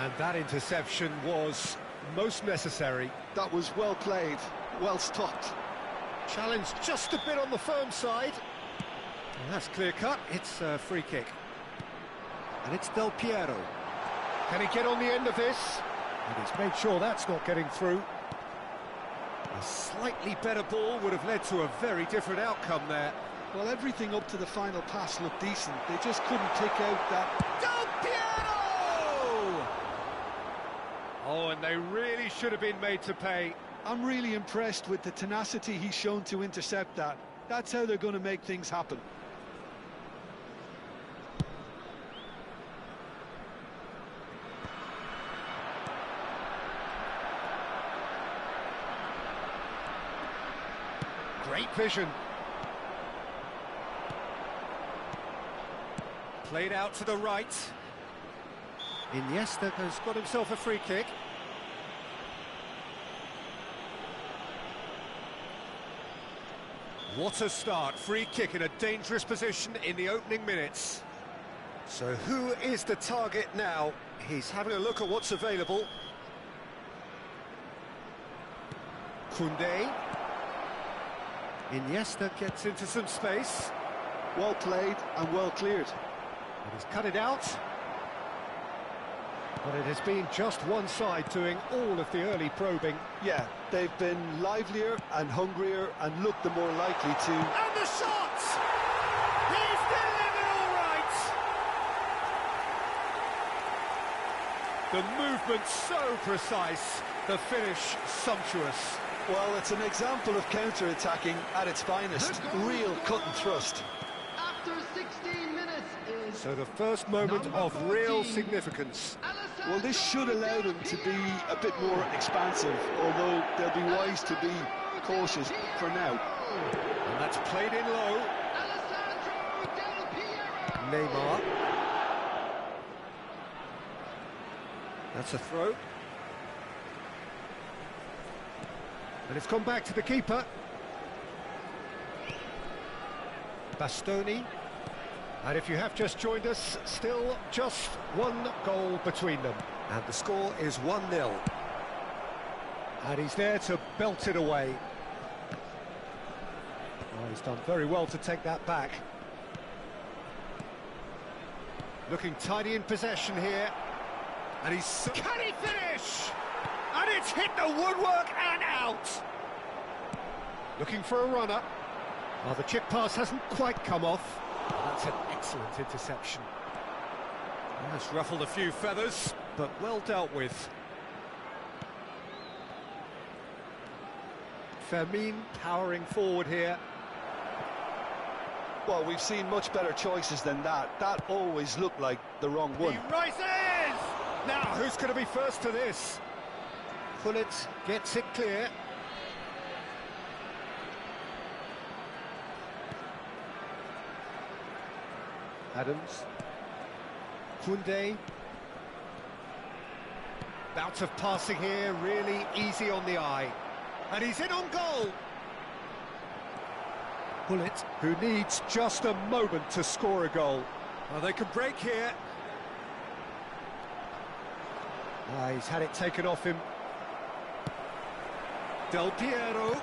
A: And that interception was most necessary.
B: That was well played, well stopped.
A: Challenged just a bit on the firm side. And that's clear cut, it's a free kick. And it's Del Piero. Can he get on the end of this? And he's made sure that's not getting through. A slightly better ball would have led to a very different outcome there.
B: Well, everything up to the final pass looked decent. They just couldn't pick out that...
A: Del Piero! Oh, and they really should have been made to pay.
B: I'm really impressed with the tenacity he's shown to intercept that. That's how they're going to make things happen.
A: Great vision. Played out to the right. Iniesta has got himself a free kick. What a start. Free kick in a dangerous position in the opening minutes. So who is the target now? He's having a look at what's available. Koundé. Iniesta gets into some space.
B: Well played and well cleared.
A: And he's cut it out. But it has been just one side doing all of the early probing.
B: Yeah, they've been livelier and hungrier and looked the more likely to...
A: And the shot! He's delivered all right! The movement so precise, the finish sumptuous.
B: Well, it's an example of counter-attacking at its finest. Real cut and thrust.
E: After 16 minutes is...
A: So the first moment of real significance.
B: Well, this should allow them to be a bit more expansive, although they'll be wise to be cautious for now.
A: And that's played in low. Neymar. That's a throw. And it's gone back to the keeper. Bastoni. And if you have just joined us, still just one goal between them. And the score is 1-0. And he's there to belt it away. Oh, he's done very well to take that back. Looking tidy in possession here. And he's... Can he finish? And it's hit the woodwork and out. Looking for a runner. Well, the chip pass hasn't quite come off. That's an excellent interception. That's ruffled a few feathers, but well dealt with. Fermin powering forward here.
B: Well, we've seen much better choices than that. That always looked like the wrong one.
A: He rises! Now, who's going to be first to this? Pullet gets it clear. Adams. Koundé. Bout of passing here, really easy on the eye. And he's in on goal. Pullet, who needs just a moment to score a goal. Well, they can break here. He's had it taken off him. Del Piero.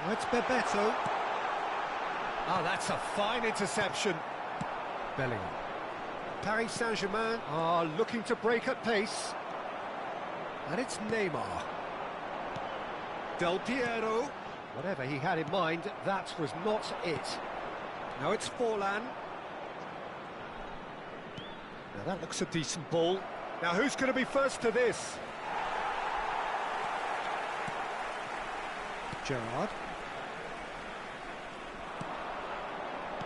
A: Oh, it's Bebeto. Ah, that's a fine interception. Bellingham. Paris Saint-Germain are looking to break at pace. And it's Neymar. Del Piero. Whatever he had in mind, that was not it. Now it's Forlan. Now that looks a decent ball. Now who's going to be first to this? Gerrard.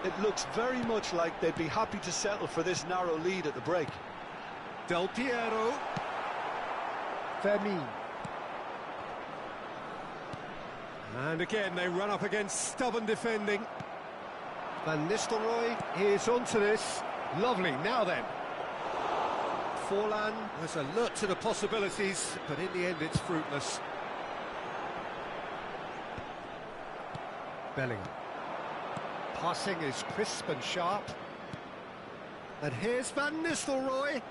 B: It looks very much like they'd be happy to settle for this narrow lead at the break.
A: Del Piero. Fermin. And again they run up against stubborn defending. Van Nistelrooy is onto this. Lovely, now then. Forlan was alert to the possibilities, but in the end it's fruitless. Bellingham. Passing is crisp and sharp. And here's Van Nistelrooy.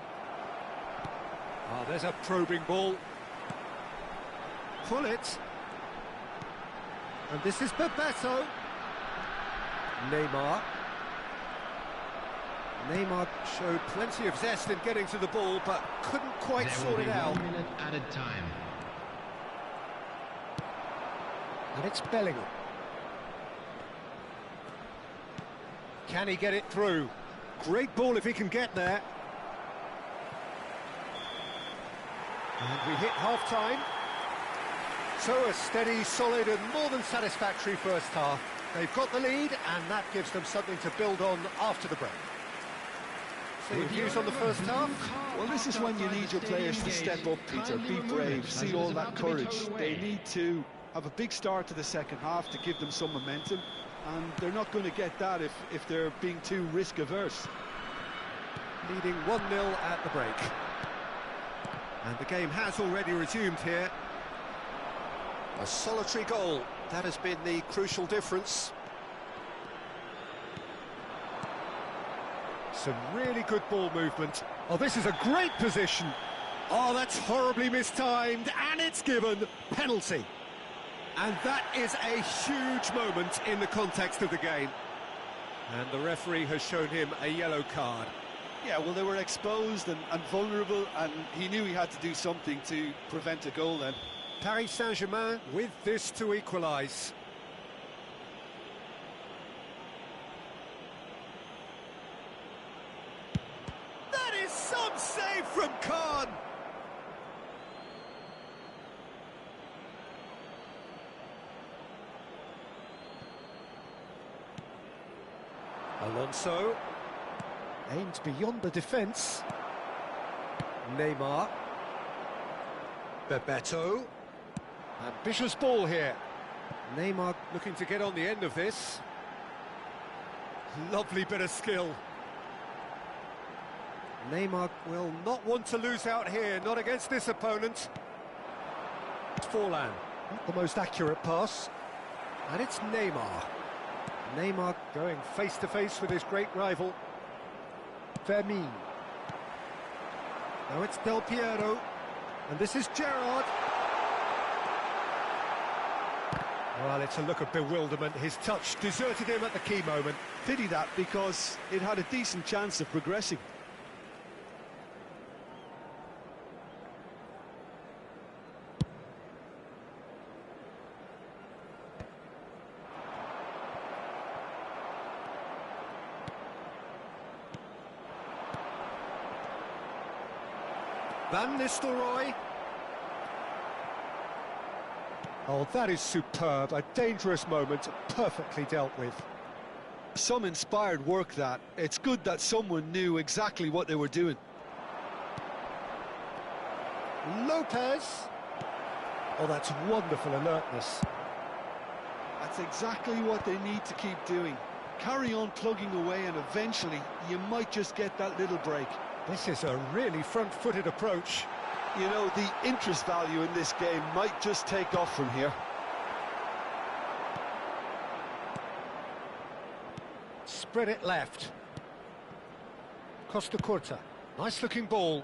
A: Oh, there's a probing ball. Pull it. And this is Bebeto. Neymar. Neymar showed plenty of zest in getting to the ball, but couldn't quite sort it out.
E: 1 minute added time.
A: And it's Bellingham. Can he get it through? Great ball if he can get there. And we hit half-time. So a steady, solid and more than satisfactory first half. They've got the lead and that gives them something to build on after the break. So your views on the first half?
B: Well, this is when you need your players to step up, Peter, be brave, see all that courage. They need to have a big start to the second half to give them some momentum, and they're not going to get that if they're being too risk-averse.
A: Leading 1-0 at the break. And the game has already resumed here. A solitary goal, that has been the crucial difference. Some really good ball movement. Oh, this is a great position. Oh, that's horribly mistimed, and it's given penalty. And that is a huge moment in the context of the game. And the referee has shown him a yellow card.
B: Yeah, well, they were exposed and vulnerable, and he knew he had to do something to prevent a goal then.
A: Paris Saint-Germain with this to equalise. That is some save from Kahn! Alonso aimed beyond the defence. Neymar. Bebeto. Ambitious ball here. Neymar looking to get on the end of this. Lovely bit of skill. Neymar will not want to lose out here, not against this opponent. It's Forlan, not the most accurate pass. And it's Neymar. Neymar going face-to-face with his great rival. Fermin. Now it's Del Piero. And this is Gerrard. Well, it's a look of bewilderment. His touch deserted him at the key moment.
B: Pity that, because it had a decent chance of progressing.
A: Van Nistelrooy. Oh, that is superb. A dangerous moment, perfectly dealt with.
B: Some inspired work, that. It's good that someone knew exactly what they were doing.
A: Lopez. Oh, that's wonderful alertness.
B: That's exactly what they need to keep doing. Carry on plugging away, and eventually you might just get that little break.
A: This is a really front-footed approach.
B: You know, the interest value in this game might just take off from here.
A: Spread it left. Costa Curta. Nice looking ball.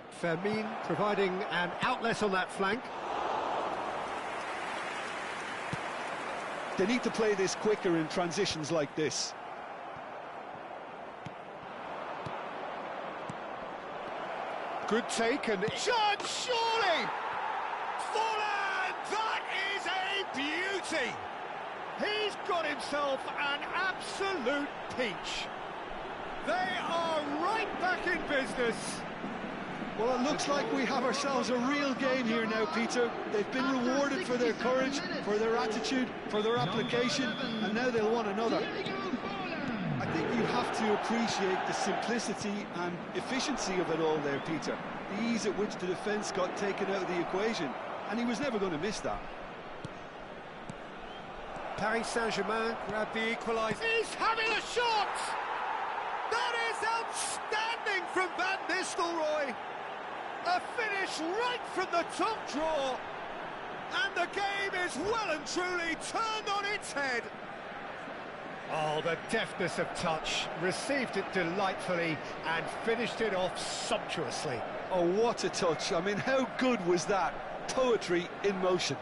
A: Fermin providing an outlet on that flank.
B: They need to play this quicker in transitions like this.
A: Good take and shot, surely! Folland! That is a beauty! He's got himself an absolute peach. They are right back in business.
B: Well, it looks like we have ourselves a real game here now, Peter. They've been rewarded for their courage, for their attitude, for their application, and now they'll want another. I think you have to appreciate the simplicity and efficiency of it all there, Peter. The ease at which the defence got taken out of the equation, and he was never going to miss that.
A: Paris Saint-Germain grabbed the equaliser. He's having a shot! That is outstanding from Van Nistelrooy! A finish right from the top draw, and the game is well and truly turned on its head. Oh, the deftness of touch, received it delightfully and finished it off sumptuously.
B: Oh, what a touch. I mean, how good was that? Poetry in motion.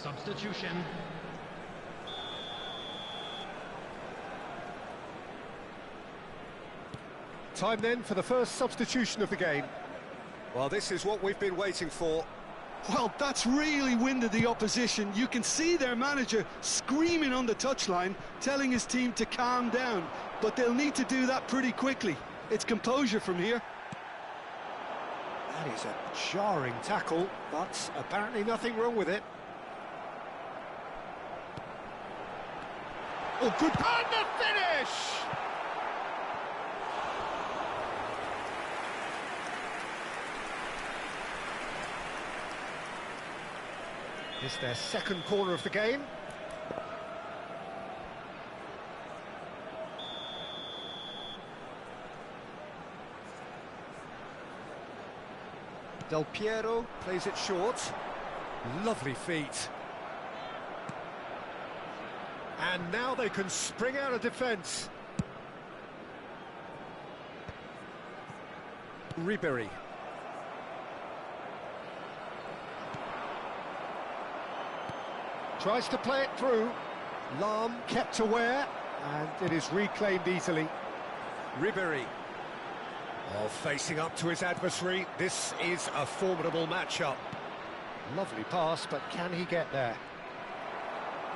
E: Substitution.
A: Time then for the first substitution of the game. Well, this is what we've been waiting for.
B: Well, that's really winded the opposition. You can see their manager screaming on the touchline, telling his team to calm down. But they'll need to do that pretty quickly. It's composure from here.
A: That is a jarring tackle, but apparently nothing wrong with it. Oh, good. And the finish! It's their second corner of the game. Del Piero plays it short. Lovely feet. And now they can spring out of defence. Ribéry. Tries to play it through. Lahm kept aware, and it is reclaimed easily. Ribéry. Oh, facing up to his adversary. This is a formidable matchup. Lovely pass, but can he get there?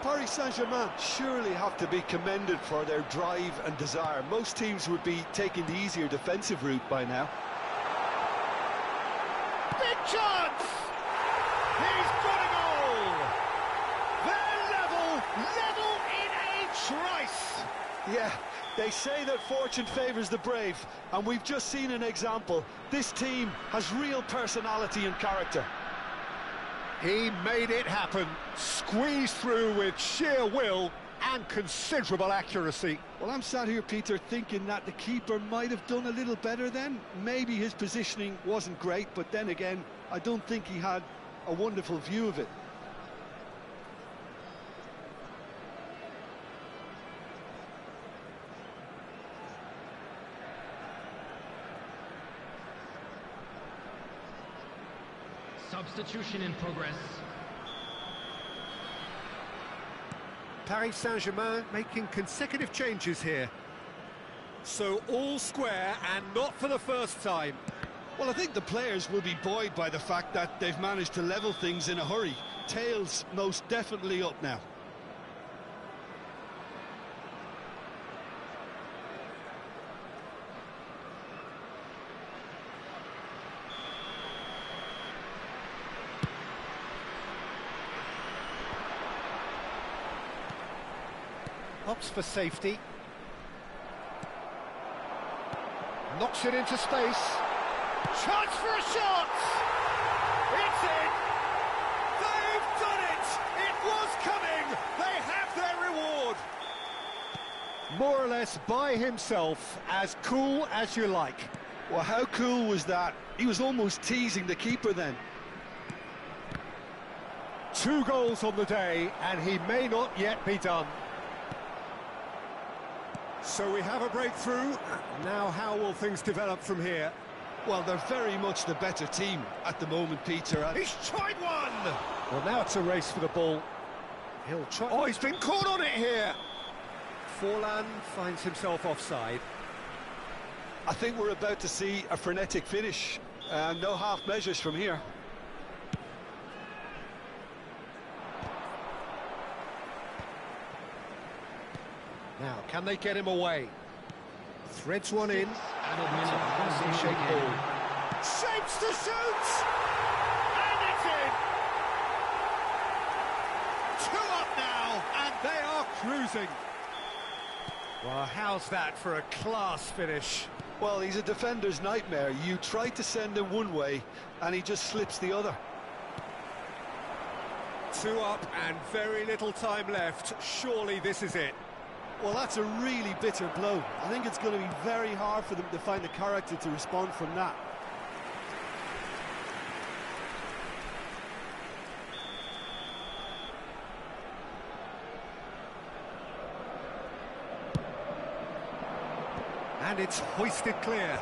B: Paris Saint-Germain surely have to be commended for their drive and desire. Most teams would be taking the easier defensive route by now.
A: Big chance! He's got a goal! They're level in a trice!
B: Yeah, they say that fortune favours the brave, and we've just seen an example. This team has real personality and character.
A: He made it happen, squeezed through with sheer will and considerable accuracy.
B: Well, I'm sat here, Peter, thinking that the keeper might have done a little better then. Maybe his positioning wasn't great, but then again, I don't think he had a wonderful view of it.
E: Substitution in progress.
A: Paris Saint-Germain making consecutive changes here. So all square and not for the first time.
B: Well, I think the players will be buoyed by the fact that they've managed to level things in a hurry. Tails most definitely up now.
A: Opts for safety. Knocks it into space. Chance for a shot! It's in! They've done it! It was coming! They have their reward! More or less by himself, as cool as you like.
B: Well, how cool was that? He was almost teasing the keeper then.
A: 2 goals on the day, and he may not yet be done. So we have a breakthrough. Now how will things develop from here?
B: Well, they're very much the better team at the moment, Peter.
A: He's tried one! Well, now it's a race for the ball. He'll try... Oh, he's been caught on it here! Forlan finds himself offside.
B: I think we're about to see a frenetic finish. No half measures from here.
A: Now, can they get him away? Threads one in.
E: Added minute,
A: Shake ball. Shapes to shoot! And it's in! 2 up now, and they are cruising. Well, how's that for a class finish?
B: Well, he's a defender's nightmare. You try to send him one way, and he just slips the other.
A: 2 up and very little time left. Surely this is it.
D: Well, that's a really bitter blow. I think it's going to be very hard for them to find the character to respond from that.
A: And it's hoisted clear.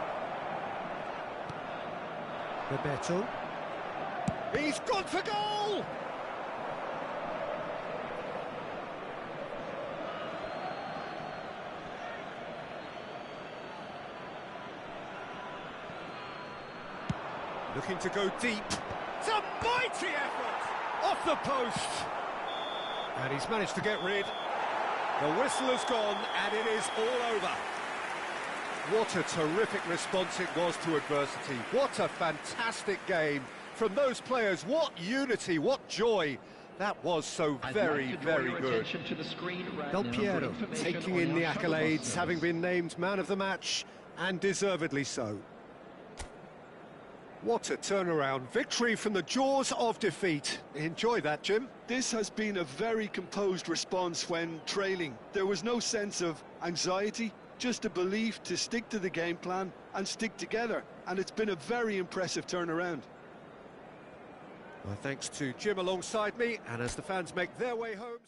A: Bebeto. He's gone for goal! Looking to go deep. It's a mighty effort! Off the post! And he's managed to get rid. The whistle has gone, and it is all over. What a terrific response it was to adversity. What a fantastic game from those players. What unity, what joy. That was so very, very good. Del Piero taking in the accolades, having been named man of the match, and deservedly so. What a turnaround. Victory from the jaws of defeat. Enjoy that, Jim.
B: This has been a very composed response when trailing. There was no sense of anxiety, just a belief to stick to the game plan and stick together. And it's been a very impressive turnaround.
A: Well, thanks to Jim alongside me, and as the fans make their way home...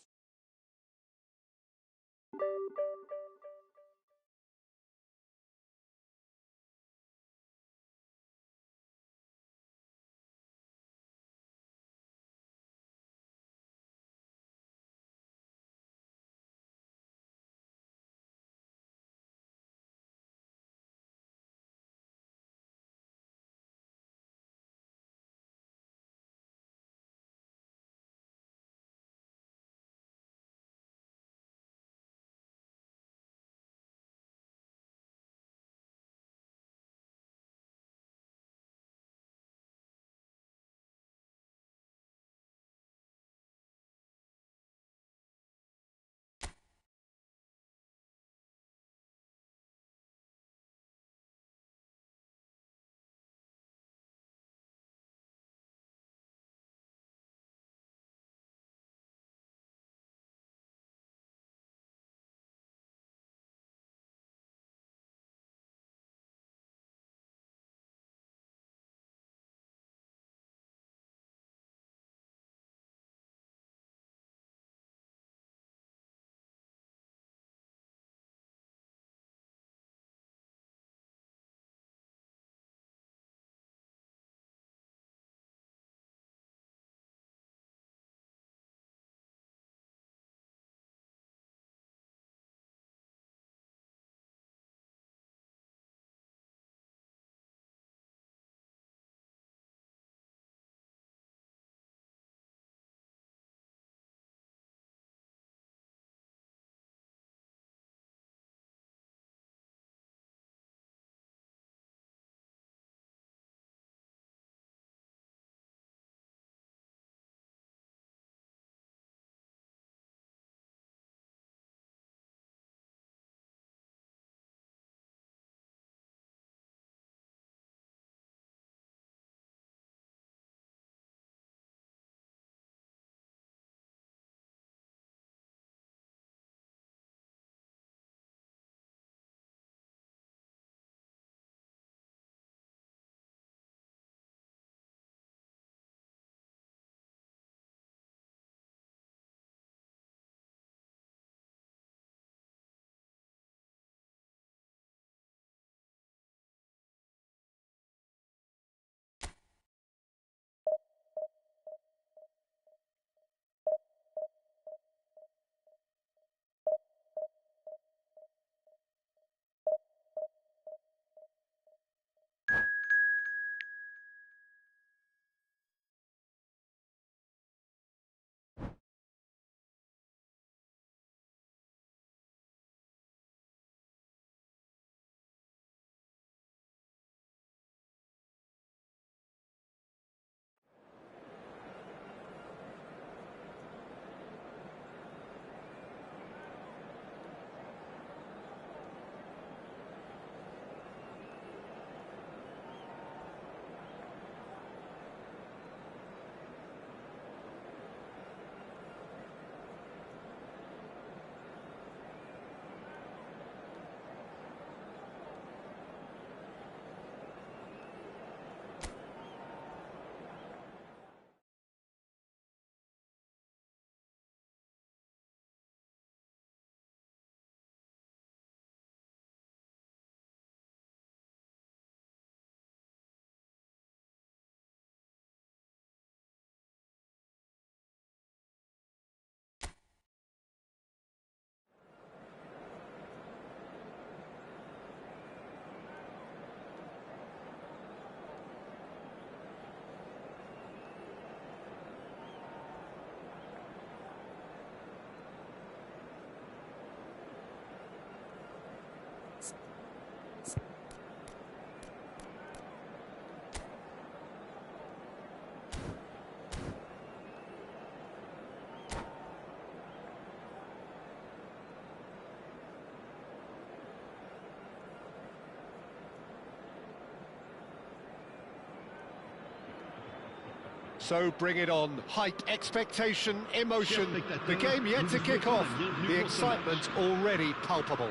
A: So bring it on. Hype, expectation, emotion. The game yet to kick off. The excitement already palpable.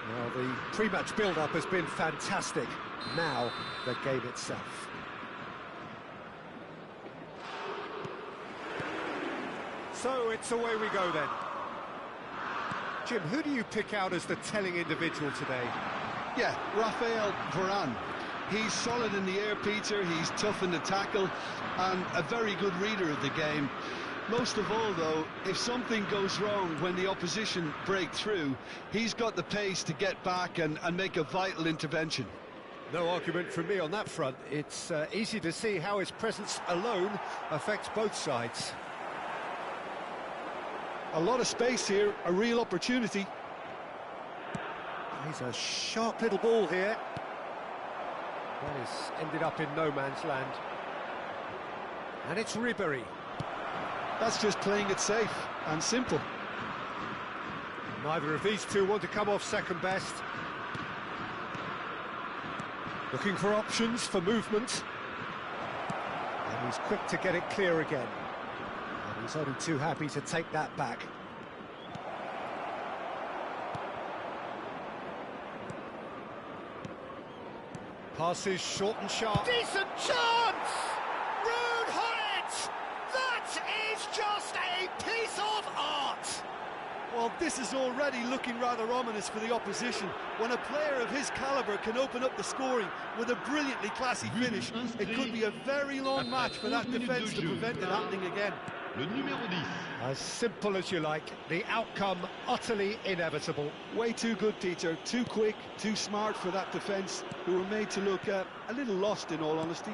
A: Well, the pre-match build-up has been fantastic. Now, the game itself. So it's away we go then. Jim, who do you pick out as the telling individual today?
B: Yeah, Rafael Varane. He's solid in the air, Peter. He's tough in the tackle and a very good reader of the game. Most of all, though, if something goes wrong when the opposition break through, he's got the pace to get back and make a vital intervention.
A: No argument from me on that front. It's easy to see how his presence alone affects both sides.
B: A lot of space here, a real opportunity.
A: He's a sharp little ball here. Well, he's ended up in no man's land. And it's Ribéry.
B: That's just playing it safe and simple.
A: Neither of these two want to come off second best. Looking for options for movement. And he's quick to get it clear again. And he's only too happy to take that back. Passes short and sharp. Decent chance! Rude Hoyt! That is just a piece of art!
B: Well, this is already looking rather ominous for the opposition. When a player of his calibre can open up the scoring with a brilliantly classy finish, it could be a very long match for that defence to prevent it happening again.
E: Le numéro 10.
A: As simple as you like, the outcome utterly inevitable.
B: Way too good, Peter. Too quick, too smart for that defence, who were made to look a little lost, in all honesty.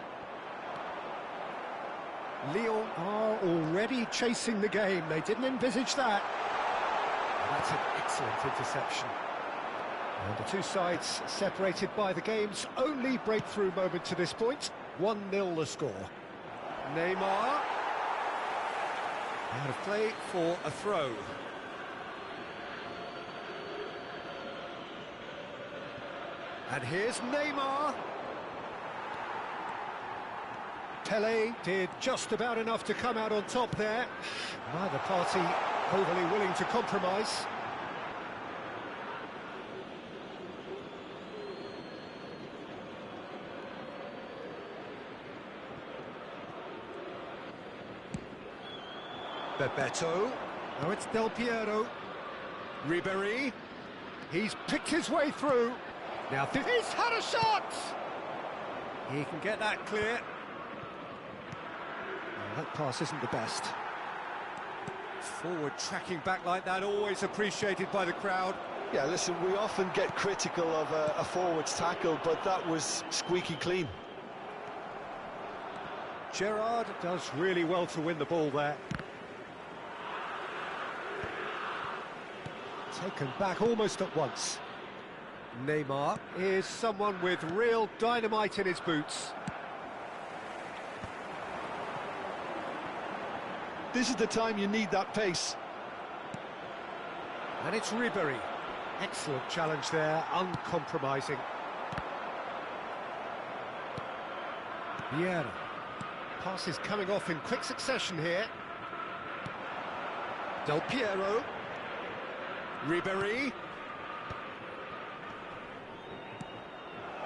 A: Lyon are already chasing the game. They didn't envisage that. That's an excellent interception. And the two sides separated by the game's only breakthrough moment to this point. 1-0 the score. Neymar. Out of play for a throw. And here's Neymar. Pelé did just about enough to come out on top there. Neither party overly willing to compromise. Bebeto. Now it's Del Piero. Ribéry. He's picked his way through. Now he's had a shot! He can get that clear. Oh, that pass isn't the best. Forward tracking back like that, always appreciated by the crowd.
B: Yeah, listen, we often get critical of a forward's tackle, but that was squeaky clean.
A: Gerrard does really well to win the ball there. Taken back almost at once. Neymar is someone with real dynamite in his boots.
B: This is the time you need that pace.
A: And it's Ribéry. Excellent challenge there, uncompromising. Vieira. Passes coming off in quick succession here. Del Piero. Ribéry.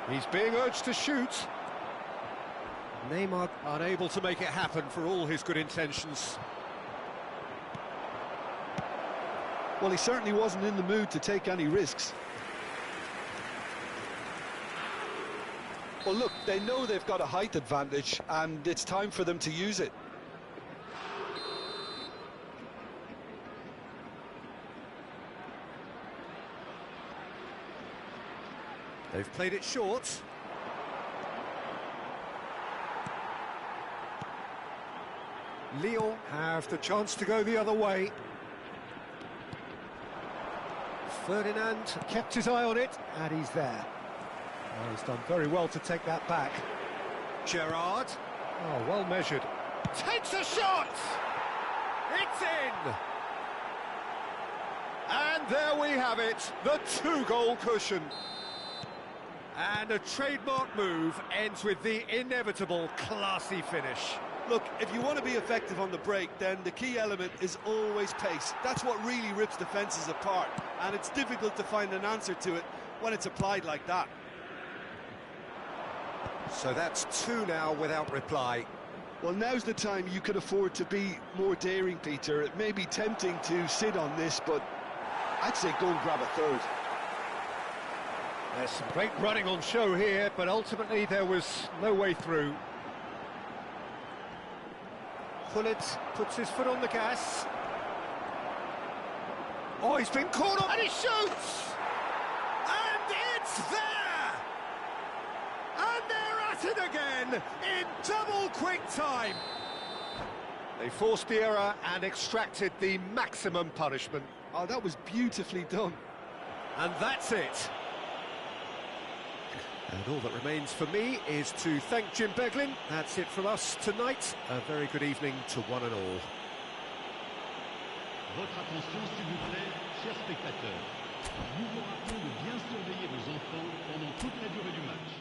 A: He's being urged to shoot. Neymar unable to make it happen for all his good intentions.
B: Well, he certainly wasn't in the mood to take any risks. Well, look, they know they've got a height advantage, and it's time for them to use it.
A: They've played it short. Lyon have the chance to go the other way. Ferdinand kept his eye on it, and he's there. Oh, he's done very well to take that back. Gerrard. Oh, well measured. Takes a shot! It's in! And there we have it, the two-goal cushion. And a trademark move ends with the inevitable classy finish.
D: Look, if you want to be effective on the break, then the key element is always pace. That's what really rips defences apart, and it's difficult to find an answer to it when it's applied like that.
A: So that's 2 now without reply.
B: Well, now's the time you could afford to be more daring, Peter. It may be tempting to sit on this, but I'd say go and grab a third.
A: There's some great running on show here, but ultimately there was no way through. Pullet puts his foot on the gas. Oh, he's been caught on, and he shoots! And it's there! And they're at it again, in double quick time! They forced the error and extracted the maximum punishment.
B: Oh, that was beautifully done.
A: And that's it. And all that remains for me is to thank Jim Beglin. That's it from us tonight. A very good evening to one and all.
E: Votre attention, s'il vous plaît, chers spectateurs. Nous vous rappelons de bien surveiller vos enfants pendant toute la durée du match.